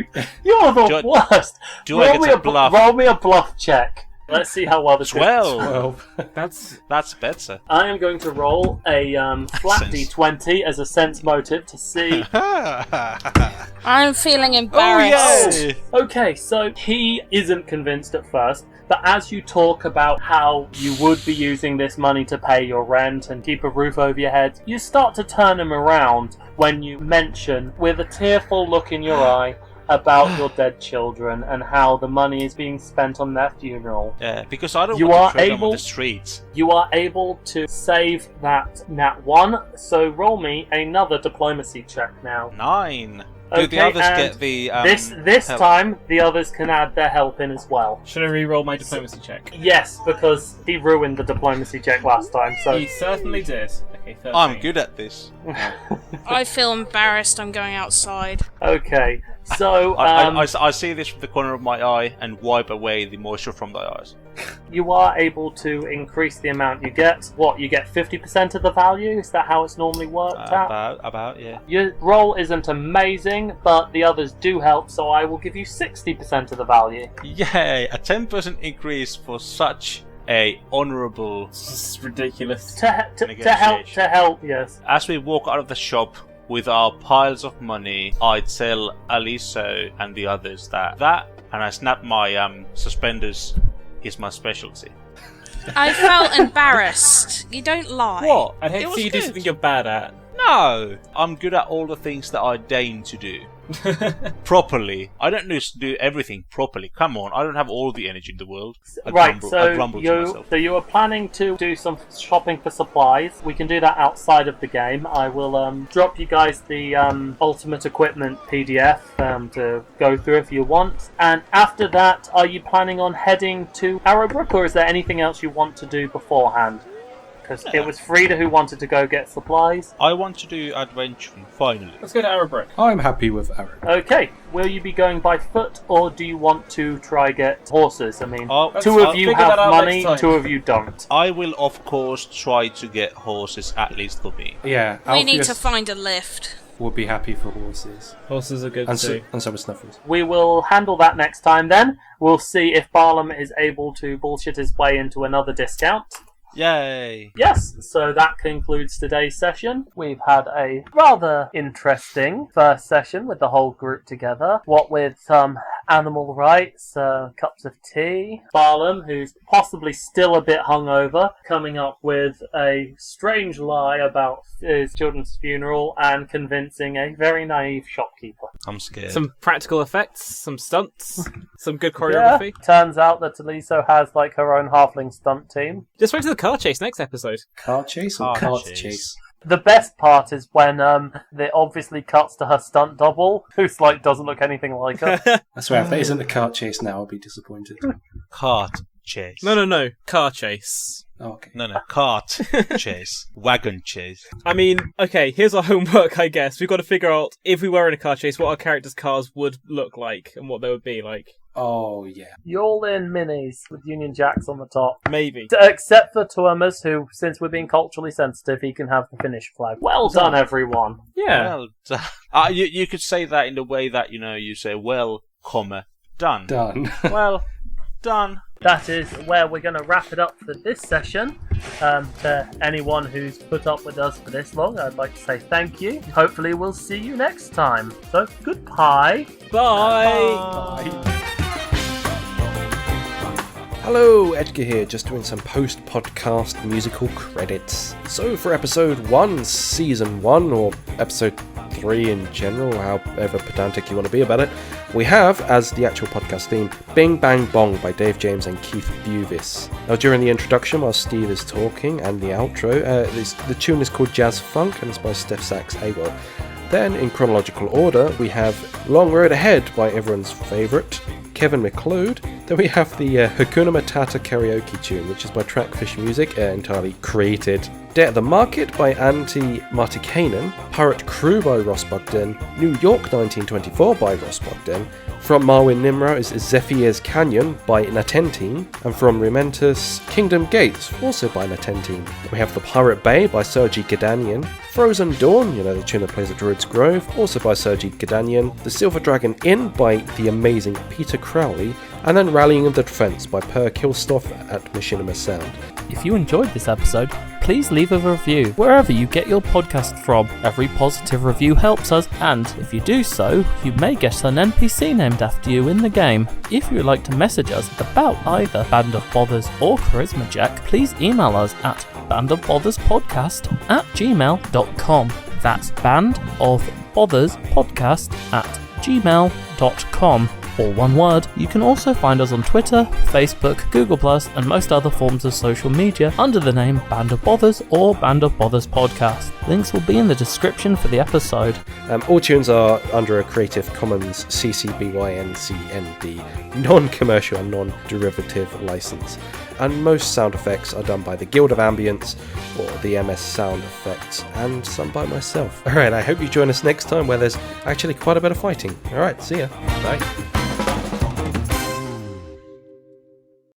You're the worst! Roll me a bluff check. Let's see how well this 12. That's That's better. I am going to roll a flat d20 as a sense motive to see. I'm feeling embarrassed. Yay! Okay, so he isn't convinced at first, but as you talk about how you would be using this money to pay your rent and keep a roof over your head, you start to turn him around when you mention, with a tearful look in your eye, about your dead children and how the money is being spent on their funeral. Yeah, because I don't want to throw them on the streets. You are able to save that nat 1, so roll me another diplomacy check now. 9. Do Okay, the others and get the this help? time the others can add their help in as well. should I re-roll my diplomacy check? Yes, because he ruined the diplomacy check last time, so He certainly did. Okay, 13. I'm good at this. I feel embarrassed. I'm going outside. okay. So I see this from the corner of my eye and wipe away the moisture from my eyes. you are able to increase the amount you get. What, you get 50% of the value? Is that how it's normally worked out? About, yeah. Your roll isn't amazing, but the others do help, so I will give you 60% of the value. Yay! A 10% increase for such a honourable. This is ridiculous. To help, yes. As we walk out of the shop with our piles of money, I tell Eliso and the others that, and I snap my suspenders, is my specialty. I felt embarrassed. You don't lie. What? I'd hate It to was see you do good. something you're bad at. No! I'm good at all the things that I deign to do. Properly. I don't just do everything properly. Come on, I don't have all the energy in the world. I grumble to myself. So you are planning to do some shopping for supplies. We can do that outside of the game. I will drop you guys the Ultimate Equipment PDF to go through if you want. And after that, are you planning on heading to Arrowbrook, or is there anything else you want to do beforehand? Because it was Frieda who wanted to go get supplies. I want to do adventuring, finally. Let's go to Arrowbrook. I'm happy with Arrow. Okay, will you be going by foot, or do you want to try get horses? I mean, I'll two of you figure have that out money, next time. 2 of you don't. I will, of course, try to get horses, at least for me. Yeah, We need to Alpheus find a lift. would be happy for horses. Horses are good And too. so are Snuffles. We will handle that next time then. We'll see if Barlam is able to bullshit his way into another discount. Yay! Yes, so that concludes today's session. We've had a rather interesting first session with the whole group together. What with some animal rights, cups of tea, Barlam, who's possibly still a bit hungover, coming up with a strange lie about his children's funeral and convincing a very naive shopkeeper. I'm scared. Some practical effects, some stunts, some good choreography. Yeah, turns out that Eliso has like her own halfling stunt team. Just wait till the car chase next episode. Car chase or Car cart chase. chase? The best part is when it obviously cuts to her stunt double, who's like doesn't look anything like her. I swear, if there isn't a cart chase now, I'll be disappointed. Cart chase. No. Car chase. Oh, okay. No, cart chase. Wagon chase. I mean, okay, here's our homework, I guess. We've got to figure out, if we were in a car chase, what our characters' cars would look like and what they would be like. Oh, yeah. You're in minis with Union Jacks on the top. Maybe. Except for Tuomas, who, since we're being culturally sensitive, he can have the Finnish flag. Well done, everyone. Yeah. Well, you could say that in the way that, you say, well done. Done. Well, done. That is where we're going to wrap it up for this session. To anyone who's put up with us for this long, I'd like to say thank you. Hopefully we'll see you next time. So, goodbye. Bye. Hello, Edgar here, just doing some post-podcast musical credits. So for episode 1, season 1, or episode 3 in general, however pedantic you want to be about it, we have, as the actual podcast theme, Bing Bang Bong by Dave James and Keith Beauvais. Now during the introduction, while Steve is talking, and the outro, the tune is called Jazz Funk, and it's by Stefsax Awel. Then, in chronological order, we have Long Road Ahead by everyone's favourite, Kevin MacLeod. Then we have the Hakuna Matata Karaoke tune, which is by Trackfish Music, entirely created. Debt of the Market by Antti Martikainen. Pirate Crew by Ross Bugden. New York 1924 by Ross Bugden. From Marwan Nimra is Zypheer's Canyon by Natentine. And from Rimentus, Kingdom Gates, also by Natentine. We have The Pirate Bay by Sergey Gdanian. Frozen Dawn, the tune that plays at Druid's Grove, also by Sergey Gdanian. The Silver Dragon Inn by the amazing Peter Crowley. And then Rallying of the Defence by Kiilstofte at Machinimasound. If you enjoyed this episode, please leave a review wherever you get your podcast from. Every positive review helps us, and if you do so, you may get an NPC named after you in the game. If you would like to message us about either Band of Bothers or Charisma Jack, please email us at bandofbotherspodcast@gmail.com. That's bandofbotherspodcast@gmail.com. All one word. You can also find us on Twitter, Facebook, Google+, and most other forms of social media under the name Band of Bothers or Band of Bothers Podcast. Links will be in the description for the episode. All tunes are under a Creative Commons CC BY NC ND non-commercial and non-derivative license. And most sound effects are done by the Guild of Ambience or the MS Sound Effects, and some by myself. Alright, I hope you join us next time where there's actually quite a bit of fighting. Alright, see ya. Bye.